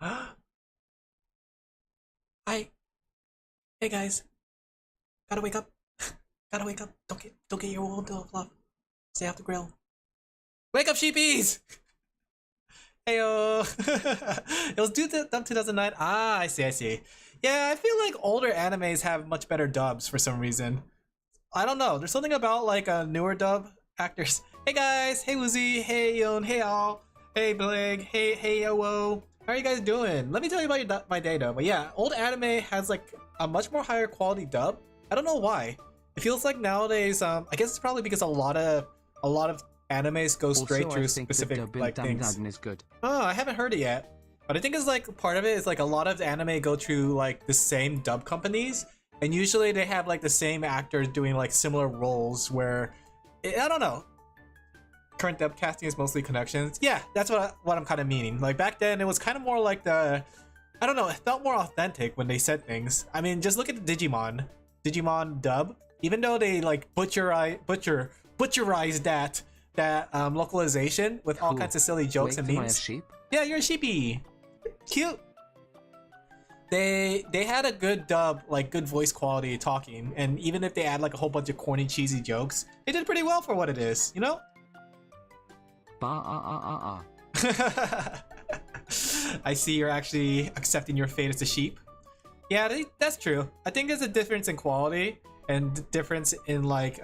Hi. Hey guys. Gotta wake up. Gotta wake up. Don't get your wool until fluff. Stay off the grill. Wake up, sheepies! Heyo. It was due to dub 2009. Ah, I see. Yeah, I feel like older animes have much better dubs for some reason. I don't know. There's something about like newer dub actors. Hey guys. Hey Woozy. Hey Yon. Hey all. Hey Blig. Hey Yo. How are you guys doing? Let me tell you about my day though. But yeah, old anime has like a much more higher quality dub. I don't know why. It feels like nowadays. I guess it's probably because a lot of animes go straight through specific like things. Is good. Oh, I haven't heard it yet. But I think it's like part of it is like a lot of anime go through like the same dub companies, and usually they have like the same actors doing like similar roles. Where I don't know. Current dub casting is mostly connections. Yeah, that's what I'm kind of meaning. Like back then, it was kind of more like the, I don't know, it felt more authentic when they said things. I mean, just look at the Digimon dub. Even though they like butcherized that localization with all kinds of silly jokes and memes. Sheep? Yeah, you're a sheepy. Cute. They had a good dub, like good voice quality talking, and even if they add like a whole bunch of corny, cheesy jokes, they did pretty well for what it is, you know? I see you're actually accepting your fate as a sheep. Yeah, that's true. I think there's a difference in quality and difference in like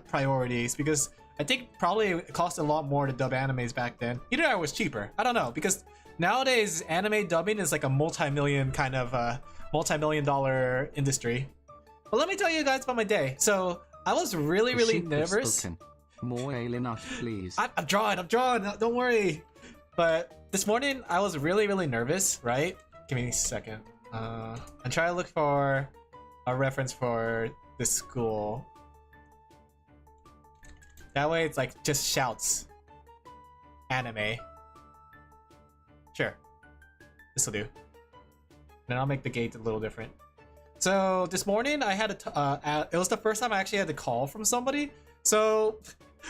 priorities, because I think probably it cost a lot more to dub animes back then. Either that was cheaper. I don't know, because nowadays anime dubbing is like a multi-million kind of multi-million-dollar industry. But let me tell you guys about my day. So I was really nervous. More Alin, please. I'm drawing. Don't worry. But this morning I was really nervous. Right? Give me a second. I'm trying to look for a reference for the school. That way it's like just shouts. Anime. Sure. This will do. Then I'll make the gate a little different. So this morning I had it was the first time I actually had to call from somebody. So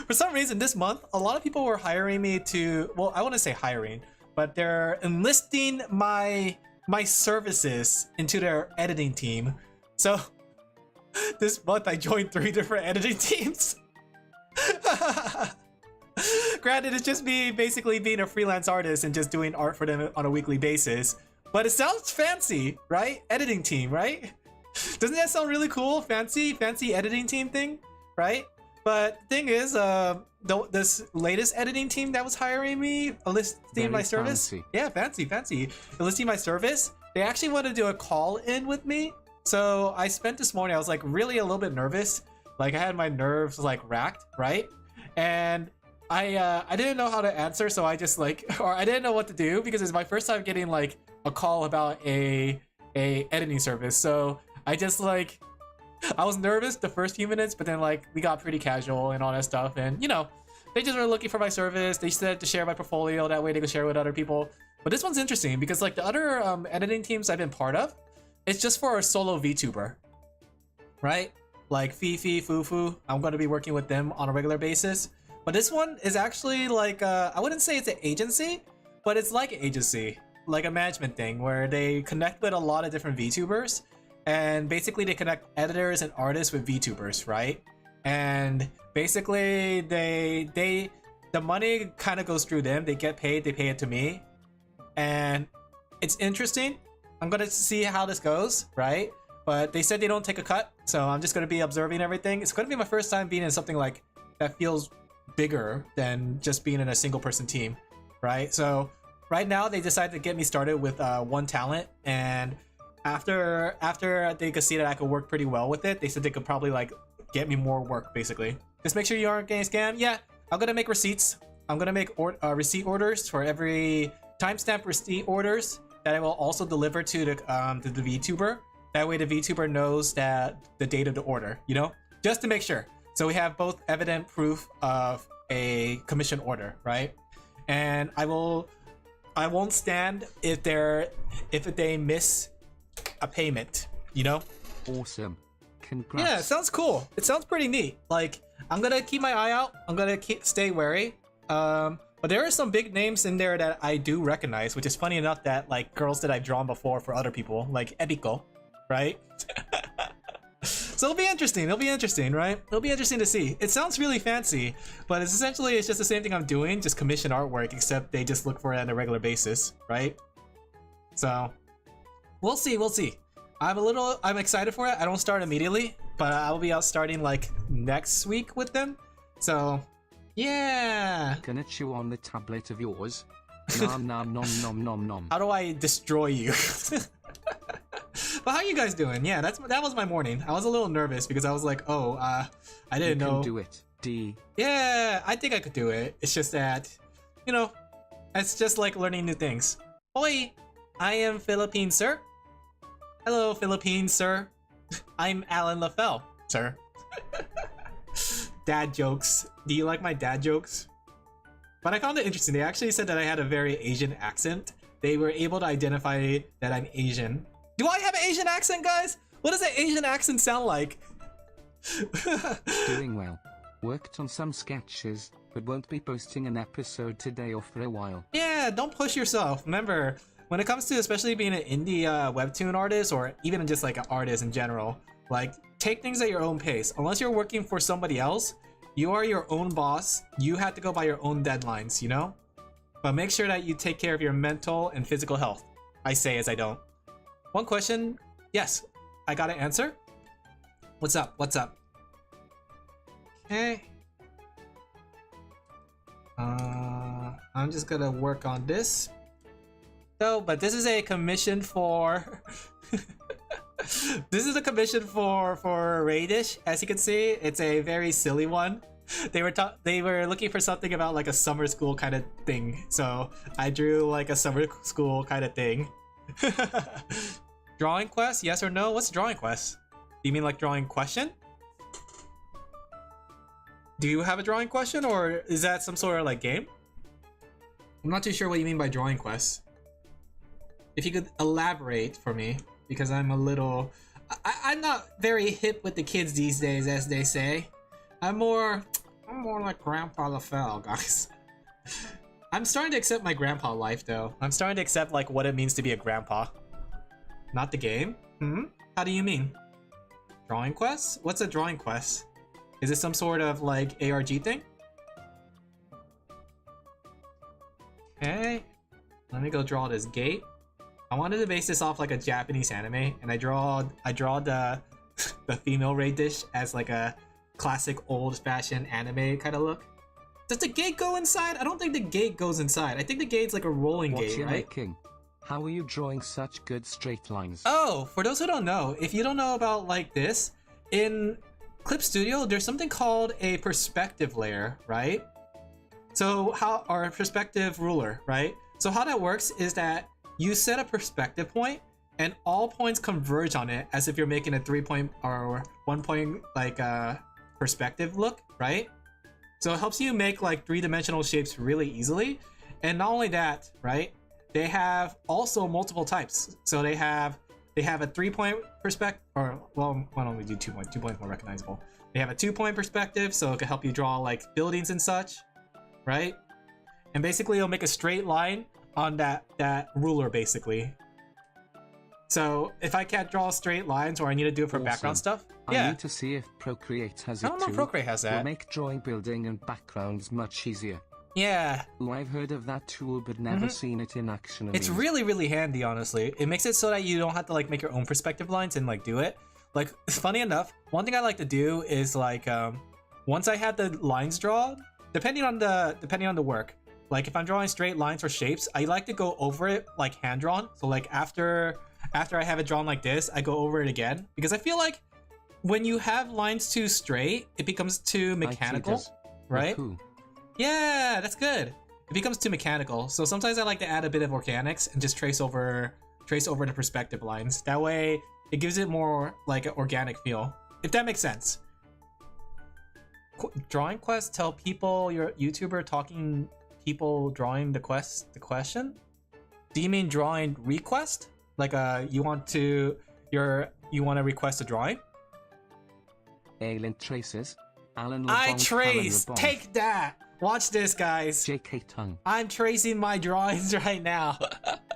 for some reason this month, a lot of people were hiring me to, well, I wouldn't say hiring, but they're enlisting my services into their editing team. So this month I joined 3 different editing teams. Granted, it's just me basically being a freelance artist and just doing art for them on a weekly basis. But it sounds fancy, right? Editing team, right? Doesn't that sound really cool? Fancy editing team thing, right? But the thing is, this latest editing team that was hiring me, enlisting my service. Fancy. Yeah, fancy. Enlisting my service. They actually wanted to do a call in with me. So I spent this morning, I was like really a little bit nervous. Like I had my nerves like racked, right? And I didn't know how to answer, so I just like, or I didn't know what to do because it's my first time getting like a call about a editing service. So I just like, I was nervous the first few minutes, but then like we got pretty casual and all that stuff. And you know, they just were looking for my service. They said to share my portfolio, that way they could share with other people. But this one's interesting because like the other editing teams I've been part of, it's just for a solo VTuber, right? Like Fifi, Fufu, I'm going to be working with them on a regular basis. But this one is actually like, I wouldn't say it's an agency, but it's like an agency, like a management thing where they connect with a lot of different VTubers. And basically they connect editors and artists with VTubers, right? And basically the money kind of goes through them. They get paid, they pay it to me. And it's interesting. I'm gonna see how this goes, right? But they said they don't take a cut, so I'm just gonna be observing everything. It's gonna be my first time being in something like that feels bigger than just being in a single person team, right? So right now they decided to get me started with one talent, and after they could see that I could work pretty well with it, they said they could probably like get me more work basically. Just make sure you aren't getting scammed. Yeah, I'm gonna make receipts. I'm gonna make receipt orders for every timestamp receipt orders that I will also deliver to the VTuber. That way the VTuber knows that the date of the order, you know, just to make sure. So we have both evident proof of a commission order, right? And I won't stand if they miss a payment, you know? Awesome. Congrats. Yeah, it sounds cool. It sounds pretty neat. Like, I'm gonna keep my eye out. I'm gonna stay wary. But there are some big names in there that I do recognize, which is funny enough that like girls that I've drawn before for other people, like Ebiko, right? So it'll be interesting. It'll be interesting, right? It'll be interesting to see. It sounds really fancy, but it's just the same thing I'm doing, just commission artwork, except they just look for it on a regular basis, right? So we'll see. We'll see. I'm excited for it. I don't start immediately, but I'll be out starting like next week with them. So yeah. Can it chew on the tablet of yours? Nom nom nom nom nom nom. How do I destroy you? But how you guys doing? Yeah, that was my morning. I was a little nervous because I was like, oh, I didn't know. You can do it, D. Yeah, I think I could do it. It's just that, you know, it's just like learning new things. Oi, I am Philippine, sir. Hello, Philippine, sir. I'm Alin Laphel, sir. Dad jokes. Do you like my dad jokes? But I found it interesting. They actually said that I had a very Asian accent. They were able to identify that I'm Asian. Do I have an Asian accent, guys? What does an Asian accent sound like? Doing well. Worked on some sketches, but won't be posting an episode today or for a while. Yeah, don't push yourself. Remember, when it comes to especially being an indie webtoon artist, or even just like an artist in general, like take things at your own pace. Unless you're working for somebody else, you are your own boss. You have to go by your own deadlines, you know? But make sure that you take care of your mental and physical health. I say as I don't. One question. Yes, I got an answer. What's up? What's up? Okay. I'm just gonna work on this. So, but this is a commission for... This is a commission for Radish. As you can see, it's a very silly one. They were looking for something about like a summer school kind of thing. So I drew like a summer school kind of thing. Drawing quest, yes or no? What's drawing quest? Do you mean like drawing question? Do you have a drawing question, or is that some sort of like game? I'm not too sure what you mean by drawing quest. If you could elaborate for me, because I'm a little... I'm not very hip with the kids these days, as they say. I'm more like Grandpa Laphel, guys. I'm starting to accept my grandpa life, though. I'm starting to accept like what it means to be a grandpa. Not the game? How do you mean? Drawing quest? What's a drawing quest? Is it some sort of like ARG thing? Okay. Let me go draw this gate. I wanted to base this off like a Japanese anime, and I draw the the female Radish as like a classic old-fashioned anime kind of look. Does the gate go inside? I don't think the gate goes inside. I think the gate's like a rolling gate, right? Making? How are you drawing such good straight lines? Oh, for those who don't know, if you don't know about like this, in Clip Studio, there's something called a perspective layer, right? So or a perspective ruler, right? So how that works is that you set a perspective point, and all points converge on it as if you're making a 3-point or 1-point like perspective look, right? So it helps you make like 3-dimensional shapes really easily. And not only that, right? They have also multiple types. So they have a 3-point perspective, or well, why don't we do 2 point? 2 points more recognizable. They have a 2-point perspective, so it can help you draw like buildings and such, right? And basically it'll make a straight line on that ruler basically. So if I can't draw straight lines, or I need to do it for background stuff, I need to see if Procreate has it too. I don't know if Procreate has that. Will make drawing building and backgrounds much easier. Yeah. Well, I've heard of that tool, but never seen it in action. It's really, really handy, honestly. It makes it so that you don't have to like make your own perspective lines and like do it. Like, funny enough, one thing I like to do is like, once I have the lines drawn, depending on the work, like if I'm drawing straight lines or shapes, I like to go over it like hand drawn. So like after I have it drawn like this, I go over it again, because I feel like when you have lines too straight, it becomes too mechanical, right? Yeah, that's good. It becomes too mechanical. So sometimes I like to add a bit of organics and just trace over the perspective lines. That way it gives it more like an organic feel, if that makes sense. Drawing quest, tell people you're a YouTuber talking people drawing the question? Do you mean drawing request? Like you want to request a drawing? Alin traces. Alin I trace. Take that. Watch this, guys. JK tongue. I'm tracing my drawings right now.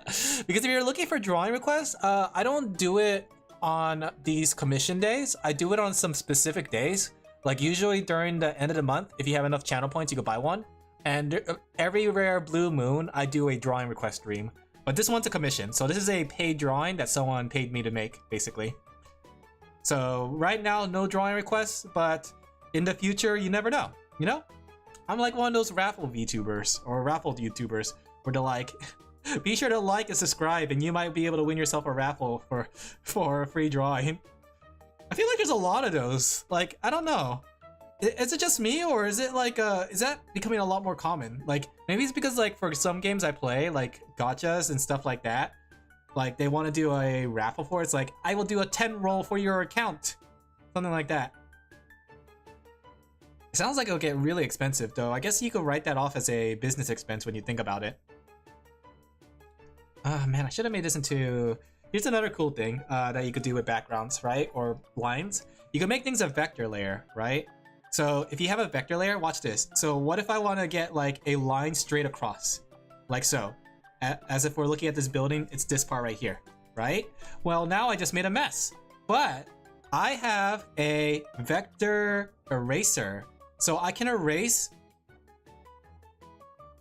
Because if you're looking for drawing requests, I don't do it on these commission days. I do it on some specific days. Like usually during the end of the month, if you have enough channel points, you could buy one. And every rare blue moon, I do a drawing request stream. But this one's a commission. So this is a paid drawing that someone paid me to make, basically. So right now, no drawing requests, but in the future, you never know, you know? I'm like one of those raffle VTubers or raffle YouTubers where they're like, be sure to like and subscribe and you might be able to win yourself a raffle for a free drawing. I feel like there's a lot of those. Like, I don't know. Is it just me or is it like, is that becoming a lot more common? Like, maybe it's because like for some games I play, like gachas and stuff like that, like they want to do a raffle for it. It's like, I will do a 10 roll for your account. Something like that. It sounds like it'll get really expensive though. I guess you could write that off as a business expense when you think about it. Ah, man, I should have made this into... Here's another cool thing that you could do with backgrounds, right? Or lines. You can make things a vector layer, right? So if you have a vector layer, watch this. So what if I want to get like a line straight across? Like so. As if we're looking at this building, it's this part right here, right? Well, now I just made a mess. But I have a vector eraser. So I can erase...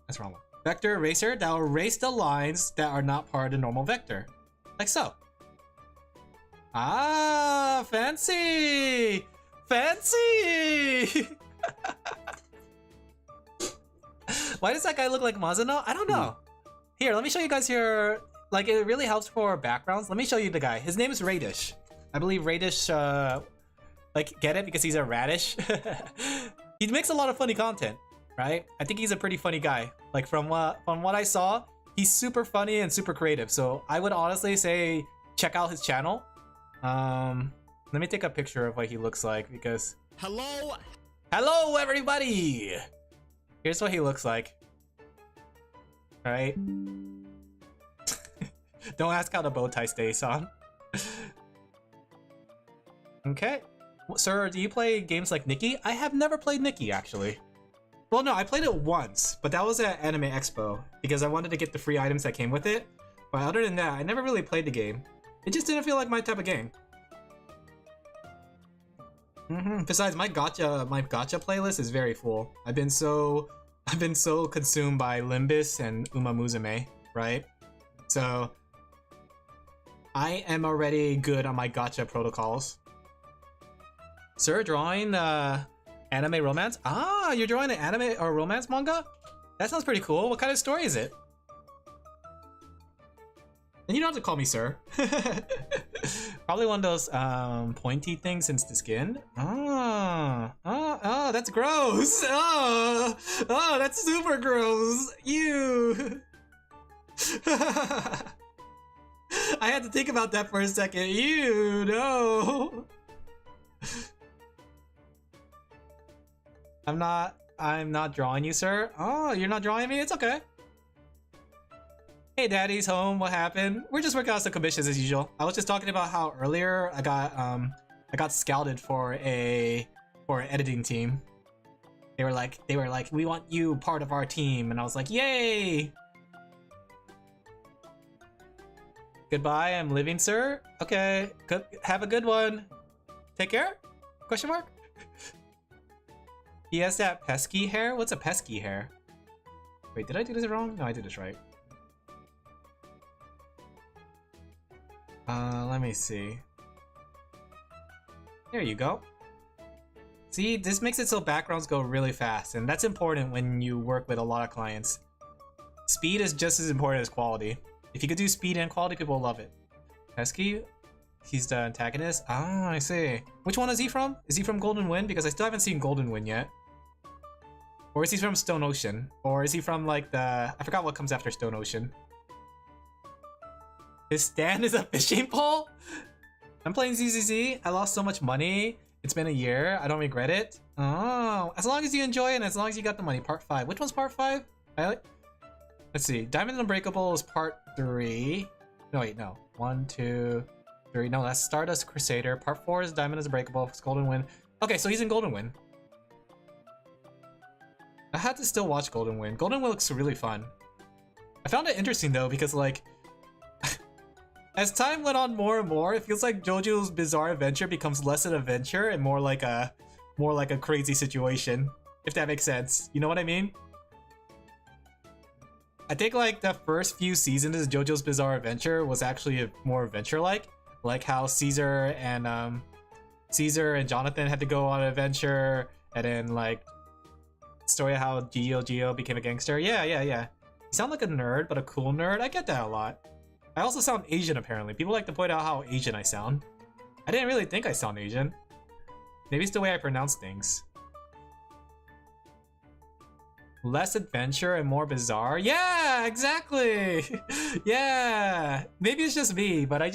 That's the wrong one. Vector eraser that will erase the lines that are not part of the normal vector. Like so. Ah, fancy! Fancy! Why does that guy look like Mazano? I don't know. Here, let me show you guys here. Like, it really helps for backgrounds. Let me show you the guy. His name is Radish. I believe Radish, like, get it? Because he's a radish. He makes a lot of funny content, right? I think he's a pretty funny guy. Like, from what I saw, he's super funny and super creative. So I would honestly say check out his channel. Let me take a picture of what he looks like because... Hello, everybody! Here's what he looks like. Alright. Don't ask how the bow tie stays on. Okay. Sir, do you play games like Nikki? I have never played Nikki, actually. Well, no, I played it once, but that was at Anime Expo because I wanted to get the free items that came with it. But other than that, I never really played the game. It just didn't feel like my type of game. Besides, my gacha playlist is very full. I've been so consumed by Limbus and Uma Musume, right? So I am already good on my gacha protocols. Sir, drawing anime romance? Ah, you're drawing an anime or romance manga? That sounds pretty cool. What kind of story is it? And you don't have to call me sir. Probably one of those pointy things since the skin. Oh, that's gross. Oh, that's super gross. Ew. I had to think about that for a second. Ew, no. I'm not drawing you, sir. Oh, you're not drawing me? It's okay. Hey, Daddy's home. What happened? We're just working out some commissions as usual. I was just talking about how earlier I got scouted for an editing team. They were like, we want you part of our team, and I was like, yay! Goodbye. I'm leaving, sir. Okay. Have a good one. Take care? Question mark? He has that pesky hair? What's a pesky hair? Wait, did I do this wrong? No, I did this right. Let me see. There you go. See, this makes it so backgrounds go really fast, and that's important when you work with a lot of clients. Speed is just as important as quality. If you could do speed and quality, people will love it. Pesky? He's the antagonist? Ah, I see. Which one is he from? Is he from Golden Wind? Because I still haven't seen Golden Wind yet. Or is he from Stone Ocean? Or is he from like the... I forgot what comes after Stone Ocean. His stand is a fishing pole? I'm playing ZZZ. I lost so much money. It's been a year. I don't regret it. Oh, as long as you enjoy it and as long as you got the money. Part 5. Which one's part 5? Let's see. Diamond Unbreakable is part 3. No, wait, no. 1, 2, 3. No, that's Stardust Crusader. Part 4 is Diamond is Unbreakable. It's Golden Wind. Okay, so he's in Golden Wind. I had to still watch Golden Wind. Golden Wind looks really fun. I found it interesting though because like as time went on more and more, it feels like JoJo's Bizarre Adventure becomes less an adventure and more like a crazy situation, if that makes sense. You know what I mean? I think like the first few seasons of JoJo's Bizarre Adventure was actually more adventure-like how Caesar and Jonathan had to go on an adventure, and then like story of how Gio became a gangster. Yeah. You sound like a nerd, but a cool nerd. I get that a lot. I also sound Asian apparently. People like to point out how Asian I sound. I didn't really think I sound Asian. Maybe it's the way I pronounce things. Less adventure and more bizarre? Yeah, exactly! Yeah! Maybe it's just me, but I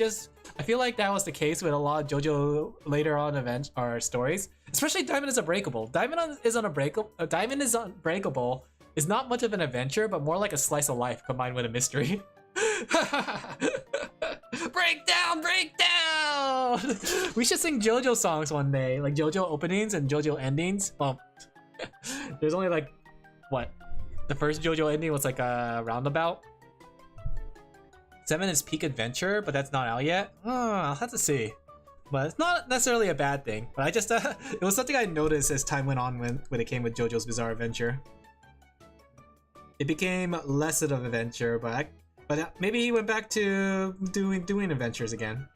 feel like that was the case with a lot of JoJo later on events or stories. Especially Diamond is Unbreakable. Diamond is Unbreakable is not much of an adventure, but more like a slice of life combined with a mystery. Break down! We should sing JoJo songs one day, like JoJo openings and JoJo endings. Well, there's only like, what? The first JoJo ending was like a roundabout. 7 is peak adventure, but that's not out yet. I'll have to see. But it's not necessarily a bad thing. But I just, it was something I noticed as time went on when it came with JoJo's Bizarre Adventure. It became less of an adventure, but maybe he went back to doing adventures again.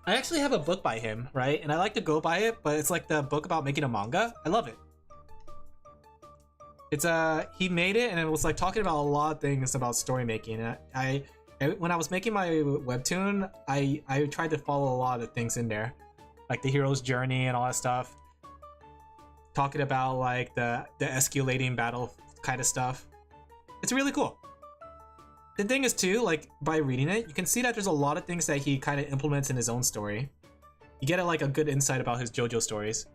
I actually have a book by him, right? And I like to go by it, but it's like the book about making a manga. I love it. It's he made it and it was like talking about a lot of things about story making. When I was making my webtoon, I tried to follow a lot of things in there, like the hero's journey and all that stuff. Talking about like the escalating battle kind of stuff. It's really cool. The thing is too, like by reading it, you can see that there's a lot of things that he kind of implements in his own story. You get like a good insight about his JoJo stories.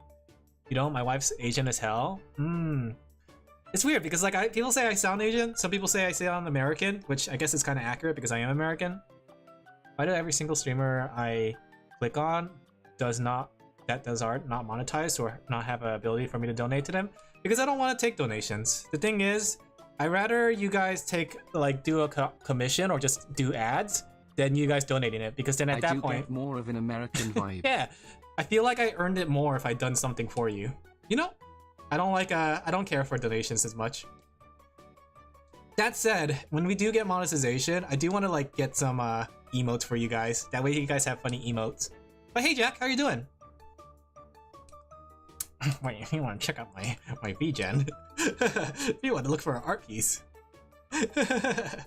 You know, my wife's Asian as hell. It's weird because like people say I sound Asian, some people say I sound American, which I guess is kind of accurate because I am American. Why do every single streamer I click on does art not monetized or not have an ability for me to donate to them? Because I don't want to take donations. The thing is, I'd rather you guys do a commission or just do ads than you guys donating it, because then at that point get more of an American vibe. Yeah, I feel like I earned it more if I'd done something for you. You know? I don't care for donations as much. That said, when we do get monetization, I do want to like get some emotes for you guys. That way you guys have funny emotes. But hey Jack, how you doing? Wait, you want to check out my VGen? You want to look for an art piece. The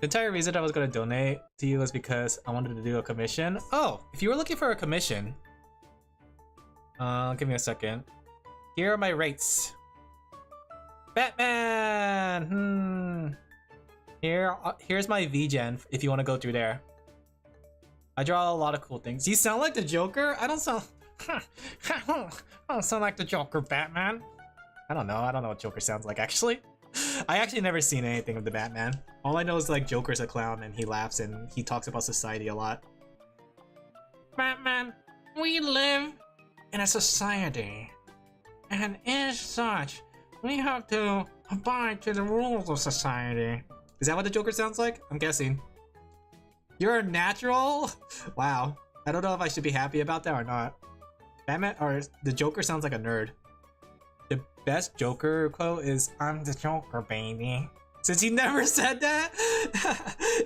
entire reason I was going to donate to you was because I wanted to do a commission. Oh, if you were looking for a commission, give me a second. Here are my rates. Batman! Here's my VGen if you want to go through there. I draw a lot of cool things. You sound like the Joker? I don't sound like the Joker, Batman. I don't know what Joker sounds like actually. I actually never seen anything of the Batman. All I know is like Joker's a clown and he laughs and he talks about society a lot. Batman, we live in a society, and as such, we have to abide to the rules of society. Is that what the Joker sounds like? I'm guessing. You're a natural? Wow. I don't know if I should be happy about that or not. Batman or the Joker sounds like a nerd. The best Joker quote is, "I'm the Joker, baby." Since he never said that,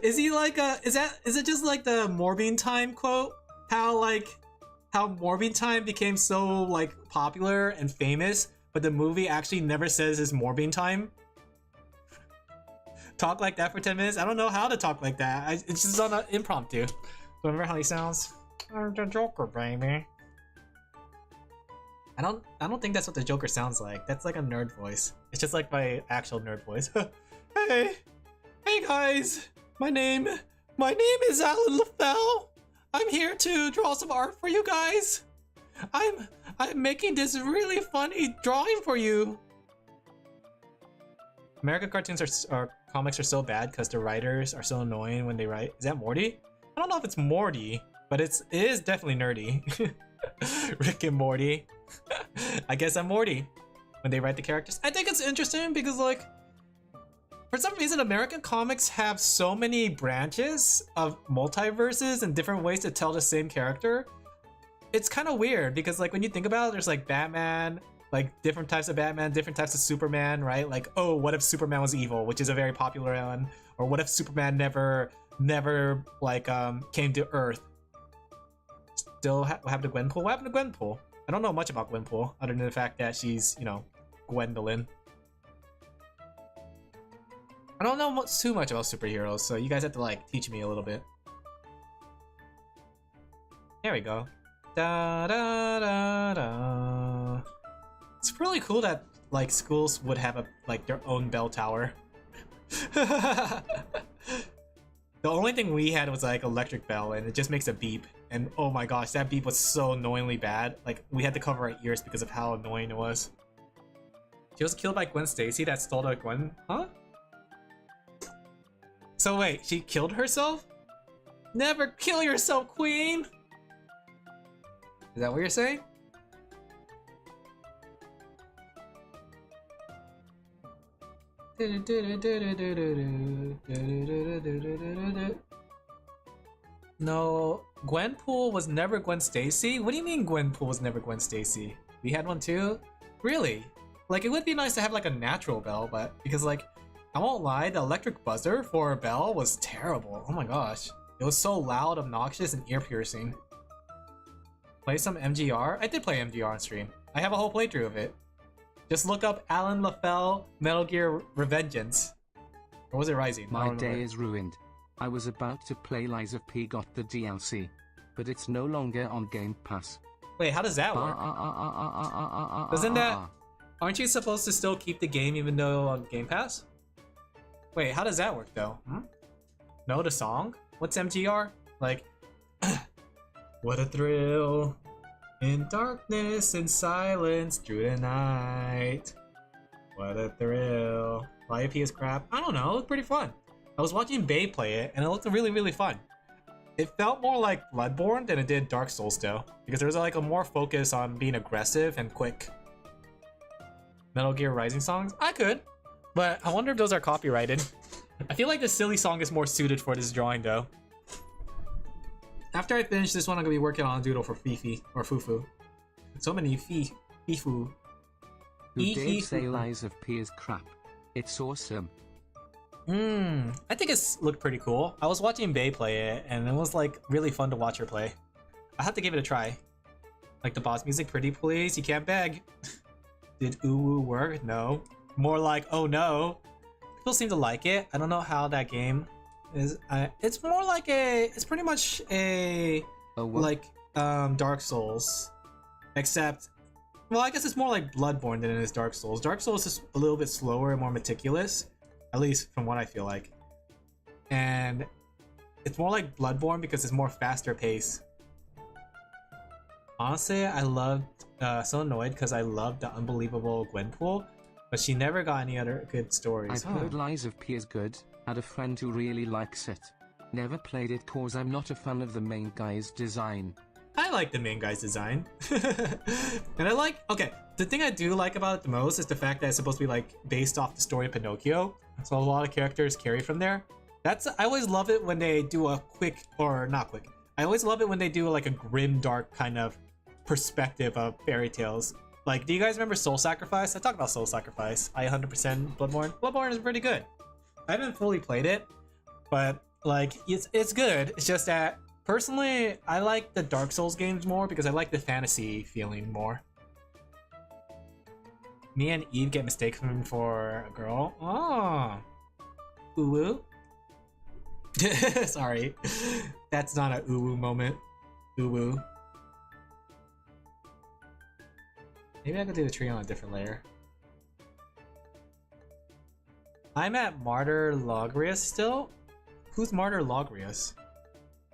is he like a? Is it just like the Morbine Time quote? How Morbine Time became so like popular and famous, but the movie actually never says it's Morbine Time. Talk like that for 10 minutes? I don't know how to talk like that. It's just on an impromptu. Remember how he sounds? "I'm the Joker, baby." I don't think that's what the Joker sounds like. That's like a nerd voice. It's just like my actual nerd voice. Hey guys, my name is Alin Laphel. I'm here to draw some art for you guys. I'm making this really funny drawing for you. American cartoons or comics are so bad because the writers are so annoying when they write. Is that Morty? I don't know if it's Morty, but it is definitely nerdy. Rick and Morty. I guess I'm Morty. when they write the characters. I think it's interesting because like for some reason American comics have so many branches of multiverses and different ways to tell the same character. It's kind of weird because like when you think about it, there's like Batman, like different types of Batman, different types of Superman, right? Like, oh, what if Superman was evil, which is a very popular one, or what if Superman never like came to Earth? Still, what happened to Gwenpool? What happened to Gwenpool? I don't know much about Gwenpool other than the fact that she's, you know, Gwendolyn. I don't know too much about superheroes, so you guys have to like teach me a little bit. There we go. Da da da da. It's really cool that like schools would have a like their own bell tower. The only thing we had was like electric bell, and it just makes a beep. And oh my gosh, that beep was so annoyingly bad. Like we had to cover our ears because of how annoying it was. She was killed by Gwen Stacy that stole the Gwen, huh? So wait, she killed herself? Never kill yourself, Queen! Is that what you're saying? No, Gwenpool was never Gwen Stacy? What do you mean Gwenpool was never Gwen Stacy? We had one too? Really? Like, it would be nice to have like a natural bell, but because like, I won't lie, the electric buzzer for a bell was terrible. Oh my gosh. It was so loud, obnoxious, and ear-piercing. Play some MGR? I did play MGR on stream. I have a whole playthrough of it. Just look up Alin Laphel Metal Gear Revengeance. Or was it Rising? My day is ruined. I was about to play Lies of P got the DLC, but it's no longer on Game Pass. Wait, how does that work? Doesn't that... Aren't you supposed to still keep the game even though on Game Pass? Wait, how does that work though? Know the song? What's MGR? Like... What a thrill in darkness and silence through the night. What a thrill. YP is crap. I don't know, it looked pretty fun. I was watching Bae play it and it looked really, really fun. It felt more like Bloodborne than it did Dark Souls though, because there was like a more focus on being aggressive and quick. Metal Gear Rising songs? I could, but I wonder if those are copyrighted. I feel like the silly song is more suited for this drawing though. After I finish this one, I'm gonna be working on a doodle for Fifi or Fufu. So many Fifu. Who dare say Lies of P is crap? It's awesome. I think it's looked pretty cool. I was watching Bae play it, and it was like really fun to watch her play. I have to give it a try. Like the boss music, pretty please. You can't beg. Did ooh work? No. More like oh no. People seem to like it. I don't know how that game is. It's more like it's pretty much a like Dark Souls, except well, I guess it's more like Bloodborne than it is Dark Souls. Dark Souls is a little bit slower and more meticulous, at least from what I feel like, and it's more like Bloodborne because it's more faster pace. Honestly, I loved so annoyed because I loved the unbelievable Gwenpool, but she never got any other good stories. I've heard Lies of P is good. Had a friend who really likes it. Never played it cause I'm not a fan of the main guy's design. I like the main guy's design. And I like, okay, the thing I do like about it the most is the fact that it's supposed to be like based off the story of Pinocchio. So a lot of characters carry from there. I always love it when they do a quick, or not quick. I always love it when they do like a grim, dark kind of perspective of fairy tales. Like, do you guys remember Soul Sacrifice? I talked about Soul Sacrifice. I 100% Bloodborne. Bloodborne is pretty good. I haven't fully played it, but like it's good. It's just that personally, I like the Dark Souls games more because I like the fantasy feeling more. Me and Eve get mistaken for a girl. Oh, ooh. Sorry, that's not a ooh moment. Ooh. Maybe I could do the tree on a different layer. I'm at Martyr Logrius still? Who's Martyr Logrius?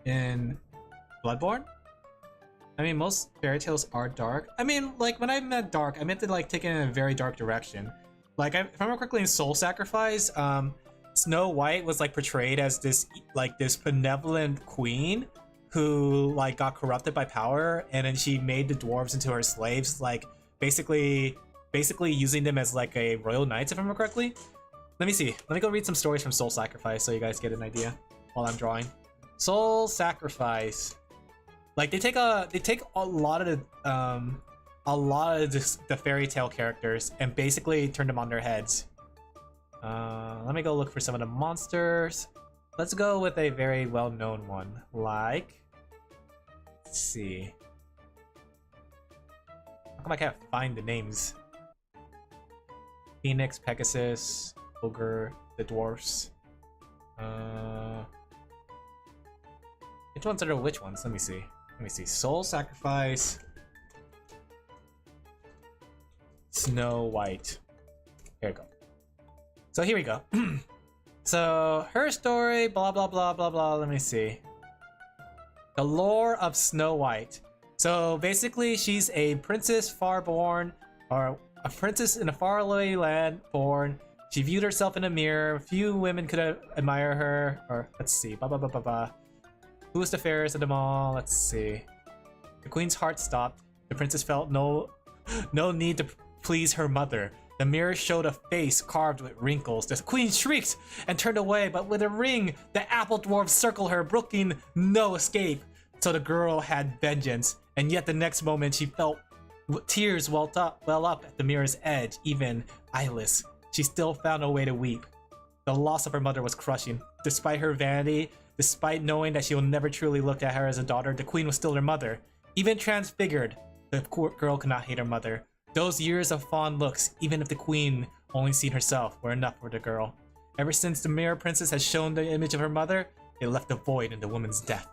In Bloodborne? I mean, most fairy tales are dark. I mean, like, when I meant dark, I meant to, like, take it in a very dark direction. Like, if I remember correctly in Soul Sacrifice, Snow White was, like, portrayed as this, like, this benevolent queen who, like, got corrupted by power, and then she made the dwarves into her slaves, like, basically basically using them as like a royal knights, if I remember correctly. Let me see. Let me go read some stories from Soul Sacrifice so you guys get an idea while I'm drawing. Soul Sacrifice. Like they take a lot of the fairy tale characters and basically turn them on their heads. Let me go look for some of the monsters. Let's go with a very well-known one, like, let's see. How come I can't find the names? Phoenix, Pegasus, Ogre, the dwarfs. Which ones are which ones? Let me see. Let me see. Soul Sacrifice. Snow White. Here we go. So here we go. So her story, blah blah blah blah blah. Let me see. The lore of Snow White. So basically, she's a princess far-born, or a princess in a faraway land born. She viewed herself in a mirror. Few women could admire her. Or let's see. Blah blah blah blah blah. Who was the fairest of them all? Let's see. The queen's heart stopped. The princess felt no need to please her mother. The mirror showed a face carved with wrinkles. The queen shrieked and turned away, but with a ring, the apple dwarves circled her, brooking no escape. So the girl had vengeance, and yet the next moment she felt tears well up at the mirror's edge. Even eyeless, she still found a way to weep. The loss of her mother was crushing. Despite her vanity, despite knowing that she will never truly look at her as a daughter, the queen was still her mother. Even transfigured, the girl could not hate her mother. Those years of fond looks, even if the queen only seen herself, were enough for the girl. Ever since the Mirror Princess had shown the image of her mother, it left a void in the woman's death.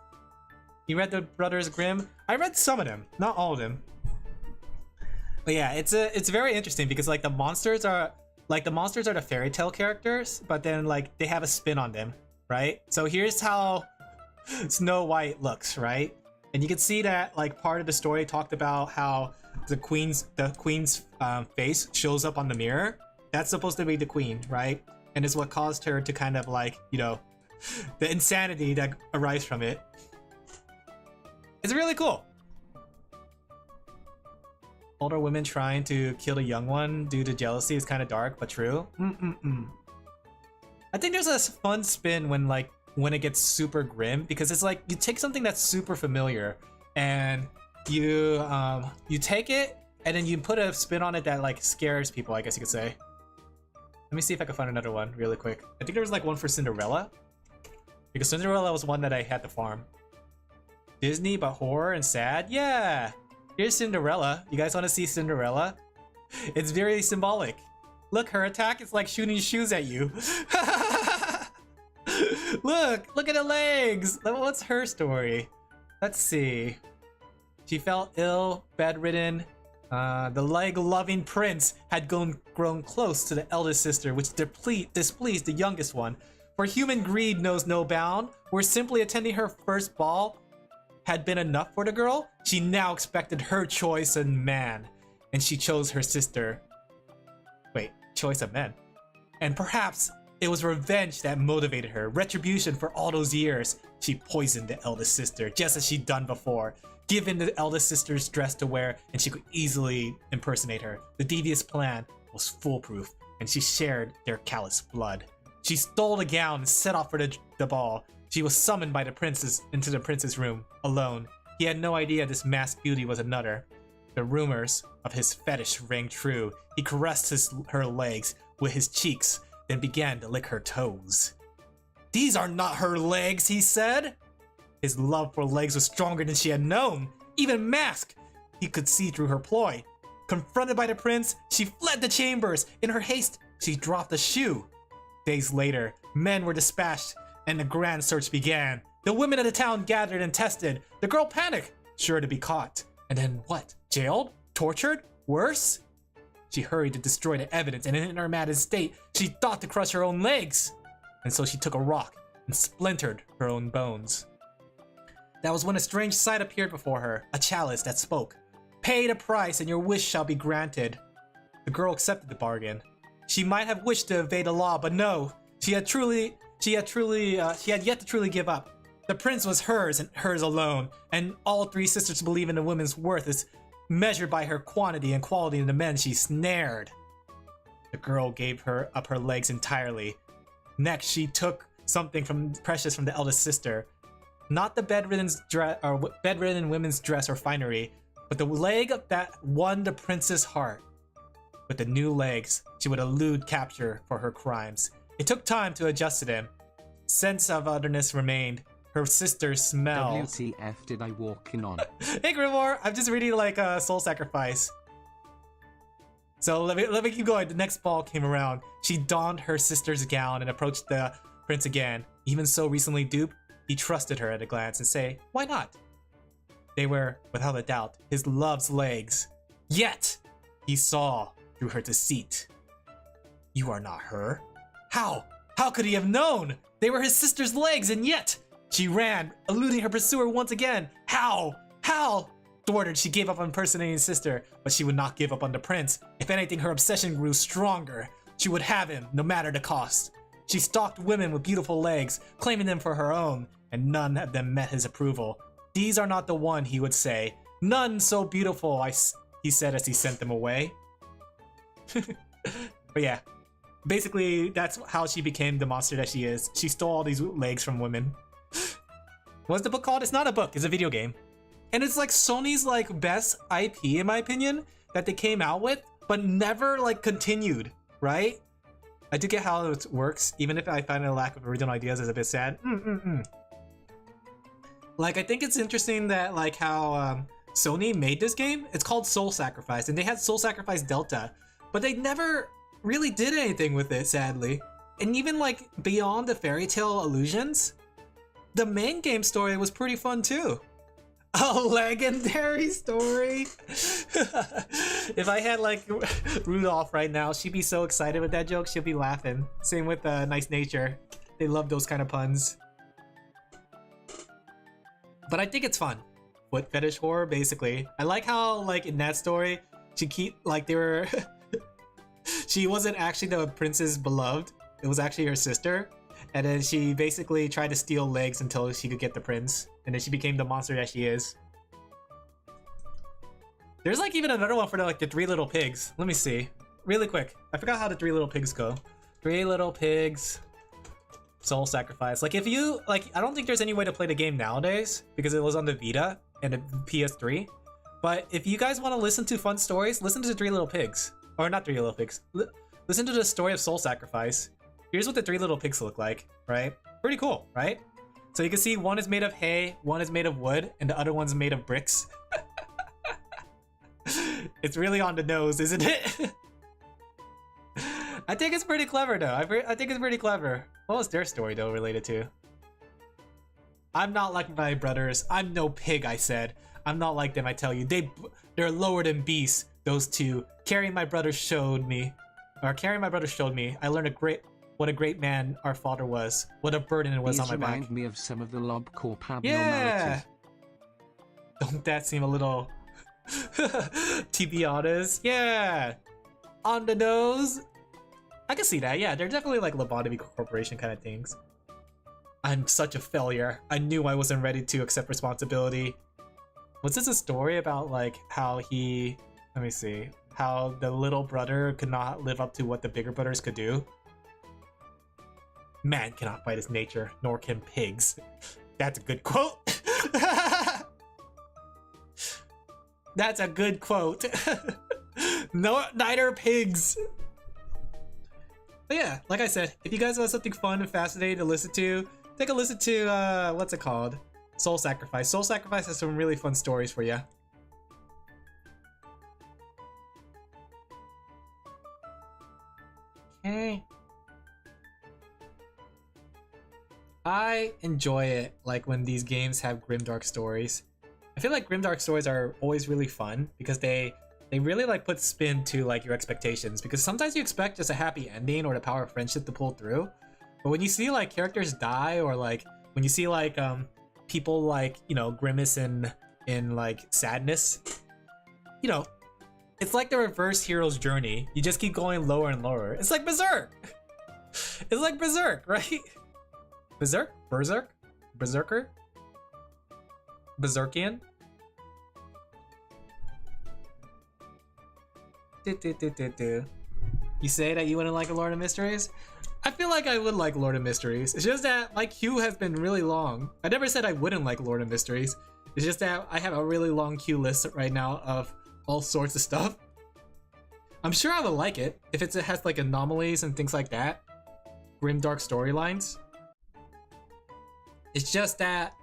You read the Brothers Grimm? I read some of them, not all of them. But yeah, it's very interesting because like the monsters are the fairy tale characters, but then like they have a spin on them, right? So here's how Snow White looks, right? And you can see that like part of the story talked about how the queen's face shows up on the mirror. That's supposed to be the queen, right? And it's what caused her to kind of like, you know, the insanity that arises from it. It's really cool. Older women trying to kill the young one due to jealousy is kind of dark, but true. I think there's a fun spin when it gets super grim, because it's like you take something that's super familiar and you take it and then you put a spin on it that like scares people, I guess you could say. Let me see if I can find another one really quick. I think there was like one for Cinderella, because Cinderella was one that I had to farm. Disney but horror and sad. Yeah, here's Cinderella. You guys want to see Cinderella? It's very symbolic. Look, her attack is like shooting shoes at you. Look at the legs. What's her story? Let's see. She felt ill, bedridden. The leg-loving prince had grown close to the eldest sister, which displeased the youngest one. For human greed knows no bound, where simply attending her first ball had been enough for the girl, she now expected her choice of man, and she chose her sister. Wait, choice of men? And perhaps it was revenge that motivated her, retribution for all those years. She poisoned the eldest sister, just as she'd done before. Given the eldest sister's dress to wear, and she could easily impersonate her. The devious plan was foolproof, and she shared their callous blood. She stole the gown and set off for the ball. She was summoned by the princess into the prince's room, alone. He had no idea this masked beauty was another. The rumors of his fetish rang true. He caressed her legs with his cheeks, then began to lick her toes. "These are not her legs," he said. His love for legs was stronger than she had known. Even masked, he could see through her ploy. Confronted by the prince, she fled the chambers. In her haste, she dropped the shoe. Days later, men were dispatched and the grand search began. The women of the town gathered and tested. The girl panicked, sure to be caught. And then what? Jailed? Tortured? Worse? She hurried to destroy the evidence, and in her mad state, she thought to crush her own legs. And so she took a rock and splintered her own bones. That was when a strange sight appeared before her, a chalice that spoke. "Pay the price and your wish shall be granted." The girl accepted the bargain. She might have wished to evade the law, but no, she had yet to truly give up. The prince was hers and hers alone, and all three sisters believe in the woman's worth measured by her quantity and quality of the men she snared. The girl gave her up her legs entirely. Next, she took something precious from the eldest sister. Not the bedridden women's dress or finery, but the leg that won the prince's heart. With the new legs, she would elude capture for her crimes. It took time to adjust to them. Sense of otherness remained. Her sister's smells. WTF did I walk in on? Hey Grimoire, I'm just reading like a soul sacrifice. So let me keep going. The next ball came around. She donned her sister's gown and approached the prince again. Even so recently duped, he trusted her at a glance and say, why not? They were, without a doubt, his love's legs. Yet, he saw through her deceit. You are not her. How? How could he have known? They were his sister's legs, and yet she ran, eluding her pursuer once again. How? How? Thwarted, she gave up on impersonating his sister, but she would not give up on the prince. If anything, her obsession grew stronger. She would have him, no matter the cost. She stalked women with beautiful legs, claiming them for her own, and none of them met his approval. These are not the one, he would say. None so beautiful, he said as he sent them away. But yeah, basically that's how she became the monster that she is. She stole all these legs from women. What's the book called? It's not a book, it's a video game. And it's like Sony's like best IP in my opinion that they came out with, but never like continued, right? I do get how it works, even if I find a lack of original ideas is a bit sad. Like I think it's interesting that like how Sony made this game. It's called Soul Sacrifice, and they had Soul Sacrifice Delta, but they never really did anything with it, sadly. And even like beyond the fairy tale illusions, the main game story was pretty fun too. A legendary story. If I had like Rudolph right now, she'd be so excited with that joke. She'll be laughing. Same with Nice Nature. They love those kind of puns. But I think it's fun. Foot fetish horror, basically. I like how like in that story, she wasn't actually the prince's beloved. It was actually her sister. And then she basically tried to steal legs until she could get the prince. And then she became the monster that she is. There's like even another one for the Three Little Pigs. Let me see. Really quick. I forgot how the Three Little Pigs go. Three Little Pigs. Soul Sacrifice. Like if you, I don't think there's any way to play the game nowadays because it was on the Vita and the PS3. But if you guys want to listen to fun stories, listen to the Three Little Pigs. Or not Three Little Pigs. Listen to the story of Soul Sacrifice. Here's what the Three Little Pigs look like, right? Pretty cool, right? So you can see one is made of hay, one is made of wood, and the other one's made of bricks. It's really on the nose, isn't it? I think it's pretty clever though. I think it's pretty clever. What was their story though related to? I'm not like my brothers. I'm no pig, I said. I'm not like them, I tell you. They're lower than beasts, those two. Carrying my brother showed me. I learned what a great man our father was. What a burden it was on my back. Remind me of some of the LobCorp abnormalities. Yeah. Don't that seem a little to be honest? Yeah. On the nose. I can see that. Yeah, they're definitely like lobotomy corporation kind of things. I'm such a failure. I knew I wasn't ready to accept responsibility. Was this a story about like how he, let me see, how the little brother could not live up to what the bigger brothers could do? Man cannot fight his nature, nor can pigs. That's a good quote. That's a good quote. No, neither pigs. But yeah, like I said, if you guys want something fun and fascinating to listen to, take a listen to, what's it called? Soul Sacrifice. Soul Sacrifice has some really fun stories for you. Okay. I enjoy it, like when these games have grimdark stories. I feel like grimdark stories are always really fun because they really like put spin to like your expectations, because sometimes you expect just a happy ending or the power of friendship to pull through, but when you see like characters die, or like when you see like people like, you know, grimace in like sadness, you know, it's like the reverse hero's journey. You just keep going lower and lower. It's like Berserk. It's like Berserk, right? Berserk? Berserk? Berserker? Berserkian? You say that you wouldn't like a Lord of Mysteries? I feel like I would like Lord of Mysteries. It's just that my queue has been really long. I never said I wouldn't like Lord of Mysteries. It's just that I have a really long queue list right now of all sorts of stuff. I'm sure I would like it if it has like anomalies and things like that. Grimdark storylines. It's just that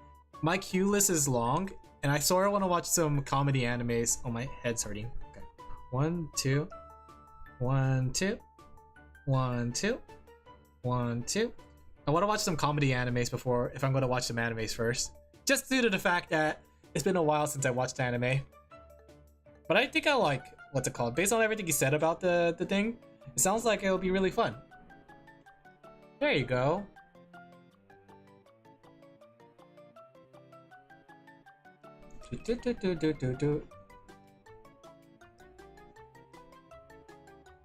my queue list is long and I sort of want to watch some comedy animes. Oh, my head's hurting. Okay. 1, 2. 1, 2. 1, 2. 1, 2. I want to watch some comedy animes before, if I'm going to watch some animes first. Just due to the fact that it's been a while since I watched anime. But I think I like, what's it called? Based on everything you said about the thing, it sounds like it'll be really fun. There you go.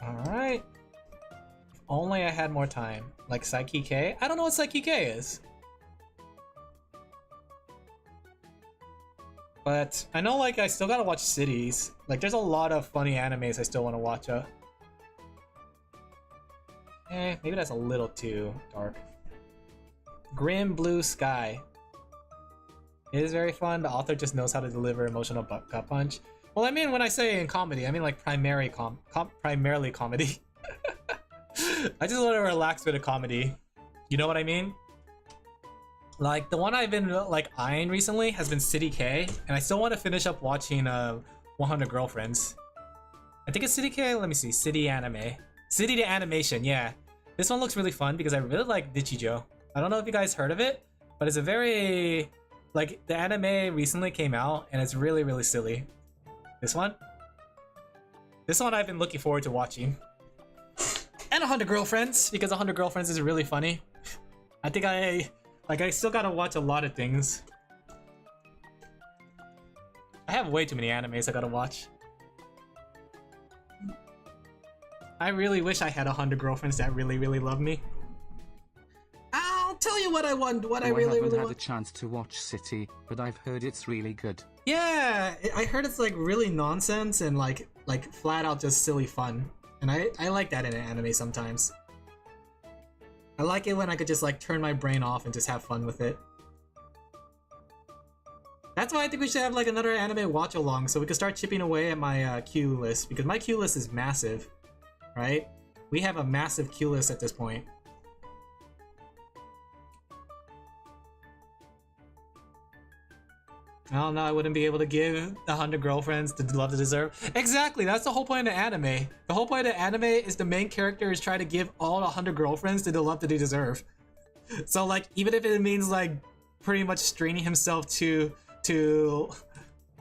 Alright. If only I had more time. Like Psyche K? I don't know what Psyche K is. But I know like I still gotta watch Cities. Like there's a lot of funny animes I still want to watch. Maybe that's a little too dark. Grim Blue Sky. It is very fun. The author just knows how to deliver emotional gut punch. Well, I mean, when I say in comedy, I mean like primarily comedy. I just want to relax with a comedy. You know what I mean? Like the one I've been like eyeing recently has been City K, and I still want to finish up watching 100 Girlfriends. I think it's City K. Let me see. City Anime. City to Animation. Yeah, this one looks really fun because I really like Nichijou. I don't know if you guys heard of it, but it's a very like the anime recently came out and it's really really silly. This one I've been looking forward to watching. And 100 Girlfriends, because 100 Girlfriends is really funny. I think I still gotta watch a lot of things. I have way too many animes I gotta watch. I really wish I had 100 girlfriends that really really love me. I'll tell you what I want, what I really haven't really had want. a chance to watch City, but I've heard it's really good. Yeah, I heard it's like really nonsense and like flat out just silly fun. And I like that in an anime sometimes. I like it when I could just like turn my brain off and just have fun with it. That's why I think we should have like another anime watch along so we can start chipping away at my queue list, because my queue list is massive, right? We have a massive queue list at this point. Oh no, I wouldn't be able to give 100 girlfriends the love to deserve. Exactly, that's the whole point of anime. The whole point of anime is the main character is trying to give all 100 girlfriends the love that they deserve. So like, even if it means like pretty much straining himself to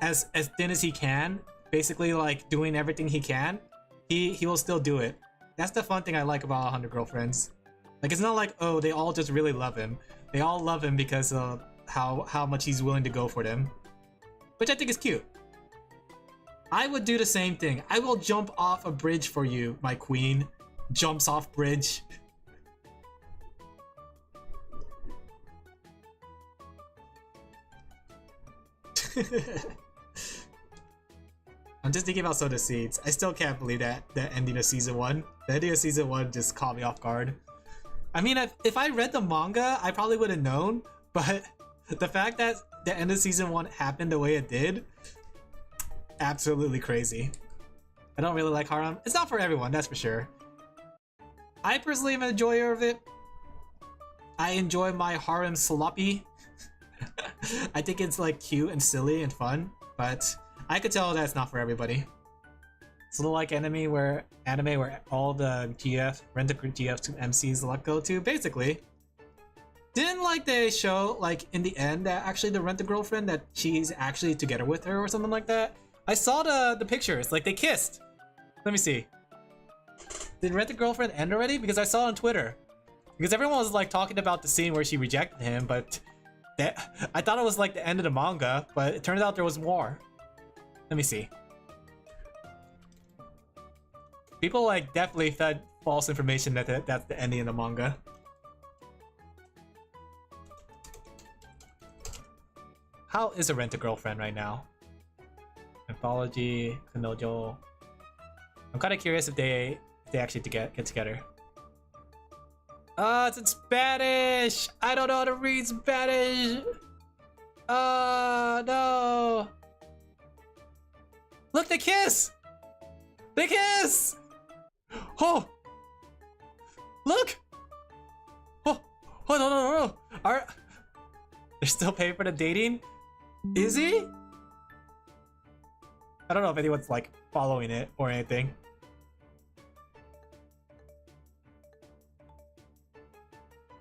as thin as he can, basically like doing everything he can, he will still do it. That's the fun thing I like about 100 girlfriends. Like it's not like, oh, they all just really love him. They all love him because of how much he's willing to go for them, which I think is cute. I would do the same thing. I will jump off a bridge for you, my queen. Jumps off bridge. I'm just thinking about Soda Seeds. I still can't believe that the ending of season 1. The ending of season 1 just caught me off guard. I mean, if I read the manga, I probably would have known, but the fact that the end of season 1 happened the way it did, absolutely crazy. I don't really like harem. It's not for everyone, that's for sure. I personally am an enjoyer of it. I enjoy my harem sloppy. I think it's like cute and silly and fun, but I could tell that's not for everybody. It's a little like anime where all the rent-a-GF to MCs let go to, basically. Didn't like they show like in the end that actually the rent-a-girlfriend that she's actually together with her or something like that? I saw the pictures, like they kissed. Let me see. Did rent-a-girlfriend end already? Because I saw it on Twitter. Because everyone was like talking about the scene where she rejected him, but I thought it was like the end of the manga, but it turns out there was more. Let me see. People like definitely fed false information that that's the ending of the manga. How is a rent-a-girlfriend right now? Anthology, Kanojo. I'm kind of curious if they actually get together. It's in Spanish. I don't know how to read Spanish. No. Look, they kiss. They kiss. Oh, look. Oh, no. They're still paying for the dating? Is he? I don't know if anyone's like following it or anything.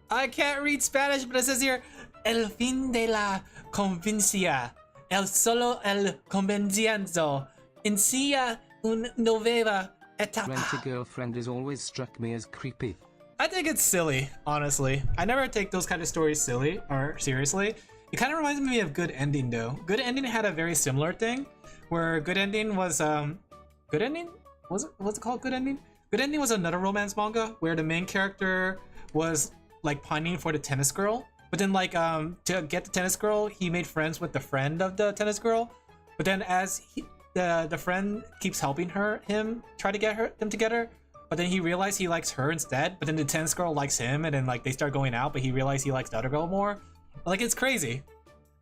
I can't read Spanish, but it says here, el fin de la convincia, el solo el convencienzo, inicia una nueva etapa. Rent-a-girlfriend has always struck me as creepy. I think it's silly, honestly. I never take those kind of stories silly or seriously. It kind of reminds me of Good Ending though. Good Ending had a very similar thing, where Good Ending was Good Ending? What's it called? Good Ending? Good Ending was another romance manga where the main character was like pining for the tennis girl, but then like to get the tennis girl, he made friends with the friend of the tennis girl. But then as the friend keeps helping him try to get them together, but then he realized he likes her instead. But then the tennis girl likes him, and then like they start going out, but he realized he likes the other girl more. Like, it's crazy.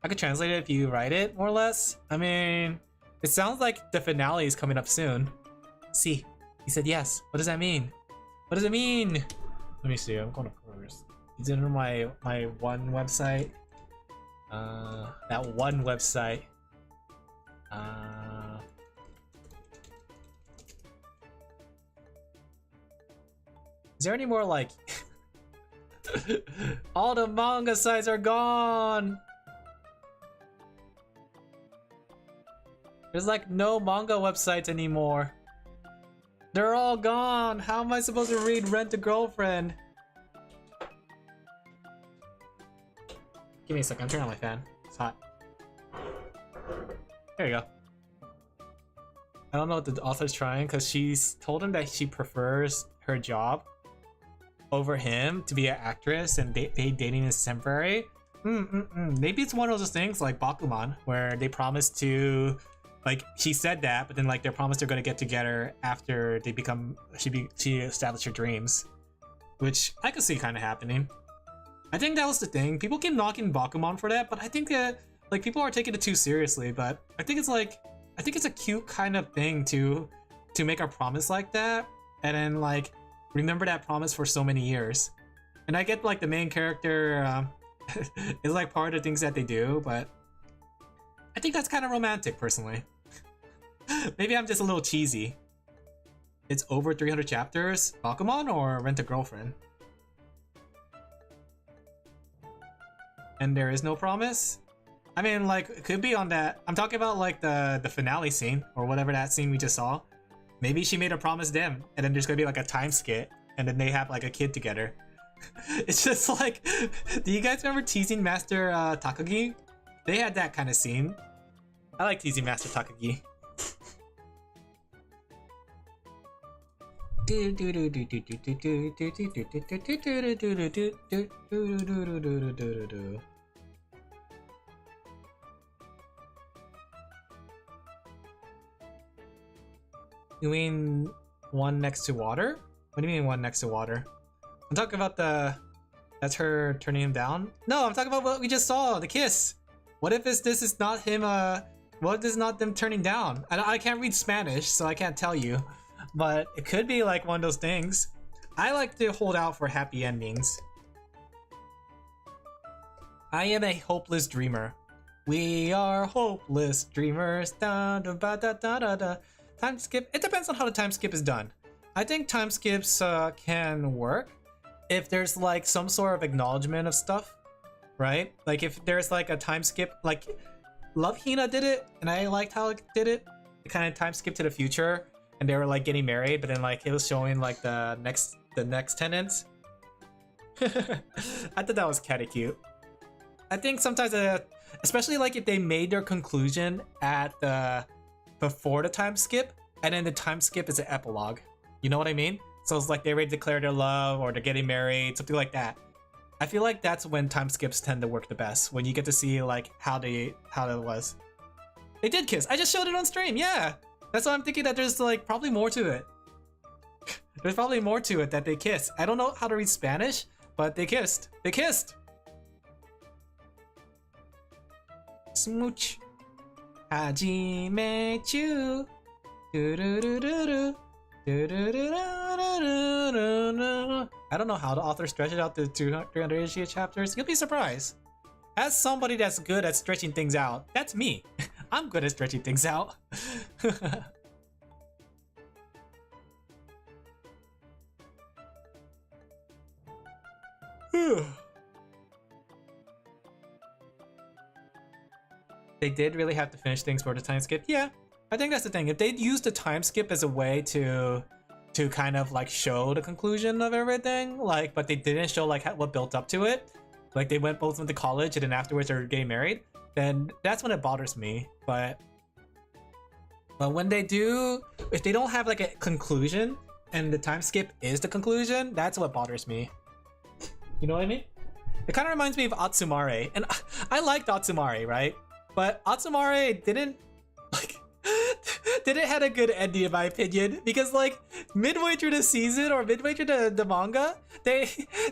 I could translate it if you write it more or less. I mean, it sounds like the finale is coming up soon. See, he said yes. What does that mean? What does it mean? Let me see. I'm going to first. Is it on my one website? That one website. Is there any more like? All the manga sites are gone. There's like no manga websites anymore. They're all gone. How am I supposed to read Rent a Girlfriend? Give me a second. I'm turning on my fan. It's hot. There you go. I don't know what the author's trying, because she's told him that she prefers her job over him to be an actress, and dating is temporary. Maybe it's one of those things like Bakuman, where they promise to, like, she said that, but then like they promised they're gonna get together after they become she established her dreams, which I could see kind of happening. I think that was the thing. People keep knocking Bakuman for that, but I think that like people are taking it too seriously. But I think it's a cute kind of thing to make a promise like that, and then like remember that promise for so many years. And I get like the main character is like part of the things that they do, but I think that's kind of romantic personally. Maybe I'm just a little cheesy. It's over 300 chapters. Bakuman or Rent a Girlfriend? And there is no promise? I mean, like, it could be on that. I'm talking about like the finale scene or whatever that scene we just saw. Maybe she made a promise to them, and then there's gonna be like a time skit, and then they have like a kid together. It's just like, do you guys remember Teasing Master Takagi? They had that kind of scene. I like Teasing Master Takagi. You mean one next to water? What do you mean one next to water? I'm talking about that's her turning him down? No, I'm talking about what we just saw, the kiss. What if this is not him, what if this is not them turning down? I can't read Spanish, so I can't tell you. But it could be like one of those things. I like to hold out for happy endings. I am a hopeless dreamer. We are hopeless dreamers. Da, da, da, da, da, da. Time skip. It depends on how the time skip is done. I think time skips can work if there's like some sort of acknowledgement of stuff, right? Like if there's like a time skip, like Love Hina did it, and I liked how it did it. It kind of time skipped to the future, and they were like getting married, but then like it was showing like the next tenants. I thought that was kinda cute. I think sometimes, especially like if they made their conclusion at the before the time skip, and then the time skip is an epilogue. You know what I mean? So it's like they already declare their love, or they're getting married, something like that. I feel like that's when time skips tend to work the best, when you get to see like how it was. They did kiss. I just showed it on stream. Yeah, that's why I'm thinking that there's like probably more to it. There's probably more to it that they kiss. I don't know how to read Spanish, but they kissed. They kissed. Smooch. Hajime chu. I don't know how the author stretched it out to 300 chapters. You'll be surprised. As somebody that's good at stretching things out, that's me. I'm good at stretching things out. They did really have to finish things for the time skip. Yeah, I think that's the thing. If they'd used the time skip as a way to kind of like show the conclusion of everything, like, but they didn't show like what built up to it, like they both went to college and then afterwards they're getting married, then that's when it bothers me. But when they do, if they don't have like a conclusion and the time skip is the conclusion, that's what bothers me. You know what I mean? It kind of reminds me of Atsumare, and I liked Atsumare, right? But Atsumare didn't had a good ending in my opinion, because like midway through the season or midway through the manga, they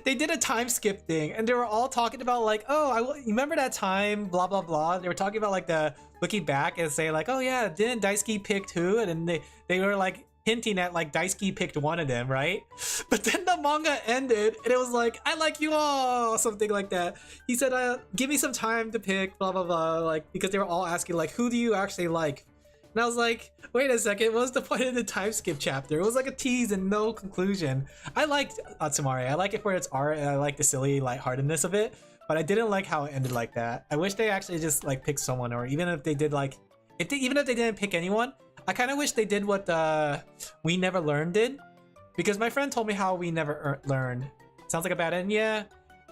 did a time skip thing and they were all talking about like, oh, you remember that time, blah blah blah. They were talking about like the looking back and saying like, oh yeah, didn't Daisuke picked who? And then they were like hinting at like Daisuke picked one of them, right? But then the manga ended and it was like, I like you all, something like that. He said, give me some time to pick, blah blah blah, like, because they were all asking like, who do you actually like? And I was like, wait a second, what was the point of the time skip chapter? It was like a tease and no conclusion. I liked Atsumare. I like it for its art and I like the silly lightheartedness of it, but I didn't like how it ended like that. I wish they actually just like picked someone, or even if they did like, even if they didn't pick anyone, I kind of wish they did what We Never Learned did, because my friend told me how We Never Learned. Sounds like a bad end. Yeah,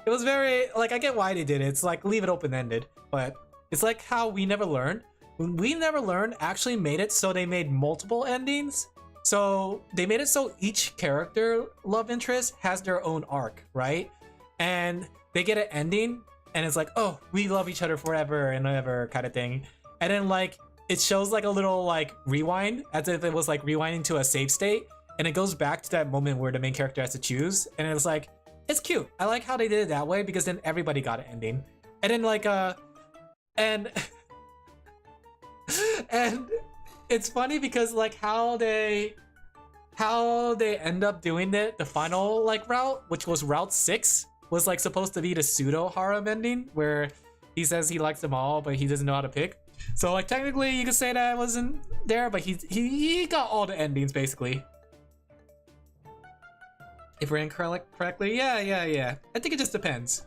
it was very like, I get why they did it. It's like leave it open-ended, but it's like how We Never Learned. We Never Learned actually made it so they made multiple endings. So they made it so each character love interest has their own arc, right? And they get an ending and it's like, oh, we love each other forever and ever kind of thing. And then like it shows like a little like rewind, as if it was like rewinding to a save state, and it goes back to that moment where the main character has to choose, and it's like, it's cute. I like how they did it that way, because then everybody got an ending. And then like and and it's funny because like how they end up doing it, the final like route, which was route 6, was like supposed to be the pseudo harem ending where he says he likes them all but he doesn't know how to pick. So like technically you could say that wasn't there, but he got all the endings basically, if we're in correctly. Yeah, I think it just depends.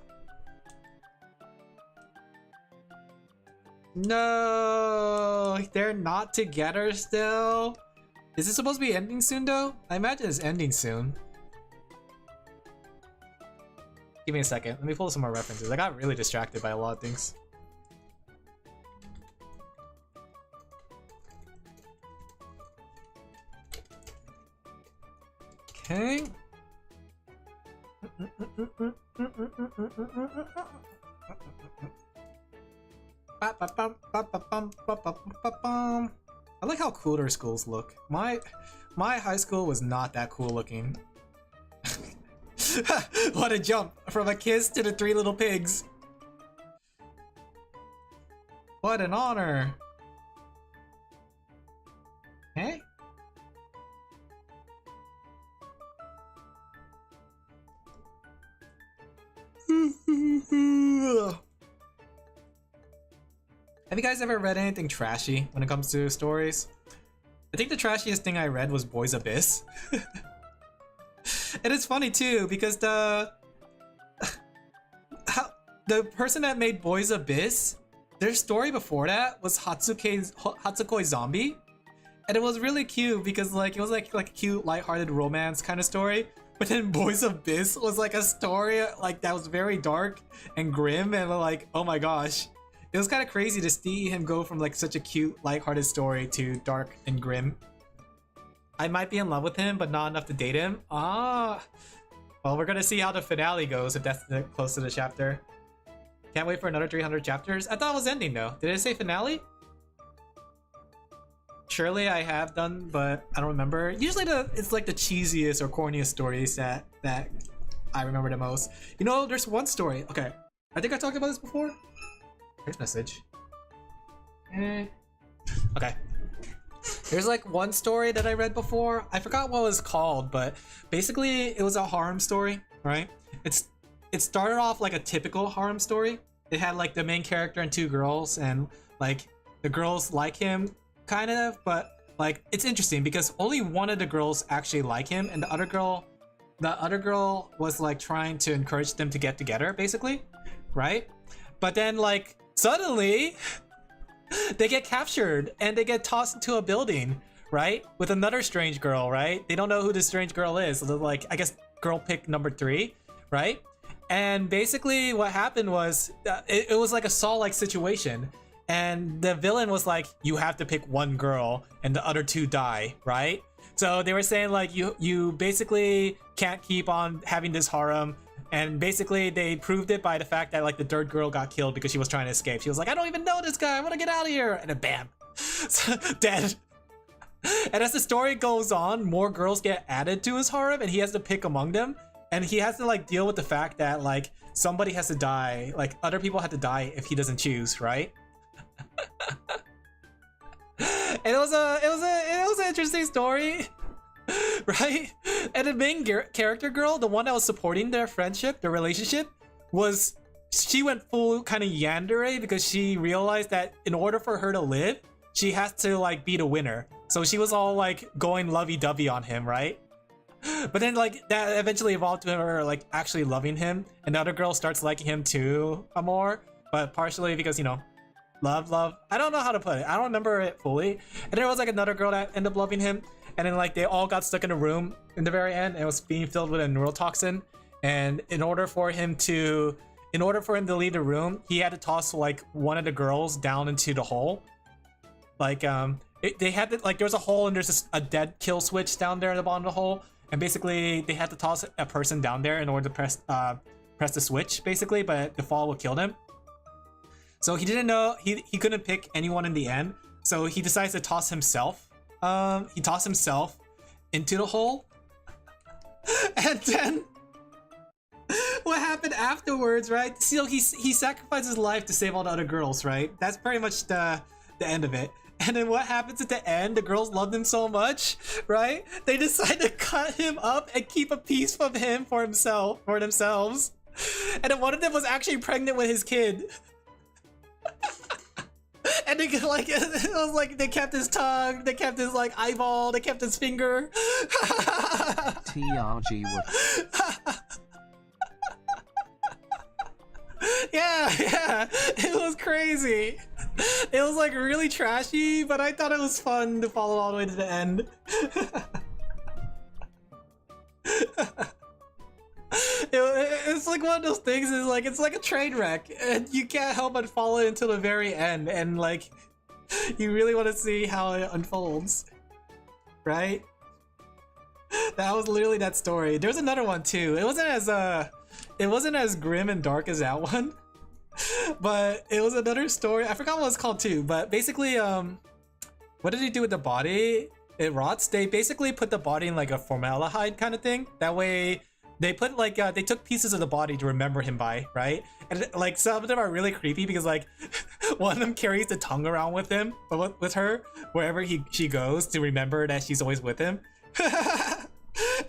No, they're not together still. Is it supposed to be ending soon though? I imagine it's ending soon. Give me a second. Let me pull some more references. I got really distracted by a lot of things. Okay. I like how cool their schools look. My high school was not that cool looking. What a jump from a kiss to the 3 little pigs. What an honor. Hey? Have you guys ever read anything trashy when it comes to stories? I think the trashiest thing I read was Boys Abyss. And it's funny too, because the person that made Boys Abyss, their story before that was Hatsukoi Zombie. And it was really cute because like it was like a cute lighthearted romance kind of story. But then Boys Abyss was like a story like that was very dark and grim, and like, oh my gosh. It was kind of crazy to see him go from like such a cute, lighthearted story to dark and grim. I might be in love with him, but not enough to date him. Ah, well, we're gonna see how the finale goes if that's close to the chapter. Can't wait for another 300 chapters. I thought it was ending though. Did it say finale? surely I have done, but I don't remember. Usually it's like the cheesiest or corniest stories that I remember the most. You know, there's one story. Okay, I think I talked about this before. Here's message. Okay. There's like one story that I read before. I forgot what it was called, but basically it was a harem story, right? It started off like a typical harem story. It had like the main character and two girls, and like the girls like him kind of, but like it's interesting because only one of the girls actually like him, and the other girl was like trying to encourage them to get together, basically, right? But then like suddenly they get captured and they get tossed into a building, right? With another strange girl, right? They don't know who this strange girl is. So they're like, I guess girl pick number 3, right? And basically what happened was it was like a Saw-like situation. And the villain was like, you have to pick one girl and the other 2 die, right? So they were saying like, you basically can't keep on having this harem. And basically they proved it by the fact that like the 3rd girl got killed because she was trying to escape. She was like, I don't even know this guy, I want to get out of here. And then bam, dead. And as the story goes on, more girls get added to his harem and he has to pick among them. And he has to like deal with the fact that like somebody has to die, like other people have to die if he doesn't choose, right? And it was an interesting story, right? And the main character girl, the one that was supporting their friendship, their relationship, she went full kind of yandere because she realized that in order for her to live, she has to like be the winner. So she was all like going lovey-dovey on him, right? But then like that eventually evolved to her like actually loving him, and the other girl starts liking him too more, but partially because, you know, love. I don't know how to put it. I don't remember it fully. And there was like another girl that ended up loving him, and then like they all got stuck in a room in the very end, and it was being filled with a neurotoxin. And in order for him to leave the room, he had to toss like one of the girls down into the hole. Like they had to, like, there was a hole and there's a dead kill switch down there at the bottom of the hole, and basically they had to toss a person down there in order to press the switch, basically, but the fall would kill them. So he didn't know, he couldn't pick anyone in the end, so he decides to toss himself. He tossed himself into the hole. And then what happened afterwards, right? So he sacrificed his life to save all the other girls, right? That's pretty much the end of it. And then what happens at the end? The girls loved him so much, right? They decide to cut him up and keep a piece of him for themselves. And then one of them was actually pregnant with his kid. And they like, it was like they kept his tongue, they kept his like eyeball, they kept his finger. TRG would. Yeah, it was crazy. It was like really trashy, but I thought it was fun to follow all the way to the end. It's like one of those things, is like, it's like a train wreck and you can't help but follow it until the very end, and like you really want to see how it unfolds, right? That was literally that story. There's another one too. It wasn't as grim and dark as that one, but it was another story. I forgot what it's called too, but basically what did he do with the body? It rots. They basically put the body in like a formaldehyde kind of thing. That way they put like they took pieces of the body to remember him by, right? And like some of them are really creepy because like one of them carries the tongue around with him, with her, wherever she goes, to remember that she's always with him.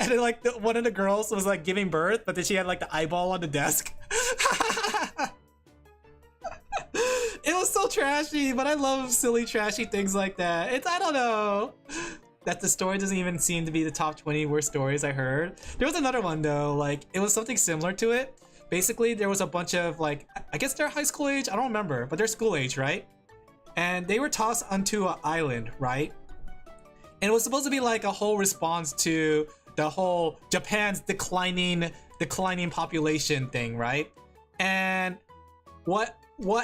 And then like one of the girls was like giving birth, but then she had like the eyeball on the desk. It was so trashy, but I love silly trashy things like that. I don't know. That the story doesn't even seem to be the top 20 worst stories I heard. There was another one though, like it was something similar to it. Basically there was a bunch of like, I guess they're high school age, I don't remember, but they're school age, right? And they were tossed onto an island, right? And it was supposed to be like a whole response to the whole Japan's declining population thing, right? And what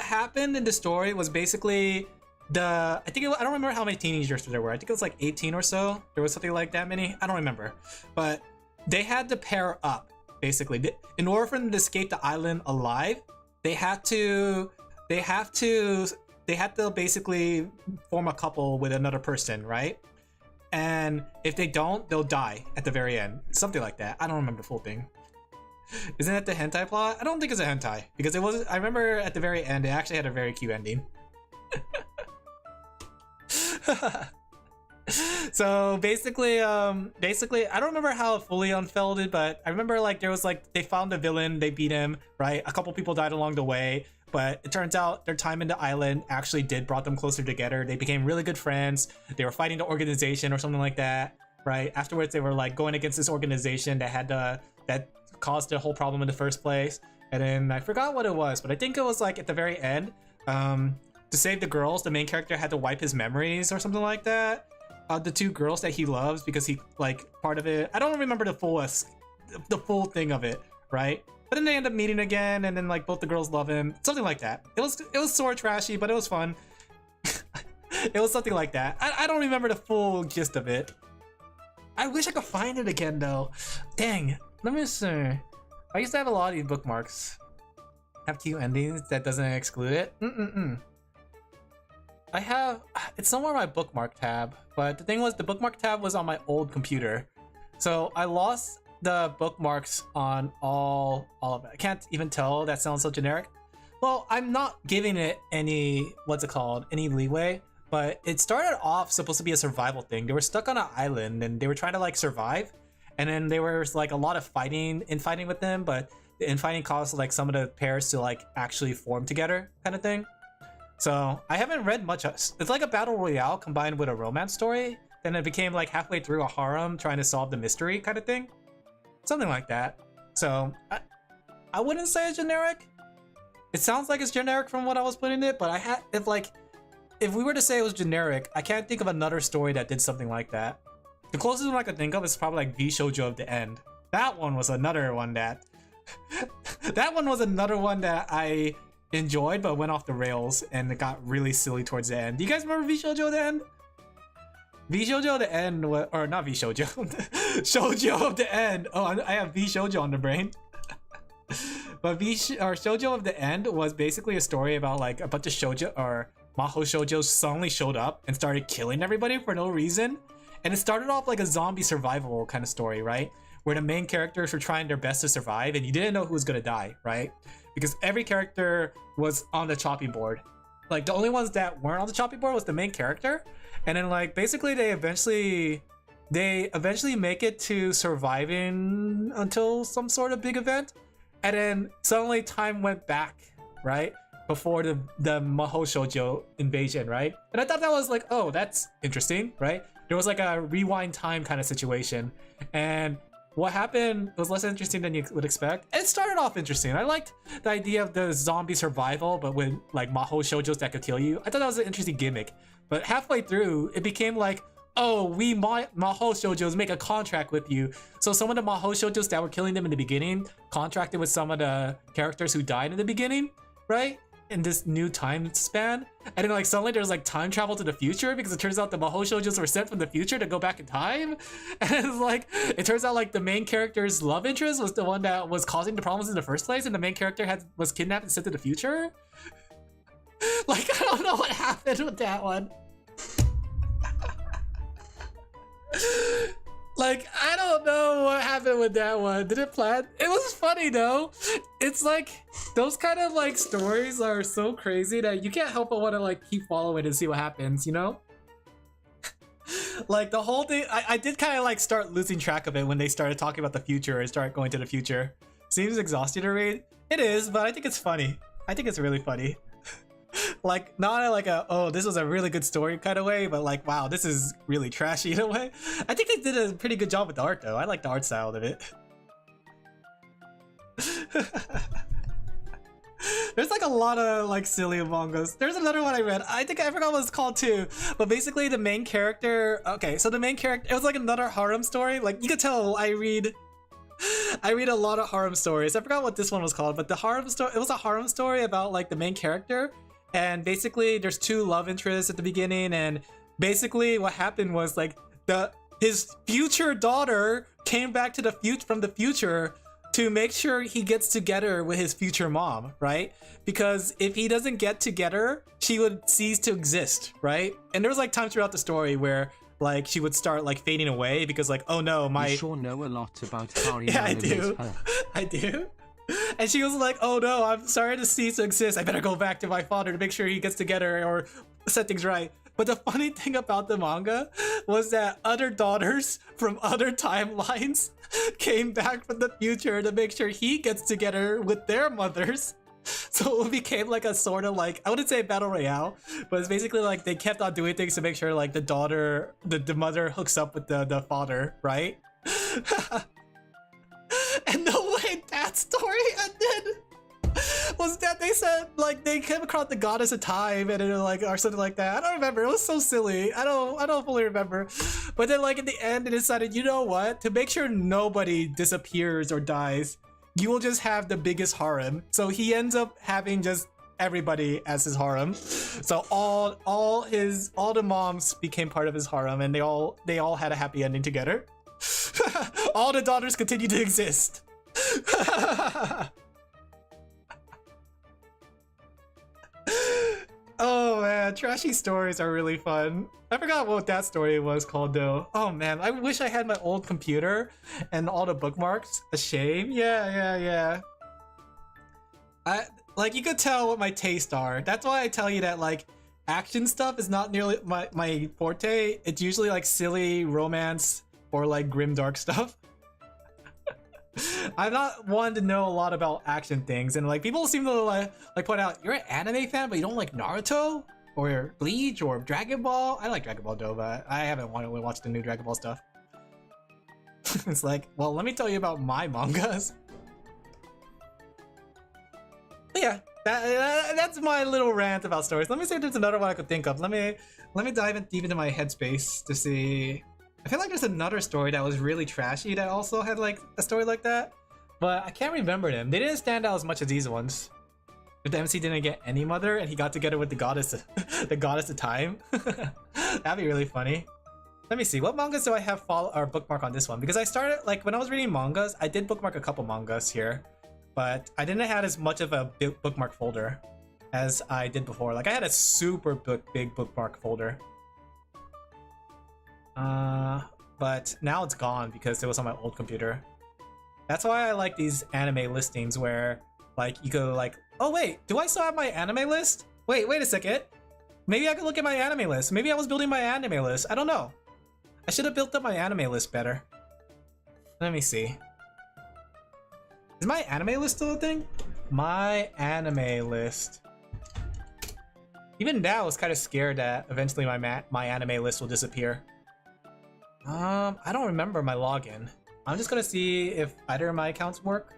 happened in the story was basically I don't remember how many teenagers there were. I think it was like 18 or so. There was something like that many. I don't remember. But they had to pair up, basically. In order for them to escape the island alive, they have to they had to basically form a couple with another person, right? And if they don't, they'll die at the very end. Something like that. I don't remember the full thing. Isn't that the hentai plot? I don't think it's a hentai because it was. I remember at the very end, it actually had a very cute ending. So basically, I don't remember how it fully unfolded, but I remember like there was like they found a villain, they beat him, right? A couple people died along the way, but it turns out their time in the island actually did brought them closer together. They became really good friends. They were fighting the organization or something like that, right? Afterwards, they were like going against this organization that had that caused the whole problem in the first place. And then I forgot what it was, but I think it was like at the very end, to save the girls, the main character had to wipe his memories or something like that. The two girls that he loves because he like part of it. I don't remember the full thing of it, right? But then they end up meeting again, and then like both the girls love him, something like that. It was sort of trashy, but it was fun. It was something like that. I don't remember the full gist of it. I wish I could find it again though. Dang, let me see. I used to have a lot of these bookmarks. Have cute endings that doesn't exclude it. I have, it's somewhere in my bookmark tab, but the thing was the bookmark tab was on my old computer. So I lost the bookmarks on all of it. I can't even tell, that sounds so generic. Well, I'm not giving it any, any leeway, but it started off supposed to be a survival thing. They were stuck on an island and they were trying to like survive. And then there was like a lot of fighting with them, but the infighting caused like some of the pairs to like actually form together kind of thing. So I haven't read much. It's like a battle royale combined with a romance story. Then it became like halfway through a harem trying to solve the mystery kind of thing. Something like that. So I wouldn't say it's generic. It sounds like it's generic from what I was putting it, but if we were to say it was generic, I can't think of another story that did something like that. The closest one I could think of is probably like V-Shoujo of the End. That one was another one that I enjoyed but went off the rails and it got really silly towards the end. Do you guys remember V-Shoujo of the End? V-Shoujo of the End was, or not V-Shoujo, Shoujo of the End. Oh, I have V-Shoujo on the brain. But Shoujo of the End was basically a story about like a bunch of shoujo or Mahou shoujos suddenly showed up and started killing everybody for no reason. And it started off like a zombie survival kind of story, right? Where the main characters were trying their best to survive and you didn't know who was gonna die, right? Because every character was on the chopping board. Like the only ones that weren't on the chopping board was the main character. And then like basically they eventually make it to surviving until some sort of big event. And then suddenly time went back, right? Before the Mahou Shoujo invasion, right? And I thought that was like, oh, that's interesting, right? There was like a rewind time kind of situation. And what happened was less interesting than you would expect. It started off interesting. I liked the idea of the zombie survival, but with like Mahou Shoujos that could kill you. I thought that was an interesting gimmick. But halfway through, it became like, oh, we Mahou Shoujos make a contract with you. So some of the Mahou Shoujos that were killing them in the beginning contracted with some of the characters who died in the beginning, right? In this new time span. And then like suddenly there's like time travel to the future because it turns out the Mahou Shoujos were sent from the future to go back in time. And it's like, it turns out like the main character's love interest was the one that was causing the problems in the first place and the main character was kidnapped and sent to the future. Like, I don't know what happened with that one. Like, I don't know what happened with that one. Did it plan? It was funny though. It's like, those kind of like stories are so crazy that you can't help but want to like keep following and see what happens, you know? Like the whole thing, I did kind of like start losing track of it when they started talking about the future and start going to the future. Seems exhausting to read. It is, but I think it's funny. I think it's really funny. Like, not like a, oh, this was a really good story kind of way, but like, wow, this is really trashy in a way. I think they did a pretty good job with the art though. I like the art style of it. There's like a lot of like silly mangas. There's another one I read. I think I forgot what it's called too. But basically the main character, okay, so the main character, it was like another harem story. Like you could tell I read a lot of harem stories. I forgot what this one was called, but the harem story, it was a harem story about like the main character. And basically there's two love interests at the beginning, and basically what happened was like his future daughter came back to the future from the future to make sure he gets together with his future mom, right? Because if he doesn't get together, she would cease to exist, right? And there was like times throughout the story where like she would start like fading away because like, oh no, my... You sure know a lot about Harry. Yeah, I do. I do. And she was like, oh no, I'm sorry to cease to exist. I better go back to my father to make sure he gets together or set things right. But the funny thing about the manga was that other daughters from other timelines came back from the future to make sure he gets together with their mothers. So it became like a sort of like, I wouldn't say battle royale, but it's basically like they kept on doing things to make sure like the daughter, the mother hooks up with the father, right? And the way that story ended was that they said like they came across the goddess of time and it like or something like that. I don't remember. It was so silly. I don't fully remember. But then like in the end they decided, you know what? To make sure nobody disappears or dies, you will just have the biggest harem. So he ends up having just everybody as his harem. So all the moms became part of his harem and they all had a happy ending together. All the daughters continue to exist. Oh man, trashy stories are really fun. I forgot what that story was called though. Oh man, I wish I had my old computer and all the bookmarks. A shame. Yeah. Like you could tell what my tastes are. That's why I tell you that like action stuff is not nearly my forte. It's usually like silly romance or like grimdark stuff. I'm not one to know a lot about action things, and like people seem to like point out you're an anime fan, but you don't like Naruto or Bleach or Dragon Ball. I like Dragon Ball DOVA. I haven't wanted to watch the new Dragon Ball stuff. It's like, well, let me tell you about my mangas. But yeah, that's my little rant about stories. Let me see if there's another one I could think of. Let me dive in deep into my headspace to see. I feel like there's another story that was really trashy that also had like a story like that, but I can't remember them. They didn't stand out as much as these ones. If the MC didn't get any mother and he got together with the goddess, the goddess of time, that'd be really funny. Let me see, what mangas do I have follow or bookmark on this one? Because I started like when I was reading mangas, I did bookmark a couple mangas here, but I didn't have as much of a bookmark folder as I did before. Like I had a super big bookmark folder. But now it's gone because it was on my old computer. That's why I like these anime listings where like you go like, oh wait, do I still have my anime list? Wait a second. Maybe I could look at my anime list. Maybe I was building my anime list. I don't know. I should have built up my anime list better. Let me see. Is my anime list still a thing? My anime list. Even now I was kind of scared that eventually my anime list will disappear. I don't remember my login. I'm just gonna see if either of my accounts work.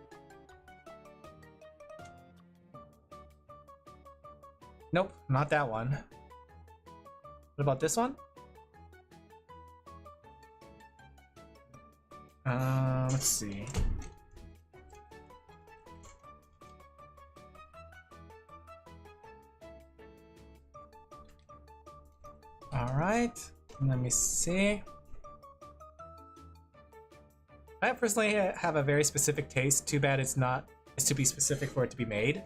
Nope, not that one. What about this one? Let's see. All right, let me see. I personally have a very specific taste. Too bad it's to be specific for it to be made.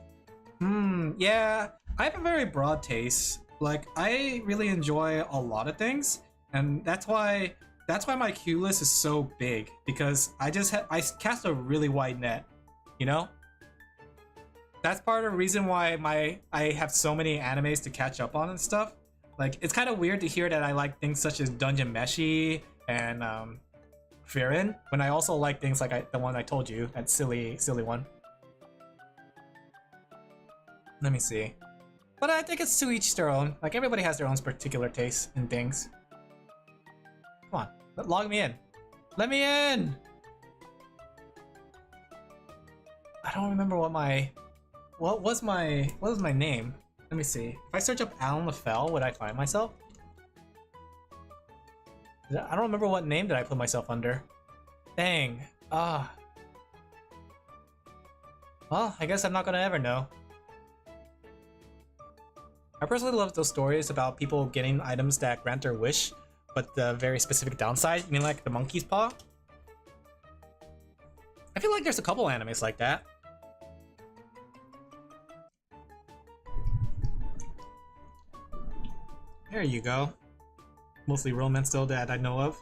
Yeah, I have a very broad taste. Like I really enjoy a lot of things, and that's why my queue list is so big, because I cast a really wide net, you know? That's part of the reason why I have so many animes to catch up on and stuff. Like it's kind of weird to hear that I like things such as Dungeon Meshi and Frieren, when I also like things like the one I told you, that silly one. Let me see. But I think it's to each their own. Like everybody has their own particular tastes in things. Come on, log me in. Let me in! I don't remember what was my name? Let me see. If I search up Alin Laphel, would I find myself? I don't remember what name did I put myself under. Dang. Well, I guess I'm not gonna ever know. I personally love those stories about people getting items that grant their wish, but the very specific downside. You mean like the monkey's paw? I feel like there's a couple animes like that. There you go. Mostly romance though that I know of.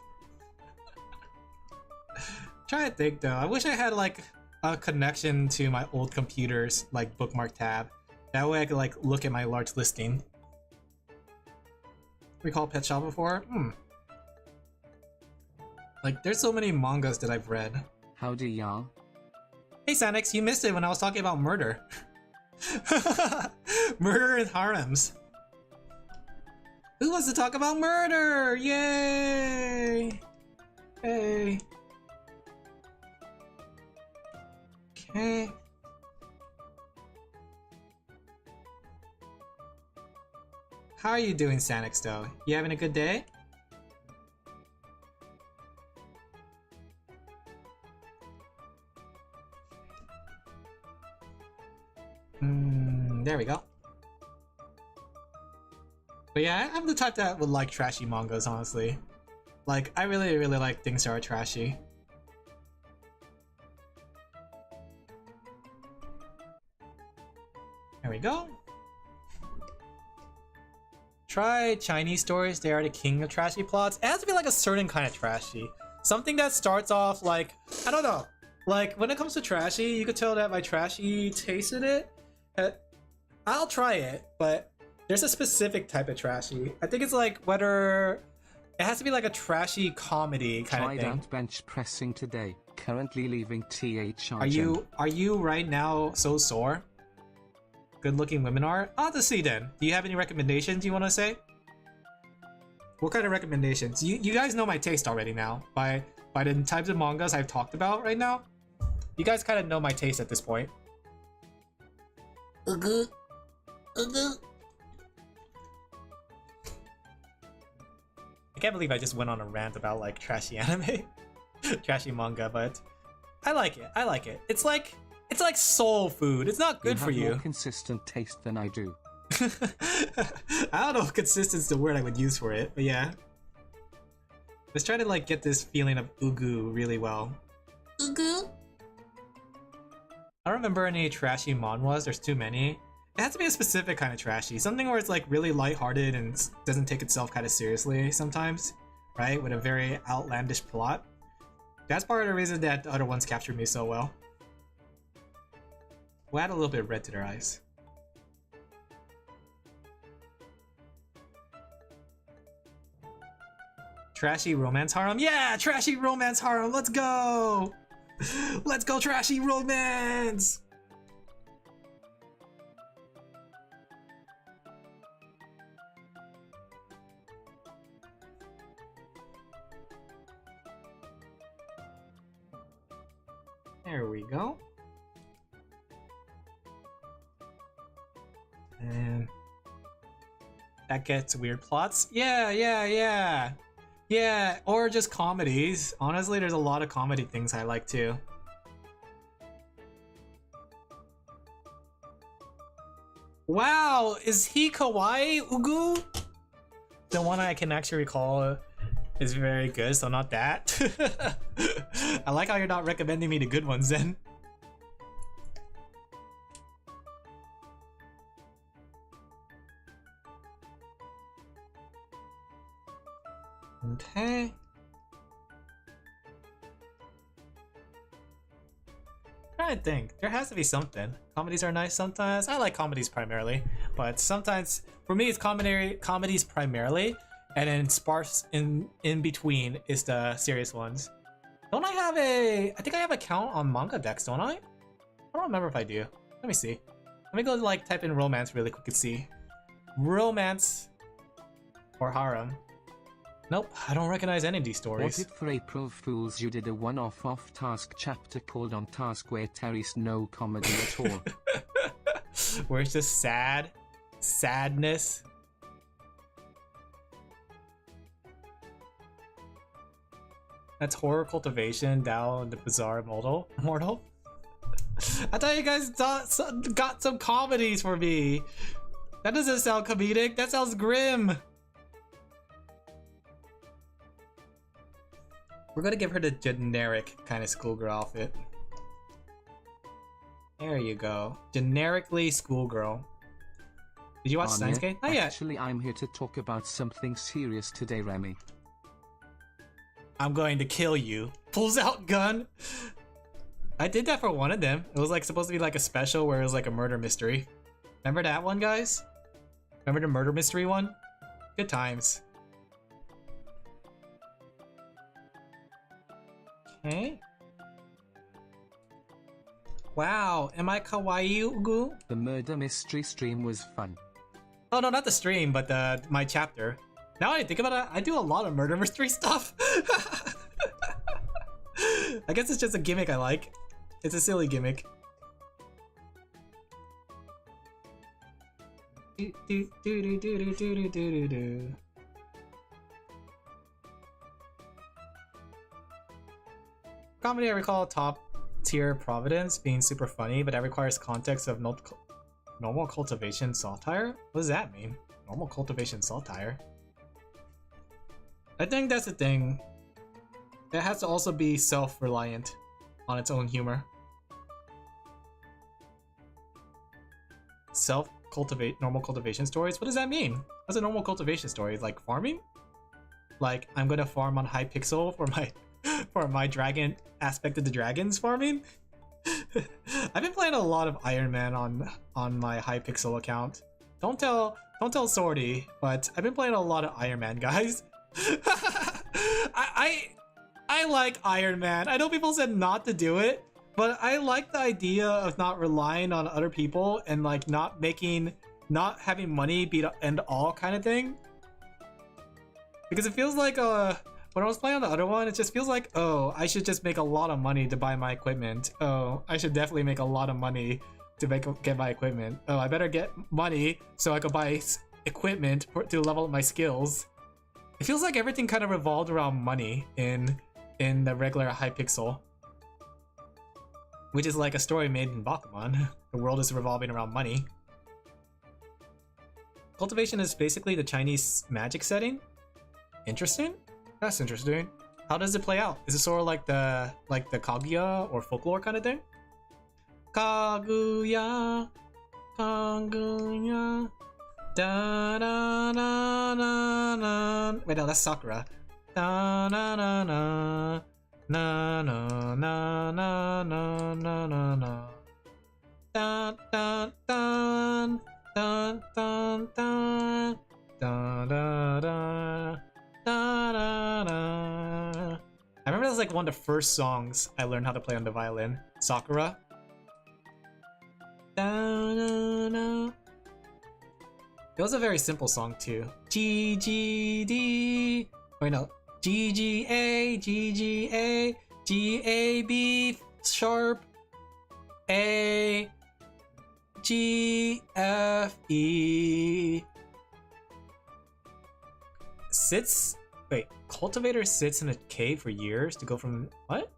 Trying to think though. I wish I had like a connection to my old computer's like bookmark tab. That way I could like look at my large listing. Recall Pet Shop before? Like there's so many mangas that I've read. Howdy y'all. Hey Sanix, you missed it when I was talking about murder. Murder and harems. Who wants to talk about murder? Yay! Hey. Okay. How are you doing, Sanix, though? You having a good day? There we go. But yeah, I'm the type that would like trashy mangas, honestly. Like, I really, really like things that are trashy. There we go. Try Chinese stories, they are the king of trashy plots. It has to be like a certain kind of trashy. Something that starts off like, I don't know. Like, when it comes to trashy, you could tell that my trashy tasted it. I'll try it, but there's a specific type of trashy. I think it's like whether it has to be like a trashy comedy kind of thing. Tried out bench pressing today. Currently leaving TH. Are you right now so sore? Good looking women are? I'll have to see then. Do you have any recommendations you want to say? What kind of recommendations? You guys know my taste already now. By the types of mangas I've talked about right now. You guys kind of know my taste at this point. I can't believe I just went on a rant about like trashy anime, trashy manga, but I like it. I like it. It's like soul food. It's not good for you. You have more consistent taste than I do. I don't know if consistent's the word I would use for it, but yeah. Let's try to like get this feeling of ugu really well. Ugu? I don't remember any trashy manhwas. There's too many. It has to be a specific kind of trashy. Something where it's like really lighthearted and doesn't take itself kind of seriously sometimes, right? With a very outlandish plot. That's part of the reason that the other ones captured me so well. We'll add a little bit of red to their eyes. Trashy romance harem? Yeah! Trashy romance harem! Let's go! Let's go trashy romance! There we go. And that gets weird plots. Yeah, or just comedies. Honestly, there's a lot of comedy things I like too. Wow, is he kawaii, Ugu? The one I can actually recall is very good, so not that. I like how you're not recommending me the good ones then. Okay. I think there has to be something. Comedies are nice sometimes. I like comedies primarily, but sometimes for me it's comedies primarily, and then sparse in between is the serious ones. Don't I have I think I have a count on manga decks, don't I? I don't remember if I do. Let me see. Let me go like type in romance really quick and see. Romance or harem. Nope, I don't recognize any of these stories. Was it for April Fools you did a one-off Offtask chapter called On Task where Terry's no comedy at all? Where it's just sadness. That's horror cultivation down the bizarre mortal. I thought you guys got some comedies for me. That doesn't sound comedic, that sounds grim. We're gonna give her the generic kind of schoolgirl outfit. There you go. Generically schoolgirl. Did you watch Steins Gate? Not yet. Actually, I'm here to talk about something serious today, Remy. I'm going to kill you. Pulls out gun. I did that for one of them. It was like supposed to be like a special where it was like a murder mystery. Remember that one, guys? Remember the murder mystery one? Good times. Okay. Wow, am I kawaii, Ugu? The murder mystery stream was fun. Oh no, not the stream, but my chapter. Now I think about it, I do a lot of murder mystery stuff. I guess it's just a gimmick I like. It's a silly gimmick. Comedy I recall top tier Providence being super funny, but that requires context of normal cultivation satire? What does that mean? Normal cultivation satire? I think that's the thing. It has to also be self-reliant on its own humor. Self-cultivate normal cultivation stories? What does that mean? What's a normal cultivation story? Like farming? Like I'm gonna farm on Hypixel for my dragon aspect of the dragons farming? I've been playing a lot of Iron Man on my Hypixel account. Don't tell Sorty, but I've been playing a lot of Iron Man, guys. I like Iron Man. I know people said not to do it, but I like the idea of not relying on other people and like not having money be the end all kind of thing. Because it feels like when I was playing on the other one, it just feels like, oh, I should just make a lot of money to buy my equipment. Oh, I should definitely make a lot of money to get my equipment. Oh, I better get money so I could buy equipment to level up my skills. It feels like everything kind of revolved around money in the regular Hypixel, which is like a story made in Bakuman. The world is revolving around money. Cultivation is basically the Chinese magic setting. Interesting. That's interesting. How does it play out? Is it sort of like the Kaguya or folklore kind of thing? Kaguya, Kaguya, da da da da da. Wait, no, that's Sakura. Da da da da, na na na na na na na na. Da da da da da da da da da. Da, da, da. I remember that was like one of the first songs I learned how to play on the violin. Sakura. Da, da, da. It was a very simple song too. G G D. Wait no. G G A G G A G A B sharp A G F E. Cultivator sits in a cave for years to go from what?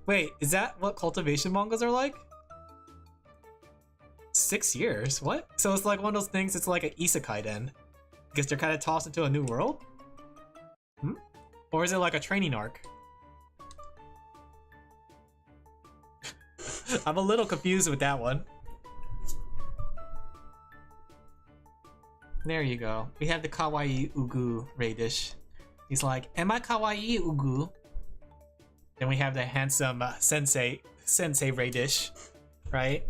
Wait, is that what cultivation mangas are like? 6 years? What? So it's like one of those things, it's like an isekai then. Because they're kind of tossed into a new world? Hmm? Or is it like a training arc? I'm a little confused with that one. There you go. We have the kawaii Ugu Radish. He's like, am I kawaii Ugu? Then we have the handsome sensei Radish, right?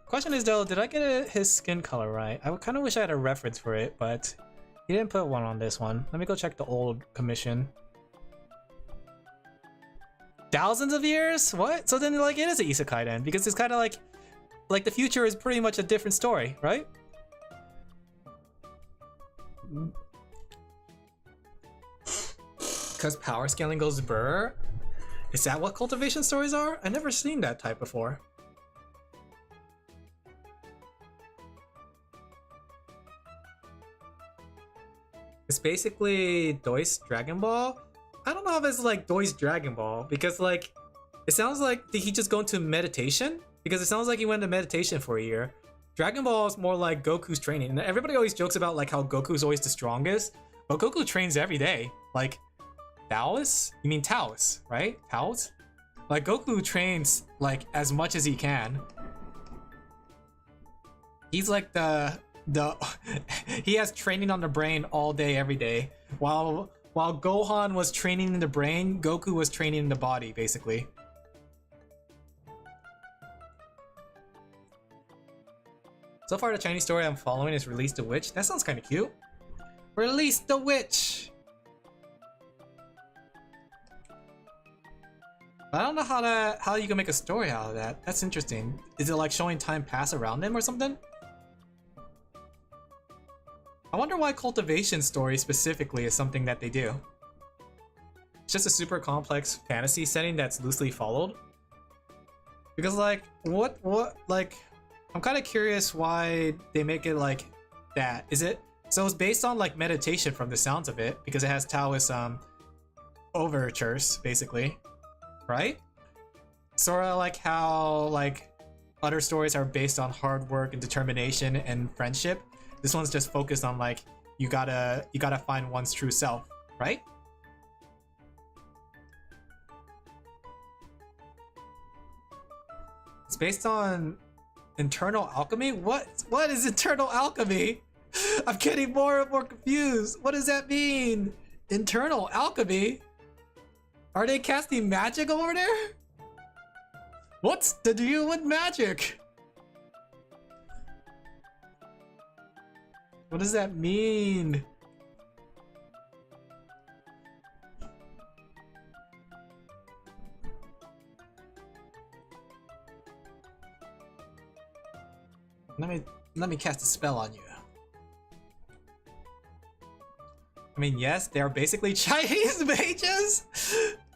Question is though, did I get his skin color right? I kind of wish I had a reference for it, but he didn't put one on this one. Let me go check the old commission. Thousands of years? What? So then like it is an isekai then, because it's kind of like the future is pretty much a different story, right? Because power scaling goes brr? Is that what cultivation stories are? I've never seen that type before. It's basically Dois Dragon Ball. I don't know if it's like Dois Dragon Ball because like it sounds like did he just go into meditation? Because it sounds like he went into meditation for a year. Dragon Ball is more like Goku's training. And everybody always jokes about like how Goku's always the strongest, but Goku trains every day. Like Taoist? You mean Taoist, right? Taoist? Like Goku trains like as much as he can. He's like the he has training on the brain all day every day. While Gohan was training in the brain, Goku was training in the body basically. So far the Chinese story I'm following is Release the Witch. That sounds kind of cute. Release the Witch. I don't know how you can make a story out of that. That's interesting. Is it like showing time pass around them or something? I wonder why cultivation story specifically is something that they do. It's just a super complex fantasy setting that's loosely followed. Because like, what, like, I'm kind of curious why they make it like that. Is it, so it's based on like meditation from the sounds of it, because it has Taoist overtures, basically. Right? Sort of like how like other stories are based on hard work and determination and friendship. This one's just focused on like you gotta find one's true self, right? It's based on internal alchemy? What is internal alchemy? I'm getting more and more confused. What does that mean? Internal alchemy? Are they casting magic over there? What's the deal with magic? What does that mean? Let me cast a spell on you. I mean, yes, they are basically Chinese mages.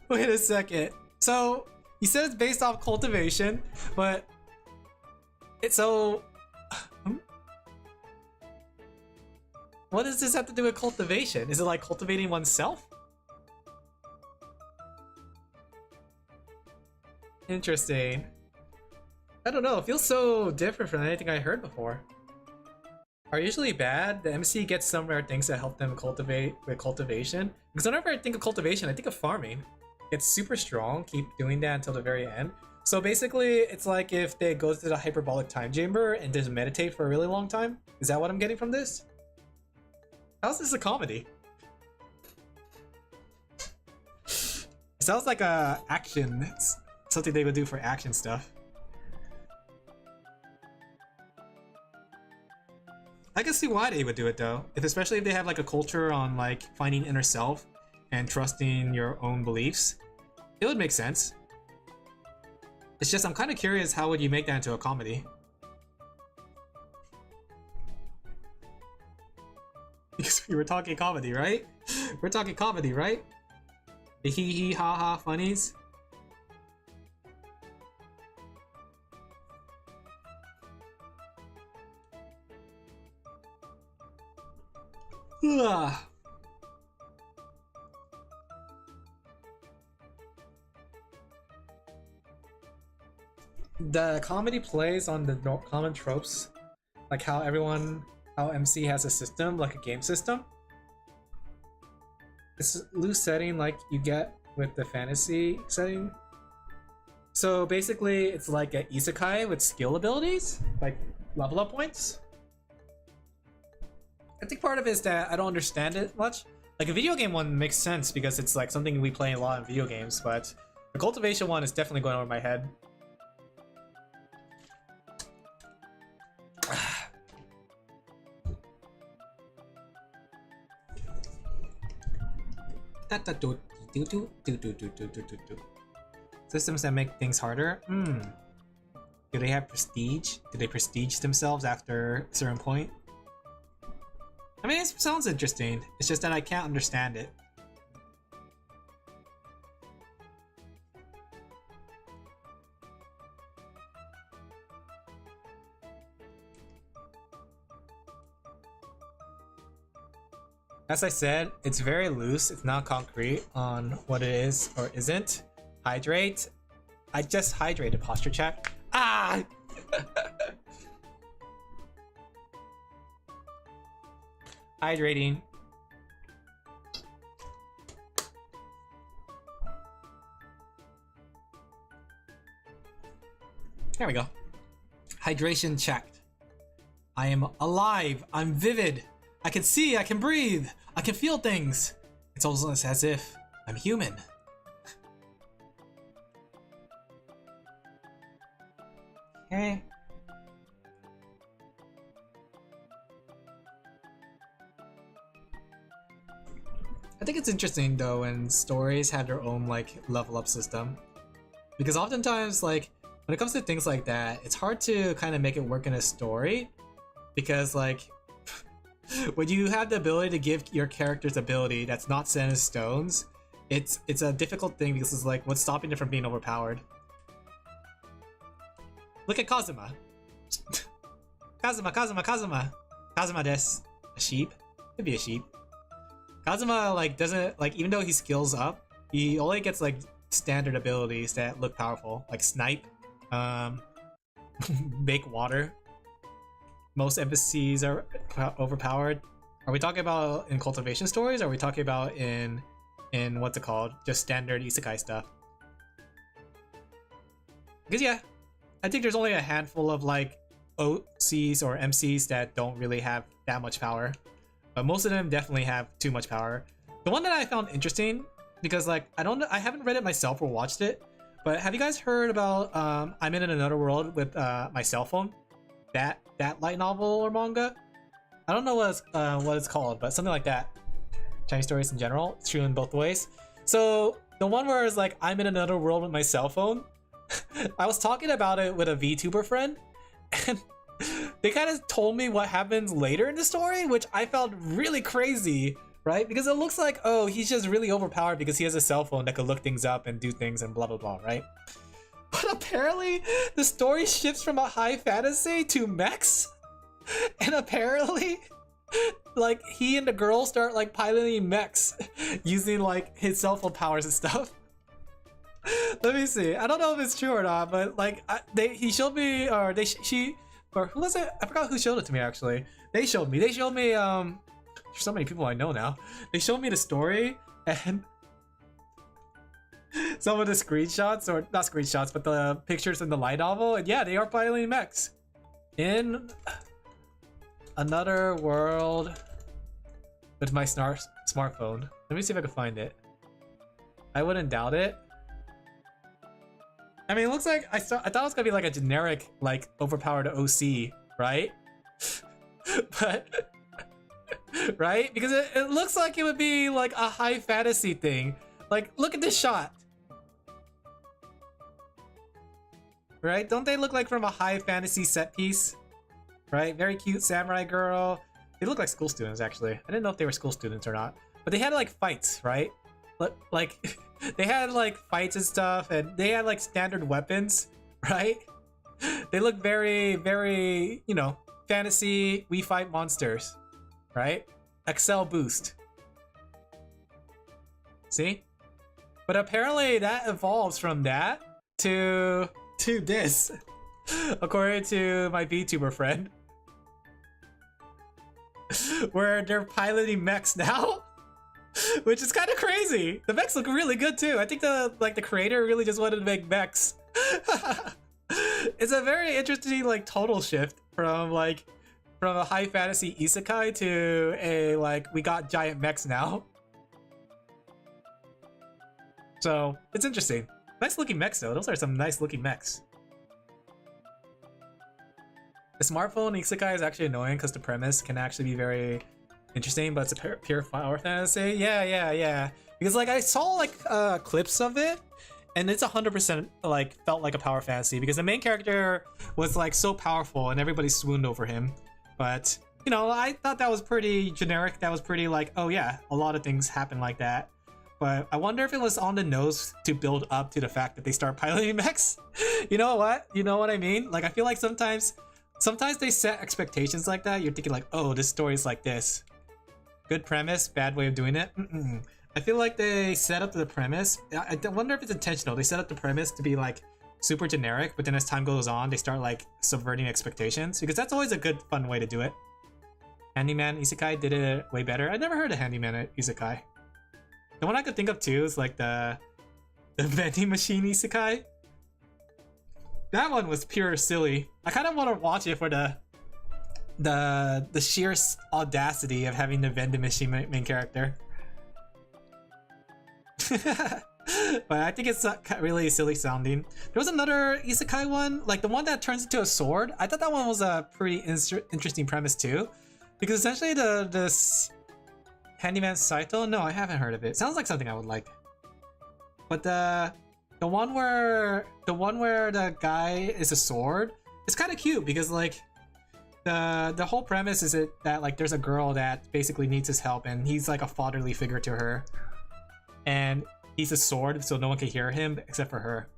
Wait a second. So you said it's based off cultivation, but it's so. What does this have to do with cultivation? Is it like cultivating oneself? Interesting. I don't know. It feels so different from anything I heard before. Are usually bad. The MC gets some rare things that help them cultivate with cultivation. Because whenever I think of cultivation, I think of farming. It's super strong. Keep doing that until the very end. So basically, it's like if they go to the hyperbolic time chamber and just meditate for a really long time. Is that what I'm getting from this? How's this a comedy? It sounds like a action. It's something they would do for action stuff. I can see why they would do it though. Especially if they have like a culture on like finding inner self and trusting your own beliefs. It would make sense. It's just I'm kind of curious, how would you make that into a comedy? Because we were talking comedy, right? We're talking comedy, right? The hee hee ha ha funnies. Ugh. The comedy plays on the common tropes, like how MC has a system, like a game system. It's a loose setting like you get with the fantasy setting. So basically, it's like an isekai with skill abilities, like level up points. I think part of it is that I don't understand it much. Like a video game one makes sense because it's like something we play a lot in video games, but the cultivation one is definitely going over my head. Systems that make things harder? Do they have prestige? Do they prestige themselves after a certain point? I mean, it sounds interesting. It's just that I can't understand it. As I said, it's very loose. It's not concrete on what it is or isn't. Hydrate. I just hydrated, posture check. Ah! Hydrating. There we go. Hydration checked. I am alive. I'm vivid. I can see. I can breathe. I can feel things. It's almost as if I'm human. Okay. I think it's interesting though when stories have their own like level up system, because oftentimes like when it comes to things like that, it's hard to kind of make it work in a story, because like when you have the ability to give your characters ability that's not set in stones, it's a difficult thing, because it's like what's stopping it from being overpowered. Look at Kazuma. Kazuma des. A sheep? Could be a sheep. Kazuma like doesn't like, even though he skills up, he only gets like standard abilities that look powerful, like snipe, make water. Most NPCs are overpowered. Are we talking about in cultivation stories, or are we talking about in what's it called, just standard isekai stuff? Because yeah, I think there's only a handful of like OCs or MCs that don't really have that much power, but most of them definitely have too much power. The one that I found interesting, because like I haven't read it myself or watched it, but have you guys heard about I'm in Another World with my cell phone? That light novel or manga? I don't know what it's called, but something like that. Chinese stories in general, it's true in both ways. So the one where it's like I'm in another world with my cell phone, I was talking about it with a VTuber friend, and they kind of told me what happens later in the story, which I found really crazy, right? Because it looks like, oh, he's just really overpowered because he has a cell phone that could look things up and do things and blah blah blah, right? But apparently the story shifts from a high fantasy to mechs, and apparently like he and the girl start like piloting mechs using like his cell phone powers and stuff. Let me see. I don't know if it's true or not, but like he showed me, or or who was it? I forgot who showed it to me actually. They showed me. There's so many people I know now. They showed me the story and some of the screenshots, or not screenshots, but the pictures in the light novel, and yeah, they are piloting mechs in Another World with my smartphone. Let me see if I can find it. I wouldn't doubt it. I mean, it looks like I thought it was gonna be like a generic, like overpowered OC, right? But right? Because it looks like it would be like a high fantasy thing. Like, look at this shot. Right? Don't they look like from a high fantasy set piece? Right? Very cute samurai girl. They look like school students, actually. I didn't know if they were school students or not. But they had like fights, right? Like they had like fights and stuff, and they had like standard weapons, right? They look very, very, you know, fantasy, we fight monsters, right? Excel boost. See? But apparently that evolves from that to this, according to my VTuber friend, where they're piloting mechs now, which is kind of crazy. The mechs look really good too. I think the creator really just wanted to make mechs. It's a very interesting like total shift from a high fantasy isekai to a like we got giant mechs now. So it's interesting. Nice looking mechs though. Those are some nice looking mechs. The smartphone isekai is actually annoying because the premise can actually be very interesting, but it's a pure power fantasy. Yeah. Because like I saw like clips of it, and it's 100% like felt like a power fantasy because the main character was like so powerful and everybody swooned over him. But you know, I thought that was pretty generic. That was pretty like, oh yeah, a lot of things happen like that. But I wonder if it was on the nose to build up to the fact that they start piloting mechs. You know what? You know what I mean? Like I feel like sometimes they set expectations like that. You're thinking like, oh, this story's like this. Good premise, bad way of doing it. I feel like they set up the premise. I wonder if it's intentional. They set up the premise to be like super generic, but then as time goes on, they start like subverting expectations, because that's always a good, fun way to do it. Handyman Isekai did it way better. I never heard of Handyman Isekai. The one I could think of too is like the vending machine Isekai. That one was pure silly. I kind of want to watch it for the sheer audacity of having the vending machine main character. But I think it's really silly sounding. There was another isekai one, like the one that turns into a sword. I thought that one was a pretty interesting premise too, because essentially this Handyman Saito. No, I haven't heard of it. Sounds like something I would like. But the one where the guy is a sword, it's kind of cute because like the whole premise is that like there's a girl that basically needs his help and he's like a fatherly figure to her, and he's a sword so no one can hear him except for her.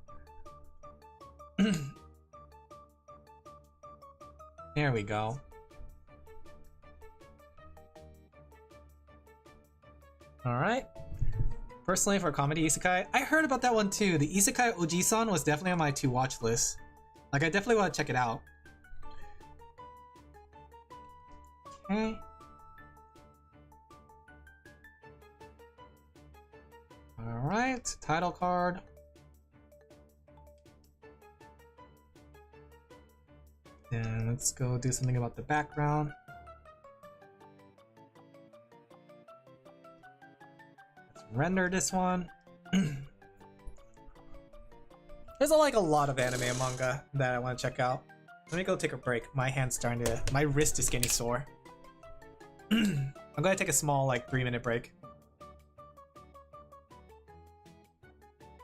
There we go. Alright. Personally, for comedy isekai, I heard about that one too. The isekai Oji-san was definitely on my to watch list. Like, I definitely want to check it out. Okay. Alright, title card. And let's go do something about the background. Let's render this one. There's like a lot of anime and manga that I want to check out. Let me go take a break. My wrist is getting sore. I'm gonna take a small like 3-minute break.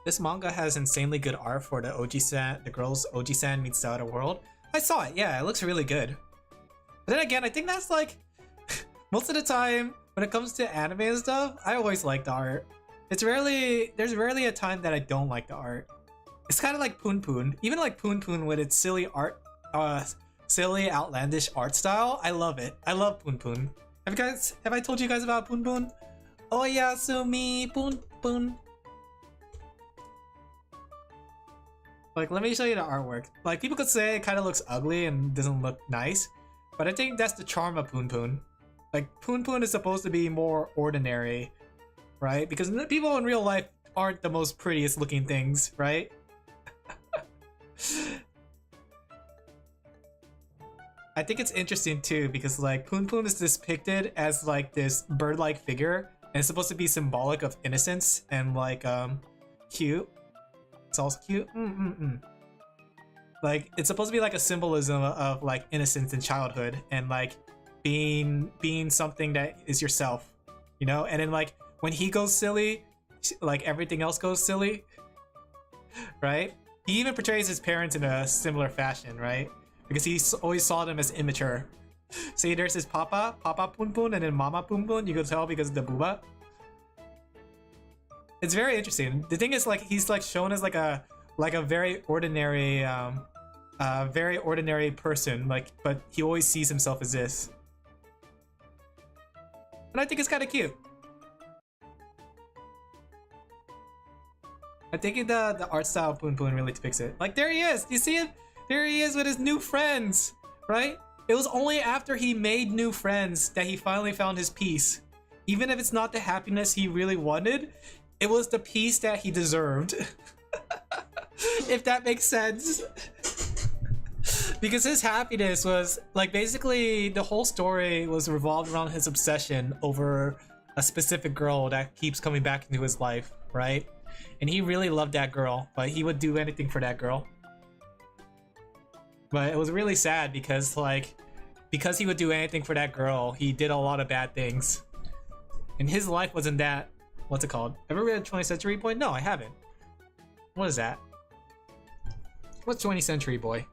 This manga has insanely good art for the Oji-san, the girls Oji-san meets the outer world. I saw it, yeah, it looks really good. But then again, I think that's like most of the time when it comes to anime and stuff, I always like the art. There's rarely a time that I don't like the art. It's kind of like Poon Poon. Even like Poon Poon with its silly art, silly outlandish art style, I love it. I love Poon Poon. Have I told you guys about Poon Poon? Oh yeah, Sumi, Poon Poon. Like, let me show you the artwork. Like, people could say it kind of looks ugly and doesn't look nice, but I think that's the charm of Poon Poon. Like, Poon Poon is supposed to be more ordinary, right? Because people in real life aren't the most prettiest looking things, right? I think it's interesting too because like Poon Poon is depicted as like this bird-like figure and it's supposed to be symbolic of innocence and like cute. It's also cute. Like it's supposed to be like a symbolism of like innocence and childhood and like being something that is yourself, you know? And then like when he goes silly, like everything else goes silly, right? He even portrays his parents in a similar fashion, right? Because he always saw them as immature. See, there's his Papa Poon Poon, and then Mama Poon Poon. You can tell because of the booba. It's very interesting. The thing is, like, he's like shown as like a very ordinary person, like, but he always sees himself as this. And I think it's kind of cute. I think the art style of Poon Poon really depicts it. Like, there he is. Do you see him? There he is with his new friends, right? It was only after he made new friends that he finally found his peace. Even if it's not the happiness he really wanted, it was the peace that he deserved. If that makes sense. Because his happiness was, like, basically the whole story was revolved around his obsession over a specific girl that keeps coming back into his life, right? And he really loved that girl, but he would do anything for that girl. But it was really sad because, like, because he would do anything for that girl, he did a lot of bad things. And his life wasn't that, what's it called? Ever read 20th Century Boy? No, I haven't. What is that? What's 20th Century Boy?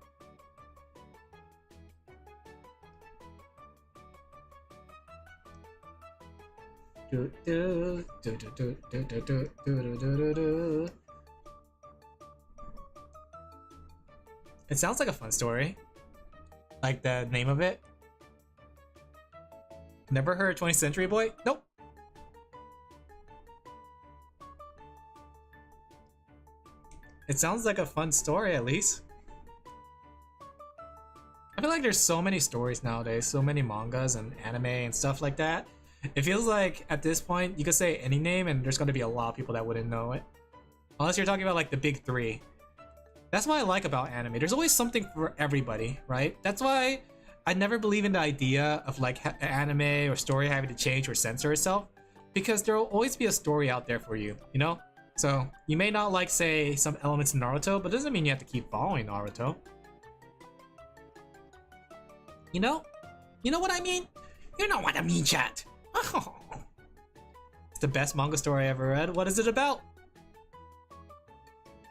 It sounds like a fun story. Like the name of it. Never heard 20th Century Boy? Nope. It sounds like a fun story at least. I feel like there's so many stories nowadays, so many mangas and anime and stuff like that. It feels like at this point you could say any name and there's going to be a lot of people that wouldn't know it. Unless you're talking about like the big three. That's what I like about anime. There's always something for everybody, right? That's why I never believe in the idea of like anime or story having to change or censor itself, because there will always be a story out there for you, you know? So you may not like, say, some elements in Naruto, but it doesn't mean you have to keep following Naruto. You know? You know what I mean? You know what I mean, chat. Oh. It's the best manga story I ever read. What is it about?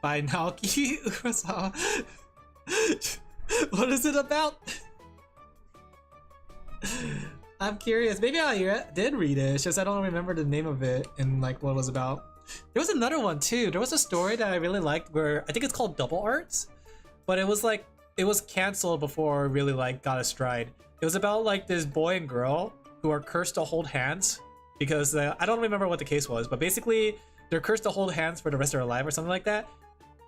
By Naoki Urasawa. What is it about? I'm curious. Maybe I did read it. It's just I don't remember the name of it and like what it was about. There was another one too. There was a story that I really liked where I think it's called Double Arts, but it was like it was canceled before it really like got a stride. It was about like this boy and girl who are cursed to hold hands because I don't remember what the case was, but basically they're cursed to hold hands for the rest of their life or something like that.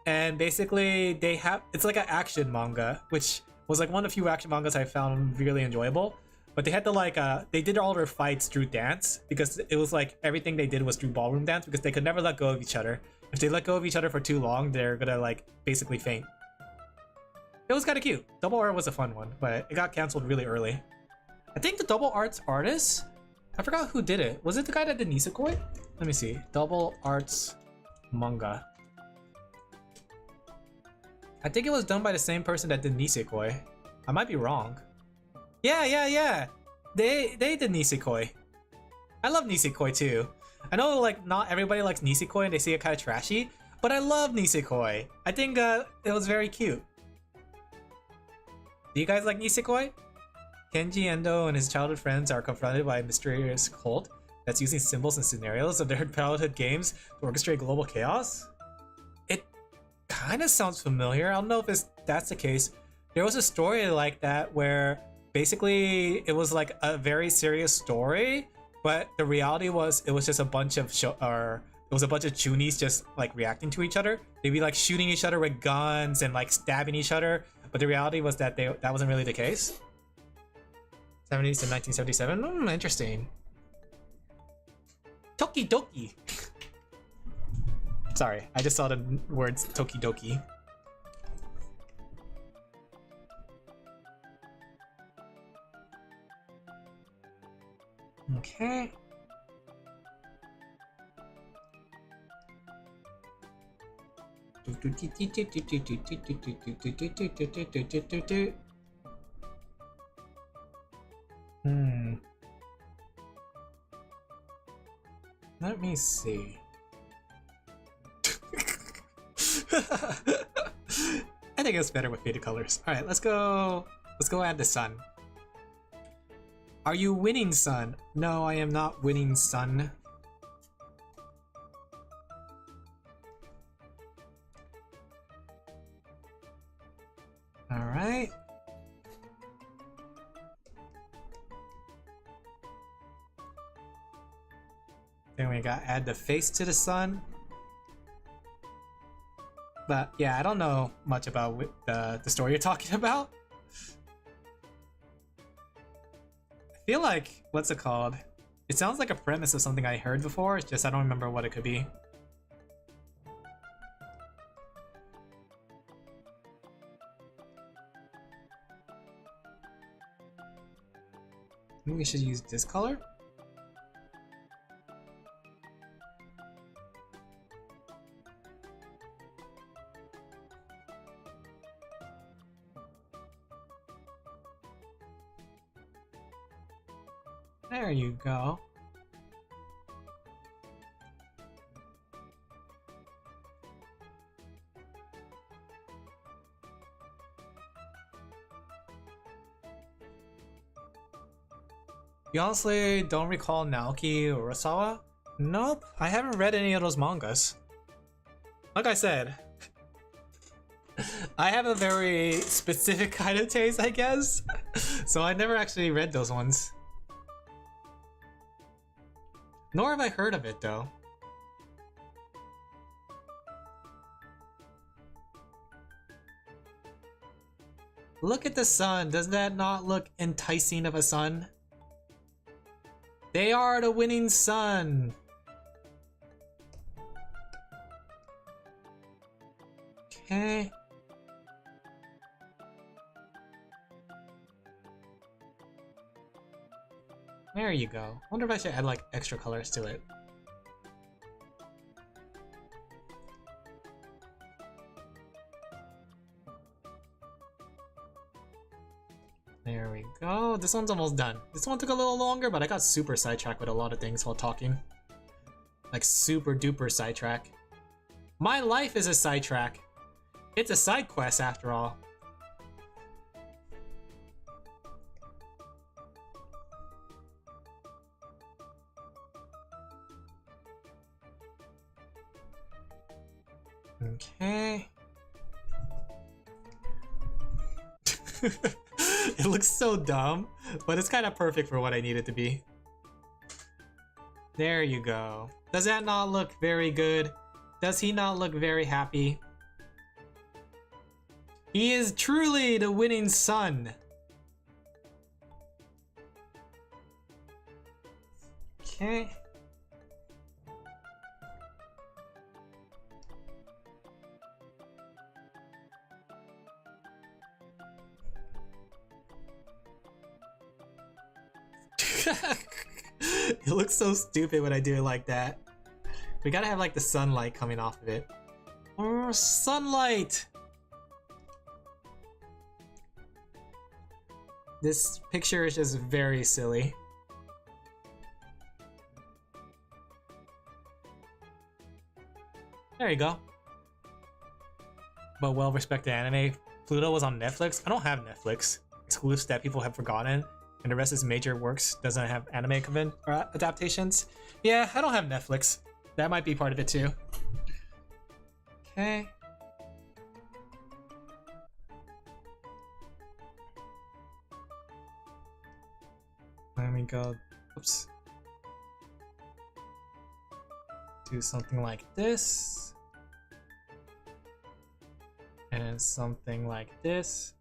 And basically they have, it's like an action manga, which was like one of the few action mangas I found really enjoyable. But they had to like, they did all their fights through dance because it was like everything they did was through ballroom dance because they could never let go of each other. If they let go of each other for too long, they're gonna like basically faint. It was kind of cute. Double Art was a fun one, but it got canceled really early. I think the Double Arts artist, I forgot who did it. Was it the guy that did Nisekoi? Let me see. Double Arts manga. I think it was done by the same person that did Nisekoi. I might be wrong. Yeah. They did Nisekoi. I love Nisekoi too. I know like not everybody likes Nisekoi and they see it kind of trashy, but I love Nisekoi. I think it was very cute. Do you guys like Nisekoi? Kenji Endo and his childhood friends are confronted by a mysterious cult that's using symbols and scenarios of their childhood games to orchestrate global chaos? It kind of sounds familiar. I don't know if that's the case. There was a story like that where basically it was like a very serious story, but the reality was it was just a bunch of Chunies just like reacting to each other. They'd be like shooting each other with guns and like stabbing each other, but the reality was that that wasn't really the case. 70s to 1977. Interesting. Tokidoki. Sorry, I just saw the words Tokidoki. Okay. Let me see. I think it's better with faded colors. All right, let's go add the sun. Are you winning, son? No, I am not winning, son. All right. Then we got add the face to the sun. But yeah, I don't know much about the story you're talking about. I feel like, what's it called? It sounds like a premise of something I heard before, it's just I don't remember what it could be. Maybe we should use this color? There you go. You honestly don't recall Naoki Urasawa? Nope, I haven't read any of those mangas. Like I said, I have a very specific kind of taste, I guess. So I never actually read those ones. Nor have I heard of it, though. Look at the sun. Does that not look enticing of a sun? They are the winning sun. Okay. There you go. I wonder if I should add like extra colors to it. There we go. This one's almost done. This one took a little longer, but I got super sidetracked with a lot of things while talking. Like super duper sidetrack. My life is a sidetrack. It's a side quest after all. Okay. It looks so dumb, but it's kind of perfect for what I need it to be. There you go. Does that not look very good? Does he not look very happy? He is truly the winning son. Okay. It looks so stupid when I do it like that. We gotta have like the sunlight coming off of it. Oh, sunlight! This picture is just very silly. There you go. But well-respected anime. Pluto was on Netflix. I don't have Netflix. Exclusives that people have forgotten. And the rest of his major works doesn't have anime adaptations. Yeah, I don't have Netflix. That might be part of it too. Okay. Let me go. Oops. Do something like this. And something like this.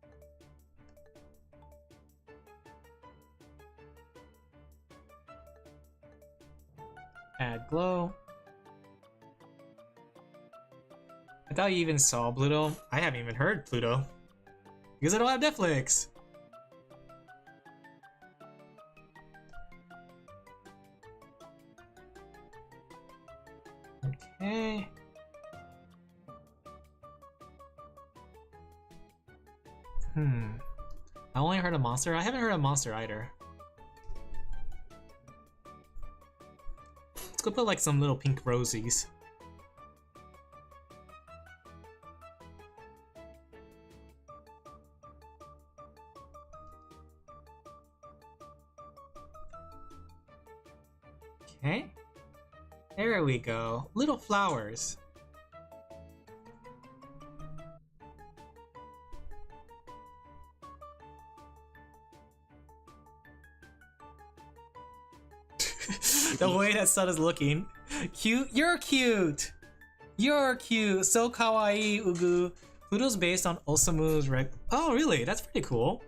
Add glow. I thought you even saw Pluto. I haven't even heard Pluto. Because I don't have Netflix. Okay. I only heard a monster. I haven't heard a monster either. Let's go put like some little pink rosies. Okay. There we go. Little flowers. The way that Sun is looking. Cute? You're cute! You're cute! So kawaii, Ugu. Pluto's based on Osamu's Oh, really? That's pretty cool.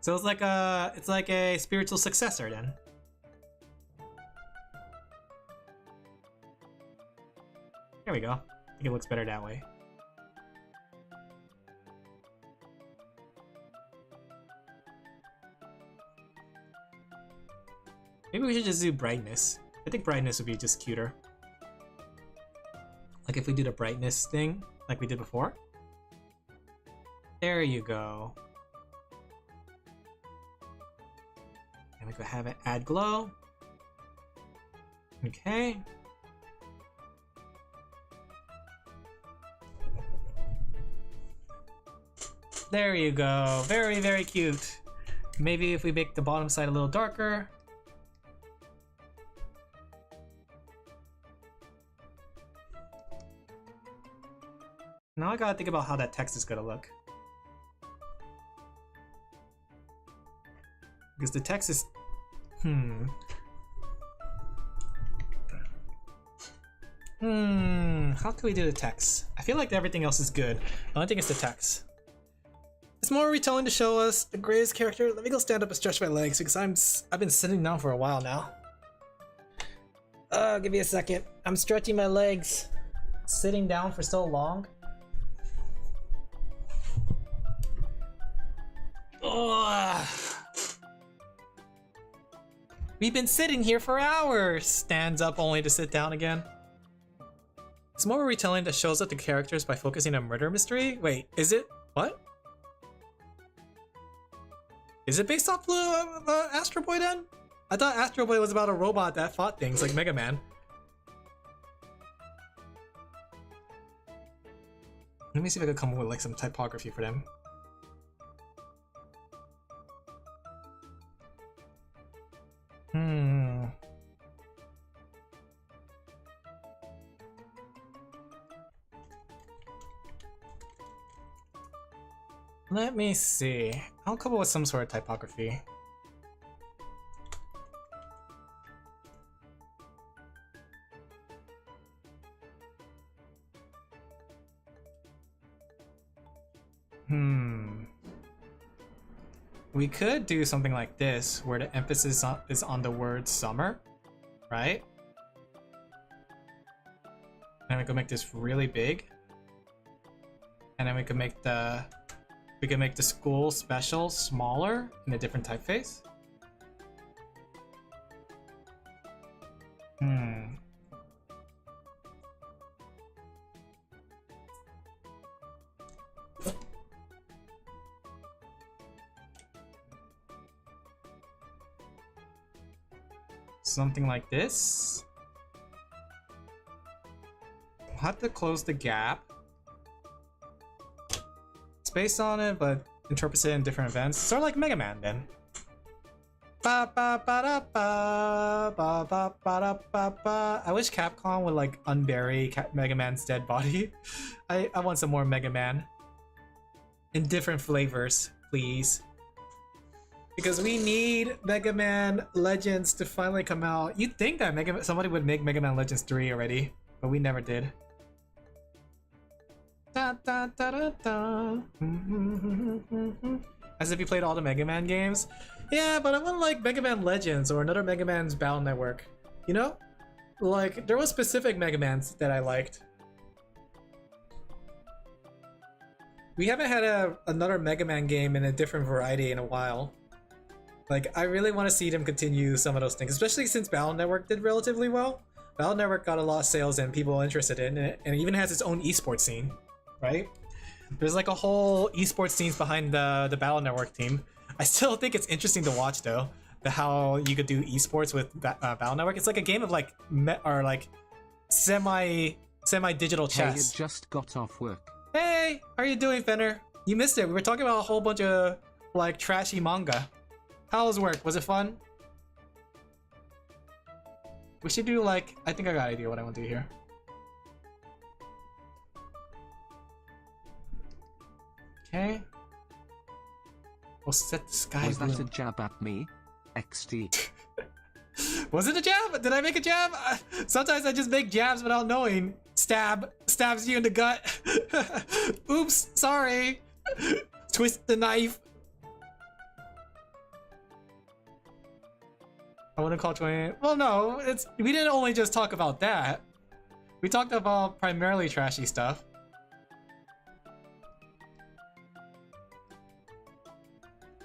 So it's like a spiritual successor then. There we go. I think it looks better that way. Maybe we should just do brightness. I think brightness would be just cuter. Like if we do the brightness thing, like we did before. There you go. And we could have it add glow. Okay. There you go. Very, very cute. Maybe if we make the bottom side a little darker. Now I gotta think about how that text is gonna look. Because the text is... How can we do the text? I feel like everything else is good. I don't think it's the text. It's more retelling to show us the greatest character. Let me go stand up and stretch my legs because I've been sitting down for a while now. Give me a second. I'm stretching my legs. Sitting down for so long. We've been sitting here for hours! Stands up only to sit down again. It's more of a retelling that shows up the characters by focusing on murder mystery? Wait, is it? What? Is it based off Astro Boy then? I thought Astro Boy was about a robot that fought things like Mega Man. Let me see if I can come up with like some typography for them. Let me see. I'll come up with some sort of typography. We could do something like this, where the emphasis is on the word summer, right? And we could make this really big. And then we could make the school special smaller in a different typeface. Something like this. We'll have to close the gap. It's based on it, but interprets it in different events. Sort of like Mega Man then. Ba ba ba da ba ba ba ba da ba ba. I wish Capcom would like unbury Mega Man's dead body. I want some more Mega Man. In different flavors, please. Because we need Mega Man Legends to finally come out. You'd think that somebody would make Mega Man Legends 3 already, but we never did. Da, da, da, da, da. As if you played all the Mega Man games. Yeah, but I want like Mega Man Legends or another Mega Man's Battle Network. You know? Like, there was specific Mega Mans that I liked. We haven't had another Mega Man game in a different variety in a while. Like, I really want to see them continue some of those things, especially since Battle Network did relatively well. Battle Network got a lot of sales and people interested in it, and it even has its own esports scene, right? There's like a whole esports scenes behind the Battle Network team. I still think it's interesting to watch though, how you could do esports with Battle Network. It's like a game of like semi-digital chess. Hey, you just got off work. Hey, how are you doing, Fenner? You missed it. We were talking about a whole bunch of like trashy manga. How was work? Was it fun? We should do like, I think I got an idea what I want to do here. Okay. We'll set the sky Was blue. that a jab at me? XD. Was it a jab? Did I make a jab? Sometimes I just make jabs without knowing. Stabs you in the gut. Oops, sorry. Twist the knife. I want to call 20. Well, no, we didn't only just talk about that. We talked about primarily trashy stuff.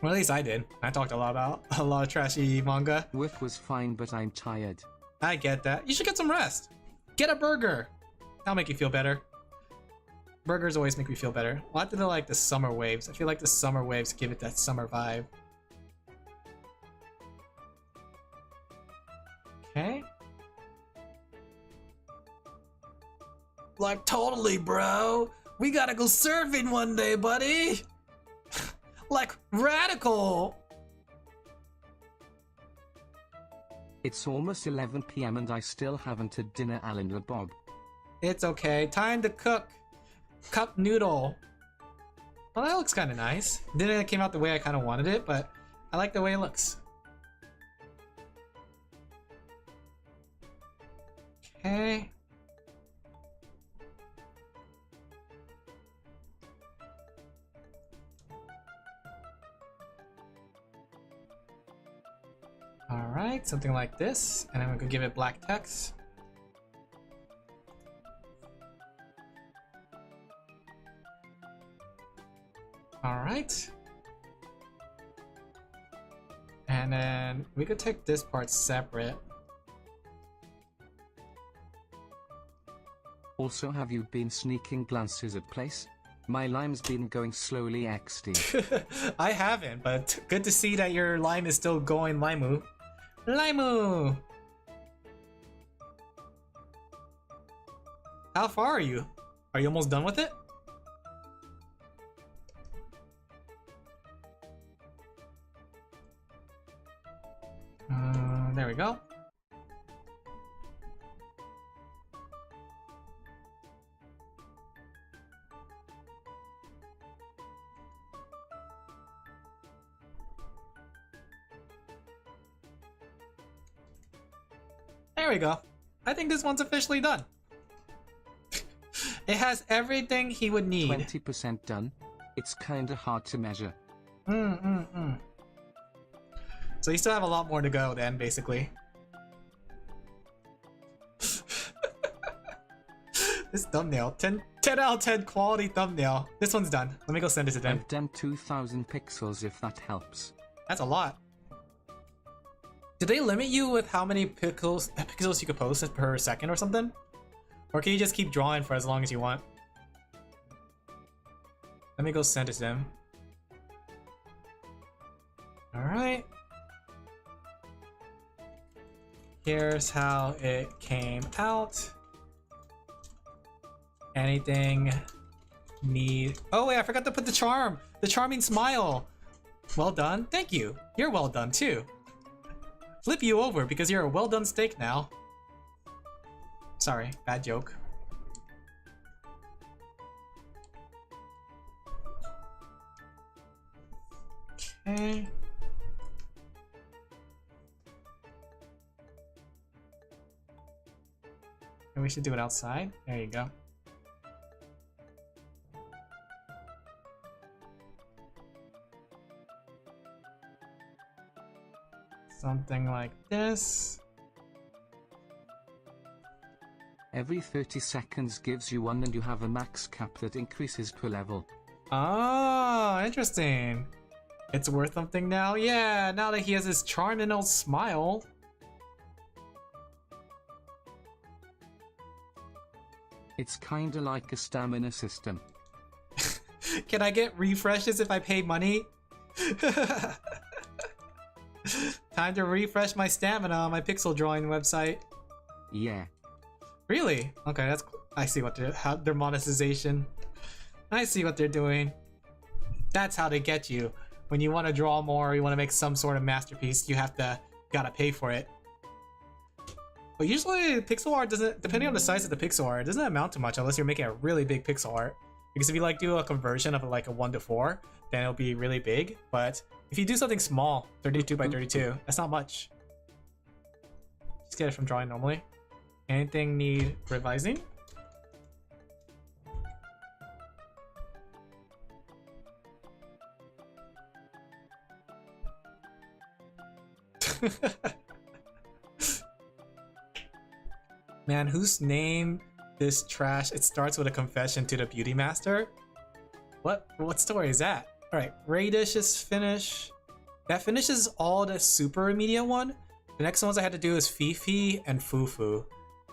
Well, at least I did. I talked a lot about a lot of trashy manga. Work was fine, but I'm tired. I get that. You should get some rest. Get a burger. That'll make you feel better. Burgers always make me feel better. We'll have to do like the summer waves. I feel like the summer waves give it that summer vibe. Okay. Like, totally, bro. We gotta go surfing one day, buddy. Like, radical. It's almost 11 PM and I still haven't had dinner, Alin Laphel. It's okay. Time to cook. Cup noodle. Well, that looks kind of nice. Didn't came out the way I kind of wanted it, but I like the way it looks. Okay. Alright, something like this, and then we could give it black text. Alright. And then we could take this part separate. Also, have you been sneaking glances at place? My lime's been going slowly XD. I haven't, but good to see that your lime is still going Limu. Limu! How far are you? Are you almost done with it? There we go. There we go. I think this one's officially done. It has everything he would need. 20% done. It's kinda hard to measure. So you still have a lot more to go then, basically. This thumbnail, 10 out of 10 quality thumbnail. This one's done. Let me go send it to them. I've done 2,000 pixels if that helps. That's a lot. Do they limit you with how many pixels you could post per second or something? Or can you just keep drawing for as long as you want? Let me go send it to them. Alright. Here's how it came out. Anything need... Oh wait, I forgot to put the charm! The charming smile! Well done. Thank you. You're well done too. Flip you over because you're a well done steak now. Sorry, bad joke. Okay. And we should do it outside. There you go. Something like this. Every 30 seconds gives you one and you have a max cap that increases per level. Oh, interesting. It's worth something now? Yeah, now that he has his charming old smile. It's kinda like a stamina system. Can I get refreshes if I pay money? Time to refresh my stamina on my pixel drawing website. Yeah. Really? Okay, that's cool. I see what their monetization. I see what they're doing. That's how they get you. When you want to draw more, you want to make some sort of masterpiece, you gotta pay for it. But usually pixel art doesn't, depending on the size of the pixel art, it doesn't amount to much unless you're making a really big pixel art. Because if you like do a conversion of like a 1:4, then it'll be really big. But if you do something small, 32 by 32, that's not much. Just get it from drawing normally. Anything need revising? Man, whose name this trash? It starts with a confession to the beauty master. What story is that? All right, Radish is finished. That finishes all the super immediate one. The next ones I had to do is Fifi and Fufu.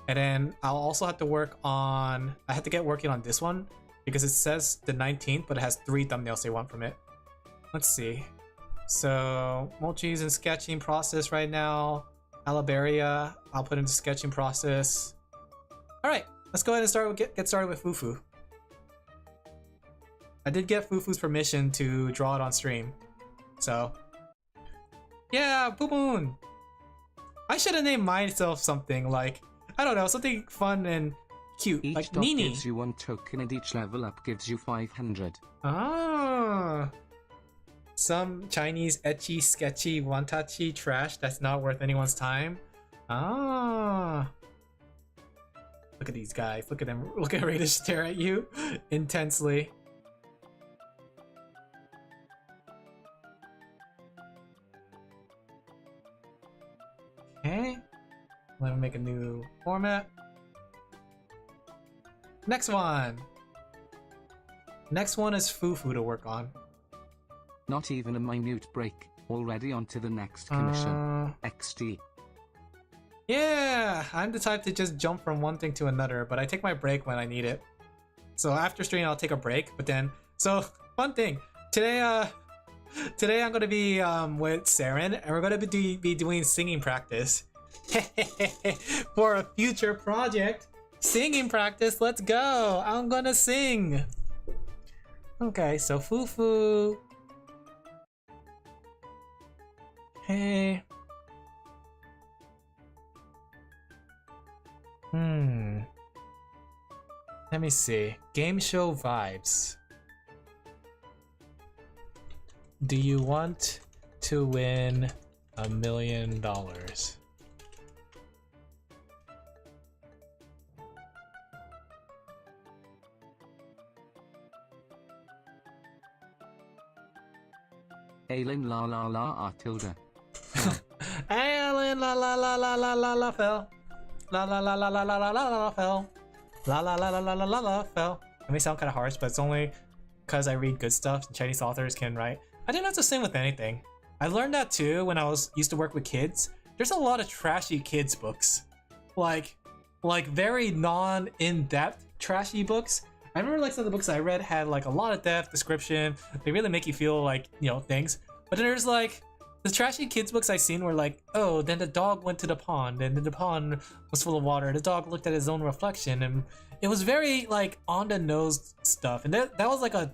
And then I'll also have to work on, I have to get working on this one because it says the 19th, but it has 3 thumbnails they want from it. Let's see. So Mochi's in sketching process right now. Alabaria, I'll put into sketching process. All right, let's go ahead and get started with Fufu. I did get Fufu's permission to draw it on stream. So, yeah, Poopoon. I should have named myself something like, I don't know, something fun and cute, Each like dot Nini. gives you 1 token and each level up gives you 500. Ah, some Chinese etchy, sketchy, wantachi trash that's not worth anyone's time. Ah, look at these guys. Look at them. Look at Radish stare at you intensely. Okay, let me make a new format. Next one. Next one is Fufu to work on. Not even a minute break. Already on to the next commission. XD. Yeah, I'm the type to just jump from one thing to another, but I take my break when I need it. So after stream, I'll take a break, but then... So, fun thing. Today, today I'm gonna be with Saren, and we're gonna be doing singing practice. For a future project. Singing practice, let's go! I'm gonna sing! Okay, so Fufu. Hey. Let me see. Game show vibes. Do you want to win $1 million? Alin Laphel. Alin Laphel. Laphel. Laphel. It may sound kind of harsh, but it's only because I read good stuff and Chinese authors can write. I didn't have to sing with anything. I learned that too when I used to work with kids. There's a lot of trashy kids books. Like very non-in-depth trashy books. I remember like some of the books I read had like a lot of depth, description. They really make you feel like, you know, things. But then there's like the trashy kids books I seen were like, oh, then the dog went to the pond and the pond was full of water. The dog looked at his own reflection, and it was very like on the nose stuff. And that was like a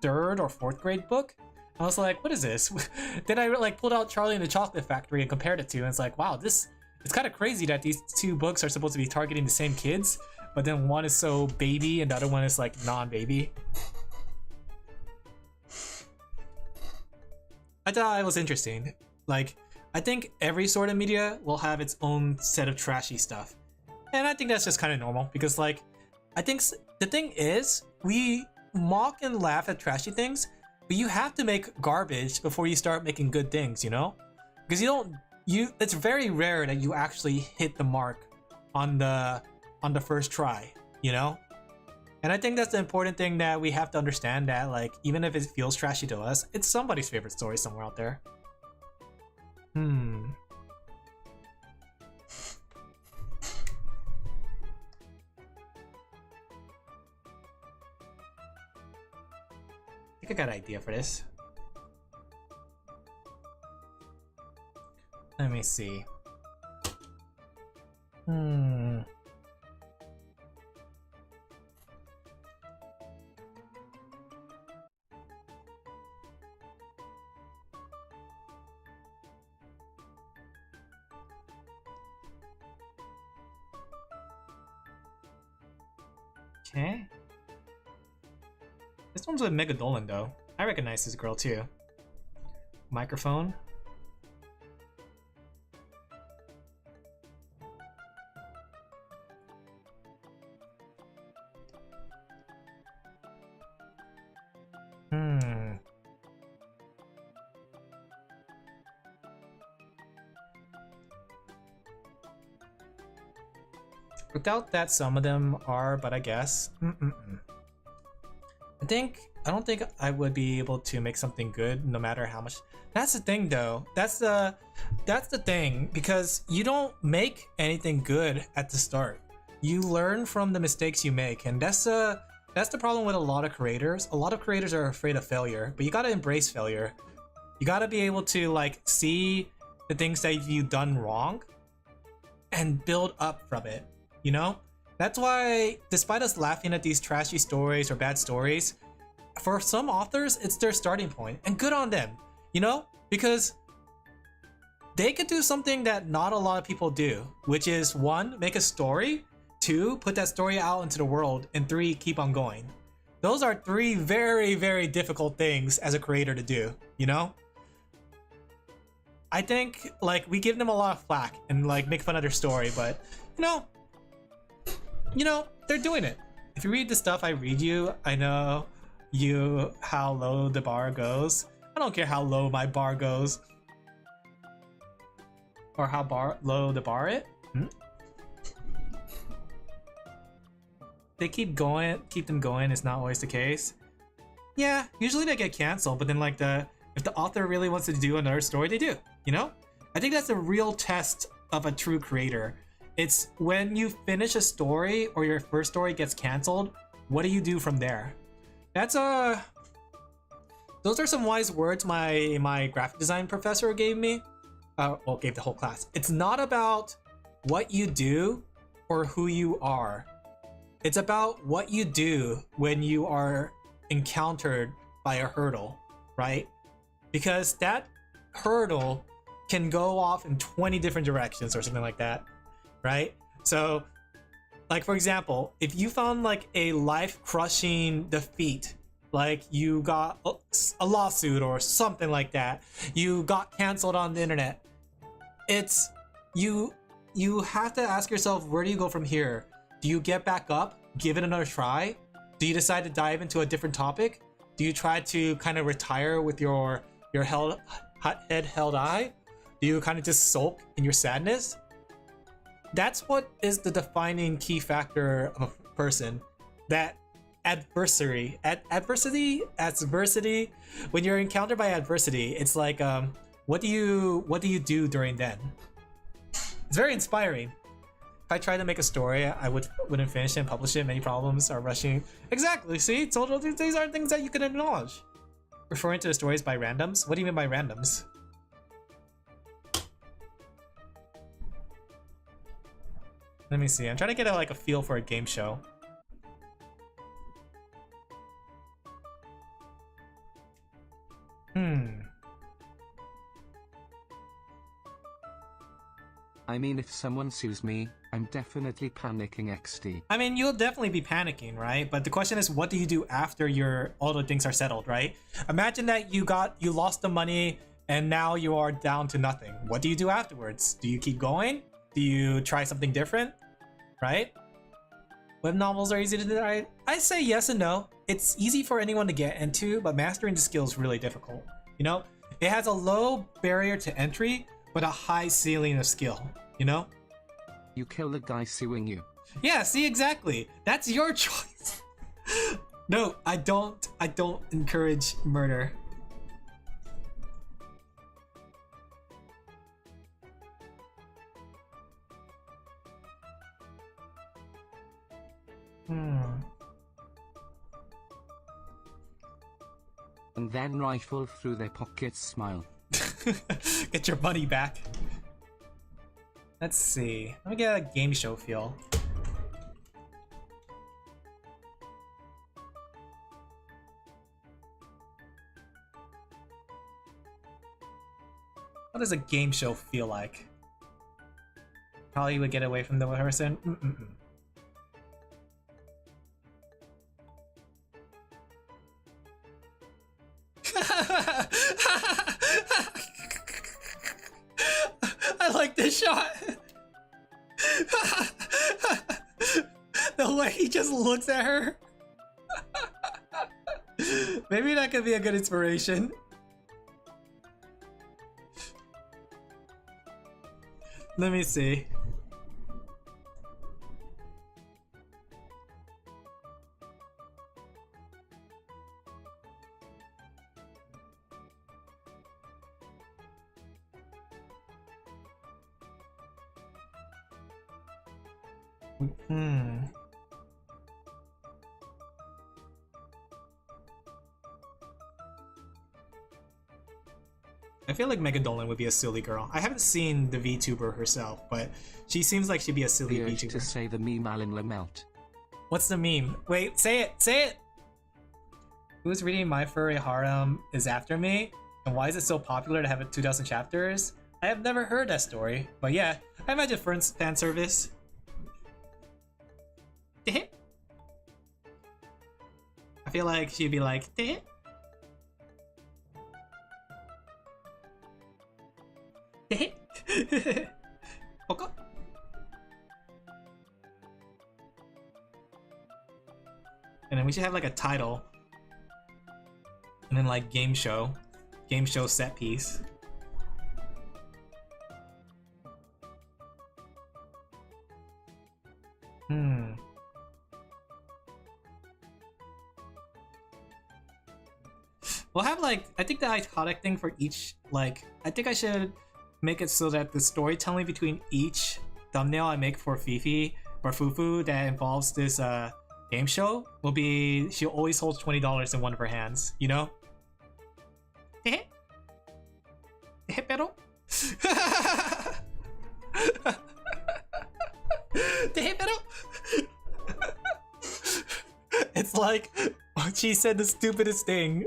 3rd or 4th grade book. I was like, what is this? Then I like pulled out Charlie and the Chocolate Factory and compared it to, and it's like, wow, it's kind of crazy that these two books are supposed to be targeting the same kids, but then one is so baby and the other one is like non-baby. I thought it was interesting. Like, I think every sort of media will have its own set of trashy stuff. And I think that's just kind of normal because like, I think the thing is, we mock and laugh at trashy things, but you have to make garbage before you start making good things, you know? Because it's very rare that you actually hit the mark on the first try, you know? And I think that's the important thing that we have to understand, that like, even if it feels trashy to us, it's somebody's favorite story somewhere out there. I think I got an idea for this. Let me see. Okay. This one's with Megadolan though. I recognize this girl too. Microphone. Without that, some of them are, but I guess. I don't think I would be able to make something good no matter how much. That's the thing though. That's the thing, because you don't make anything good at the start. You learn from the mistakes you make, and that's the problem with a lot of creators. A lot of creators are afraid of failure, but you gotta embrace failure. You gotta be able to like see the things that you've done wrong and build up from it. You know? That's why, despite us laughing at these trashy stories or bad stories, for some authors, it's their starting point, and good on them, you know? Because they could do something that not a lot of people do, which is 1, make a story, 2, put that story out into the world, and 3, keep on going. Those are 3 very, very difficult things as a creator to do, you know? I think, like, we give them a lot of flack and, like, make fun of their story, but, you know, they're doing it. If you read the stuff I read you, I know how low the bar goes. I don't care how low my bar goes. Or how low the bar is. They keep them going is not always the case. Yeah, usually they get canceled, but then like the If the author really wants to do another story, they do, you know? I think that's a real test of a true creator. It's when you finish a story or your first story gets canceled, what do you do from there? That's those are some wise words my graphic design professor gave me. Well, gave the whole class. It's not about what you do or who you are. It's about what you do when you are encountered by a hurdle, right? Because that hurdle can go off in 20 different directions or something like that, right? So, like for example, if you found like a life-crushing defeat, like you got a lawsuit or something like that, you got canceled on the internet, it's you have to ask yourself, where do you go from here? Do you get back up, give it another try? Do you decide to dive into a different topic? Do you try to kind of retire with your head held high? Do you kind of just sulk in your sadness? That's what is the defining key factor of a person. That adversity. When you're encountered by adversity, it's like what do you do during then? It's very inspiring. If I tried to make a story, I wouldn't finish it and publish it. Many problems are rushing. Exactly. See, these are things that you can acknowledge. Referring to the stories by randoms. What do you mean by randoms? Let me see. I'm trying to get a feel for a game show. I mean, if someone sues me, I'm definitely panicking XD. I mean, you'll definitely be panicking, right? But the question is, what do you do after all the things are settled, right? Imagine that you lost the money and now you are down to nothing. What do you do afterwards? Do you keep going? Do you try something different? Right? Web novels are easy to do. I say yes and no. It's easy for anyone to get into, but mastering the skill is really difficult. You know, it has a low barrier to entry, but a high ceiling of skill. You know? You kill the guy suing you. Yeah, see, exactly. That's your choice. No, I don't encourage murder. And then rifle through their pockets, smile. Get your money back. Let's see. Let me get a game show feel. What does a game show feel like? Probably would get away from the person. I like this shot. The way he just looks at her. Maybe that could be a good inspiration. Let me see. I feel like Megadolan would be a silly girl. I haven't seen the VTuber herself, but she seems like she'd be a silly The urge VTuber. to say the meme Alin Laphel. What's the meme? Wait, say it! Say it! Who's reading My Furry Harem is after me? And why is it so popular to have it 2,000 chapters? I have never heard that story, but yeah, I imagine fan service. I feel like she'd be like, okay. And then we should have like a title. And then like game show set piece. We'll have like, I think the iconic thing for each, like, I think I should make it so that the storytelling between each thumbnail I make for Fifi or Fufu that involves this game show will be, she always holds $20 in one of her hands, you know? Pero? Pero? It's like, she said the stupidest thing.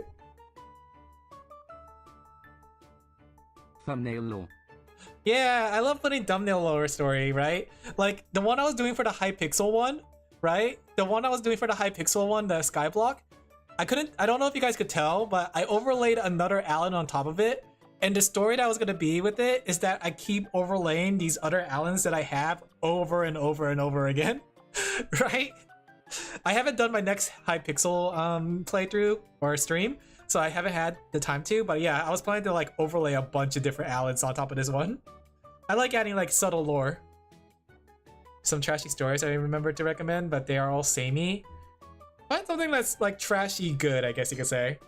Thumbnail law. Yeah, I love putting thumbnail lower story, right? Like the one I was doing for the Hypixel one, right? The one I was doing for the Hypixel one, the Skyblock. I don't know if you guys could tell, but I overlaid another Alin on top of it. And the story that was gonna be with it is that I keep overlaying these other Alins that I have over and over and over again, right? I haven't done my next Hypixel playthrough or stream, so I haven't had the time to, but yeah, I was planning to like overlay a bunch of different Alins on top of this one. I like adding like subtle lore. Some trashy stories I remember to recommend, but they are all samey. Find something that's like trashy good, I guess you could say.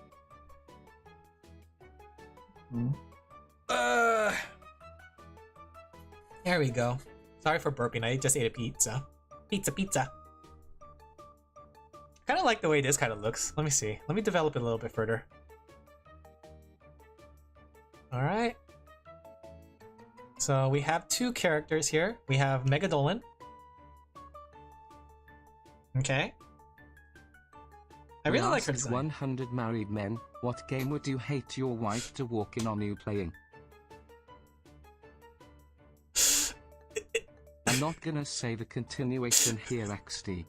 There we go. Sorry for burping, I just ate a pizza. Pizza. Kind of like the way this kind of looks. Let me see. Let me develop it a little bit further. Alright. So we have two characters here. We have Megadolin. Okay. I really like her design. 100 married men, what game would you hate your wife to walk in on you playing? I'm not gonna say the continuation here, XD.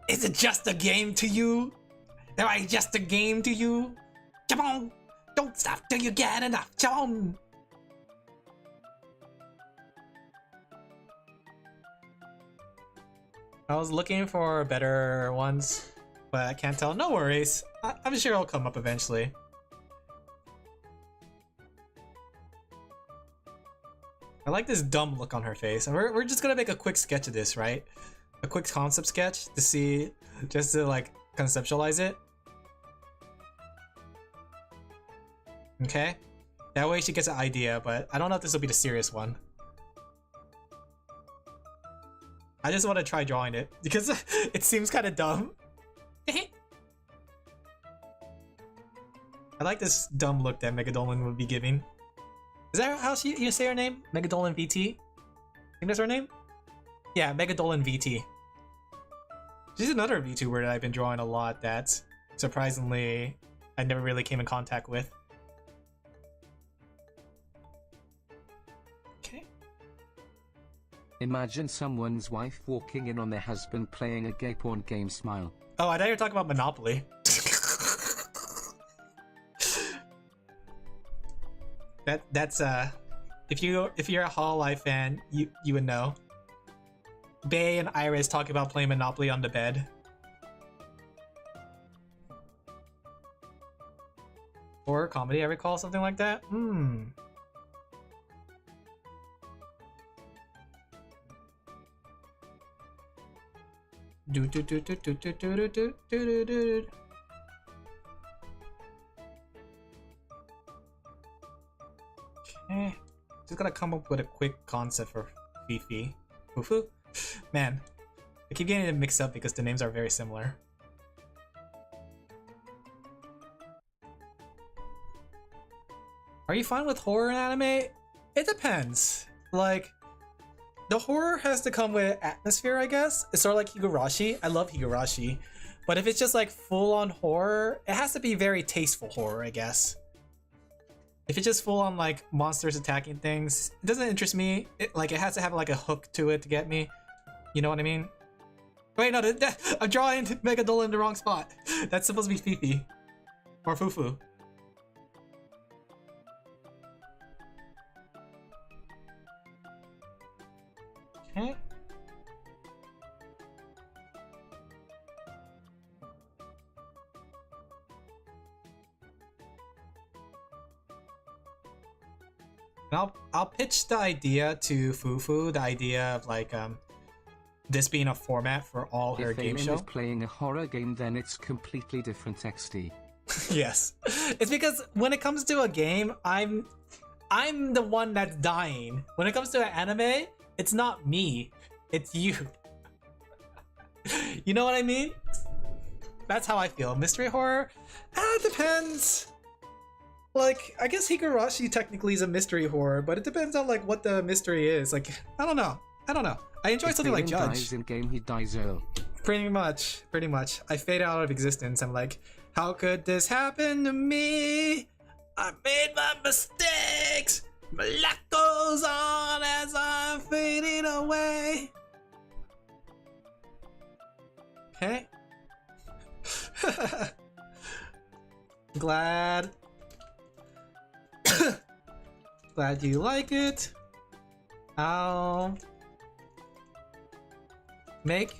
Is it just a game to you? Am I just a game to you? Come on! Don't stop till you get enough! Come on! I was looking for better ones, but I can't tell. No worries. I'm sure it'll come up eventually. I like this dumb look on her face. And we're just gonna make a quick sketch of this, right? A quick concept sketch to see, just to like conceptualize it. Okay? That way she gets an idea, but I don't know if this will be the serious one. I just want to try drawing it because it seems kind of dumb. I like this dumb look that Megadolin would be giving. Is that how you say her name? Megadolin VT? I think that's her name? Yeah, Megadolin VT. She's another VTuber that I've been drawing a lot that, surprisingly, I never really came in contact with. Okay. Imagine someone's wife walking in on their husband playing a gay porn game. Smile. Oh, I thought you were talking about Monopoly. That's if you're a Hololive fan, you would know. Bay and Iris talk about playing Monopoly on the bed. Horror comedy, I recall something like that. Okay, just gotta come up with a quick concept for Fifi. Fufu? Man, I keep getting it mixed up because the names are very similar. Are you fine with horror in anime? It depends. Like, the horror has to come with atmosphere, I guess. It's sort of like Higurashi. I love Higurashi. But if it's just like full-on horror, it has to be very tasteful horror, I guess. If it's just full-on like monsters attacking things, it doesn't interest me. It has to have like a hook to it to get me. You know what I mean? Wait, no, I'm drawing Megadolin in the wrong spot. That's supposed to be Fifi. Or Fufu. Okay. I'll pitch the idea to Fufu, the idea of like this being a format for all her If game Alin show. is playing a horror game, then it's completely different XD. Yes, it's because when it comes to a game, I'm the one that's dying. When it comes to an anime, it's not me, it's you. You know what I mean? That's how I feel. Mystery horror? It depends. Like, I guess Higurashi technically is a mystery horror, but it depends on like what the mystery is. Like, I don't know. I enjoy If something like Alin Judge. dies in game, he dies early. Pretty much. I fade out of existence. I'm like, how could this happen to me? I made my mistakes. My life goes on as I'm fading away. Okay. Glad you like it. I'll make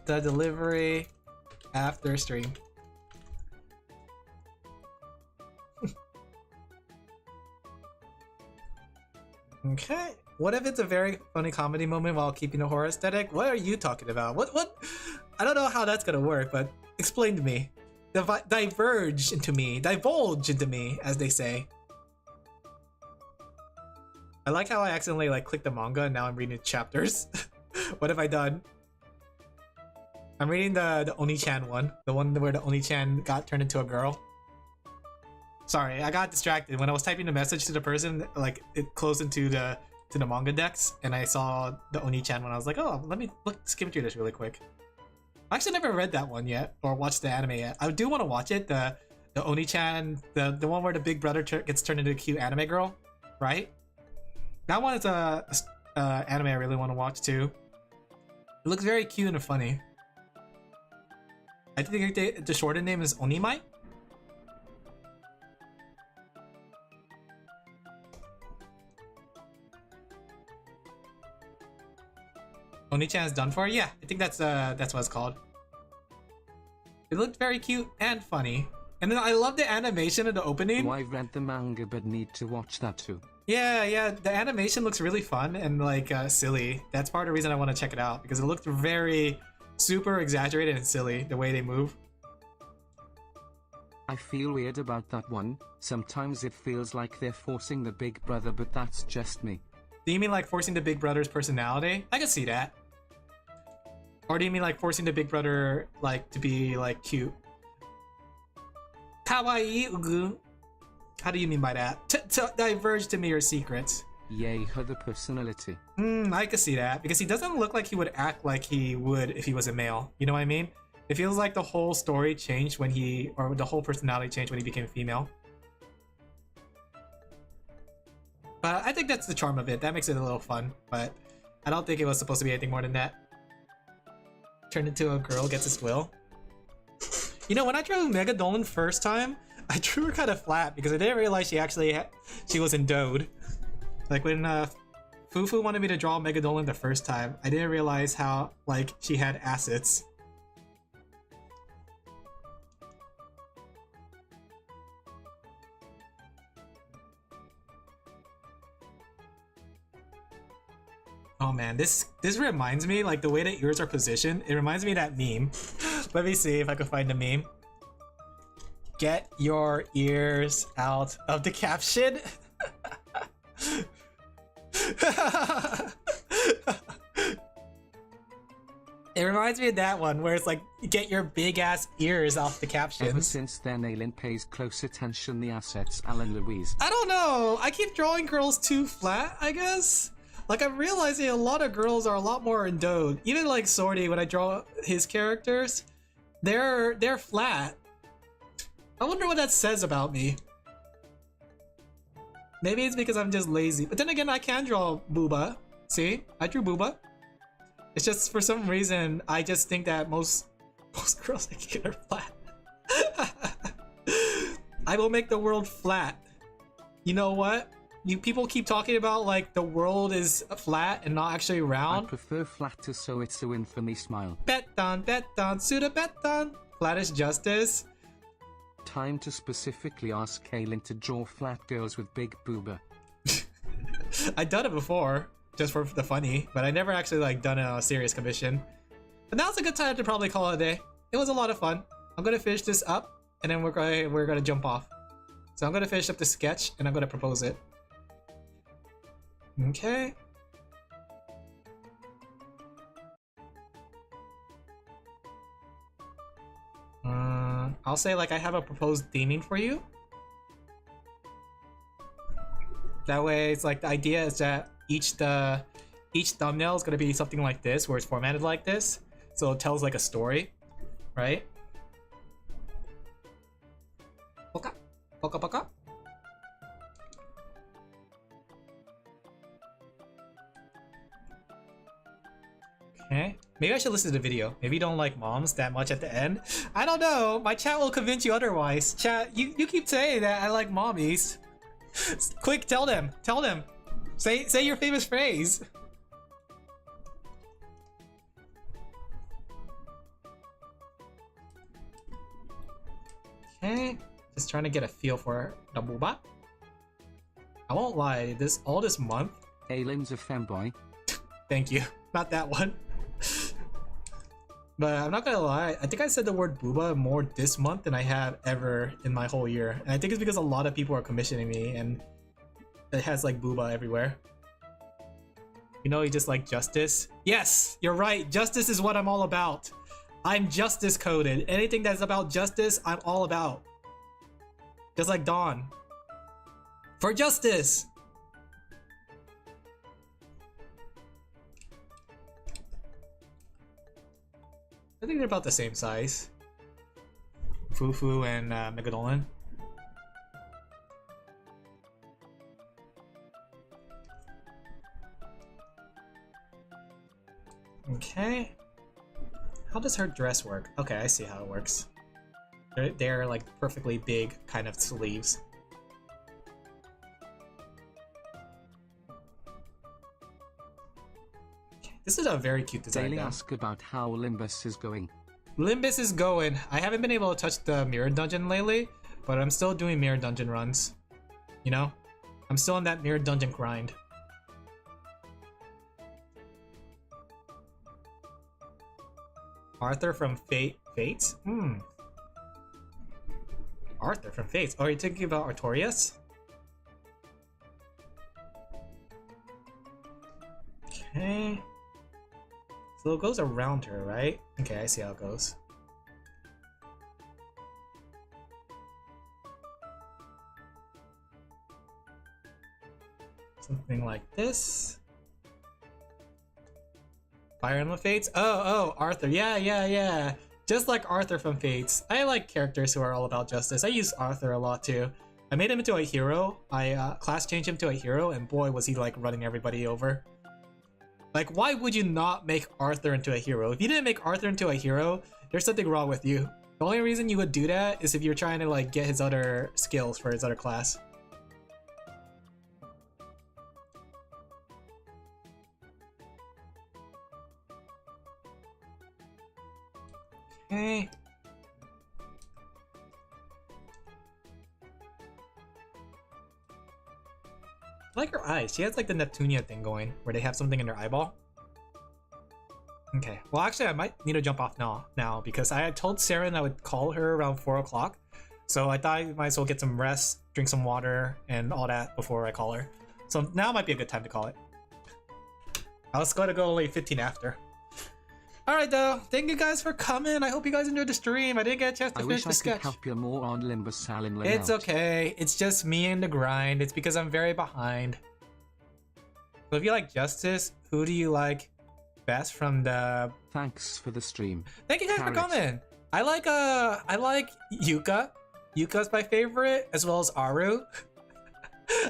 the delivery after stream. Okay. What if it's a very funny comedy moment while keeping the horror aesthetic? What are you talking about? What? I don't know how that's gonna work, but explain to me. Divulge into me, as they say. I like how I accidentally like clicked the manga and now I'm reading chapters. What have I done? I'm reading the Oni-chan one. The one where the Oni-chan got turned into a girl. Sorry, I got distracted. When I was typing the message to the person, like it closed into the manga decks and I saw the Oni-chan one. I was like, oh, let me skim through this really quick. I actually never read that one yet or watched the anime yet. I do want to watch it. The Oni-chan, the one where the big brother gets turned into a cute anime girl, right? That one is a anime I really want to watch too. It looks very cute and funny. I think the shortened name is Onimai. Oni-chan is done for? Yeah, I think that's what it's called. It looked very cute and funny. And then I love the animation of the opening. Oh, I've read the manga but need to watch that too. Yeah, the animation looks really fun and like silly. That's part of the reason I want to check it out because it looked very super exaggerated and silly the way they move. I feel weird about that one. Sometimes it feels like they're forcing the big brother, but that's just me. Do you mean like forcing the big brother's personality? I can see that. Or do you mean like forcing the big brother like to be like cute? Kawaii ugu. How do you mean by that? To diverge to me your secrets. Yay, her the personality. I can see that because he doesn't look like he would act like he would if he was a male. You know what I mean? It feels like the whole story changed when or the whole personality changed when he became female. But I think that's the charm of it. That makes it a little fun. But I don't think it was supposed to be anything more than that. Turned into a girl, gets its will. You know, when I drew Megadolin first time, I drew her kind of flat because I didn't realize she was endowed. Like when Fufu wanted me to draw Megadolin the first time, I didn't realize how like she had assets. Oh man, this reminds me, like the way the ears are positioned, it reminds me of that meme. Let me see if I can find the meme. Get your ears out of the caption. It reminds me of that one where it's like, get your big ass ears off the captions. Ever since then, Alin pays close attention the assets, Alan Louise. I don't know. I keep drawing girls too flat, I guess. Like, I'm realizing a lot of girls are a lot more endowed. Even like Sorty, when I draw his characters, they're flat. I wonder what that says about me. Maybe it's because I'm just lazy. But then again, I can draw Booba. See? I drew Booba. It's just for some reason, I just think that most girls I get are flat. I will make the world flat. You know what? You people keep talking about like the world is flat and not actually round. I prefer flat to so it's a win for me smile. Beton, Suda Beton. Flat is justice. Time to specifically ask Alin to draw flat girls with big booba. I've done it before. just for the funny, but I never actually like done it on a serious commission. But now's a good time to probably call it a day. It was a lot of fun. I'm gonna finish this up, and then we're gonna jump off. So I'm gonna finish up the sketch, and I'm gonna propose it. Okay. I'll say like I have a proposed theming for you. That way, it's like the idea is that each thumbnail is gonna be something like this, where it's formatted like this, so it tells like a story, right? Poka, poka, poka. Okay, maybe I should listen to the video. Maybe you don't like moms that much at the end. I don't know. My chat will convince you otherwise. Chat, you keep saying that I like mommies. Quick, tell them. Tell them. Say your famous phrase. Okay, just trying to get a feel for the booba. I won't lie. All this month. Alin's a femboy. Thank you. Not that one. But I'm not gonna lie, I think I said the word booba more this month than I have ever in my whole year. And I think it's because a lot of people are commissioning me and it has like booba everywhere. You know, you just like justice. Yes, you're right. Justice is what I'm all about. I'm justice coded. Anything that's about justice, I'm all about. Just like Dawn. For justice! I think they're about the same size. Fufu and Megadolan. Okay. How does her dress work? Okay, I see how it works. They're like perfectly big kind of sleeves. This is a very cute design. Daily ask about how Limbus is going. Limbus is going. I haven't been able to touch the mirror dungeon lately, but I'm still doing mirror dungeon runs. You know? I'm still on that mirror dungeon grind. Arthur from Fates? Arthur from Fates. Oh, are you thinking about Artorias? Okay. So it goes around her, right? Okay, I see how it goes. Something like this. Fire Emblem Fates? Oh, Arthur. Yeah. Just like Arthur from Fates. I like characters who are all about justice. I use Arthur a lot too. I made him into a hero. I class changed him to a hero, and boy was he like running everybody over. Like, why would you not make Arthur into a hero? If you didn't make Arthur into a hero, there's something wrong with you. The only reason you would do that is if you're trying to like get his other skills for his other class. Okay. I like her eyes. She has like the Neptunia thing going, where they have something in their eyeball. Okay. Well, actually, I might need to jump off now because I had told Saren I would call her around 4 o'clock. So I thought I might as well get some rest, drink some water, and all that before I call her. So now might be a good time to call it. I was going to go only 15 after. Alright though, thank you guys for coming. I hope you guys enjoyed the stream. I didn't get a chance to finish the sketch. I wish I could help you more on Limbus Alin Laphel. It's okay. It's just me and the grind. It's because I'm very behind. So if you like justice, who do you like best from the... Thanks for the stream. Thank you guys for coming. I like Yuka. Yuka's my favorite, as well as Aru.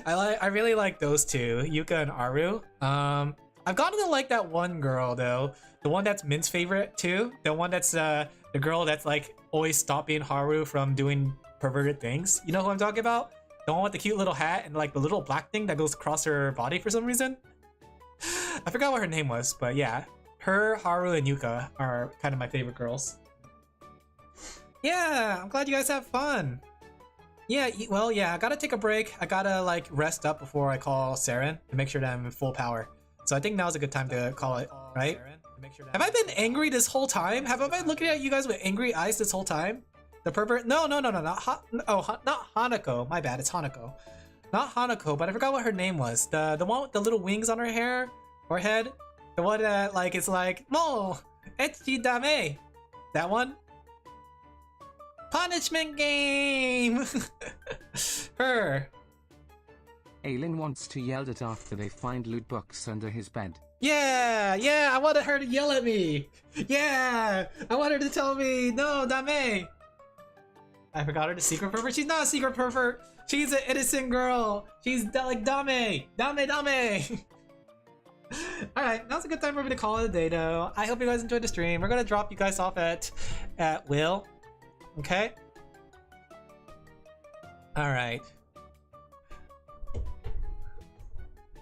I really like those two, Yuka and Aru. I've gotten to like that one girl though. The one that's Mint's favorite too. The one that's the girl that's like always stopping Haru from doing perverted things. You know who I'm talking about? The one with the cute little hat and like the little black thing that goes across her body for some reason. I forgot what her name was, but yeah. Her, Haru, and Yuka are kind of my favorite girls. Yeah, I'm glad you guys have fun. Yeah, well, yeah, I gotta take a break. I gotta like rest up before I call Saren to make sure that I'm in full power. So I think now's a good time to call it, right? Have I been angry this whole time? Have I been looking at you guys with angry eyes this whole time? The pervert? No, not not Hanako. My bad, it's Hanako. Not Hanako, but I forgot what her name was. The one with the little wings on her hair or head. The one that like it's like Mo Echi Dame. That one. Punishment game. Her. Alin wants to yell it after they find loot box under his bed. Yeah, I wanted her to yell at me. Yeah, I want her to tell me, no, dame. I forgot her the secret pervert. She's not a secret pervert. She's an innocent girl. She's like dame. Alright, now's a good time for me to call it a day though. I hope you guys enjoyed the stream. We're gonna drop you guys off at will. Okay? Alright.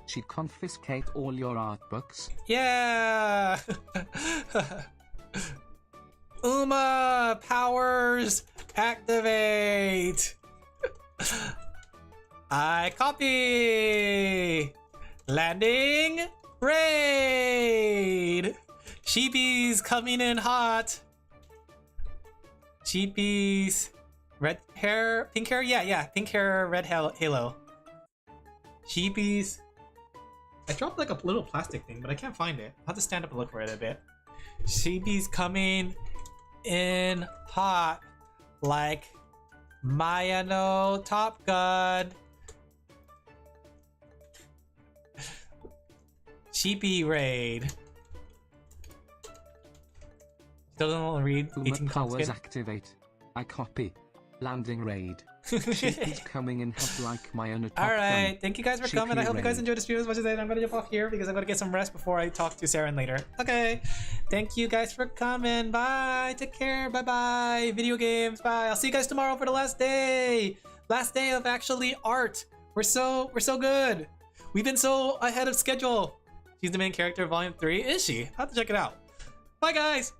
She'd confiscate all your art books. Yeah! Uma powers activate! I copy! Landing! Raid! Sheepies coming in hot! Sheepies... Red hair? Pink hair? Yeah, pink hair, red halo. Sheepies... I dropped like a little plastic thing, but I can't find it. I'll have to stand up and look for it a bit. Sheepies coming in hot like Mayano Top Gun. Sheepy raid. Still don't read 18 powers activate. I copy. Landing raid. She's coming in hot like my own. Alright, thank you guys for coming. I hope you guys enjoyed the stream as much as I did. I'm gonna jump off here because I'm gonna get some rest before I talk to Saren later. Okay, thank you guys for coming. Bye, take care, bye. Video games, bye. I'll see you guys tomorrow for the last day of actually art. We're so good. We've been so ahead of schedule. She's the main character of volume 3. Is she? I'll have to check it out. Bye guys.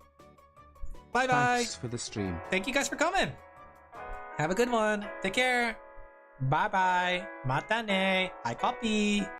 Bye. Thanks for the stream. Thank you guys for coming. Have a good one. Take care. Bye. Mata ne. I copy.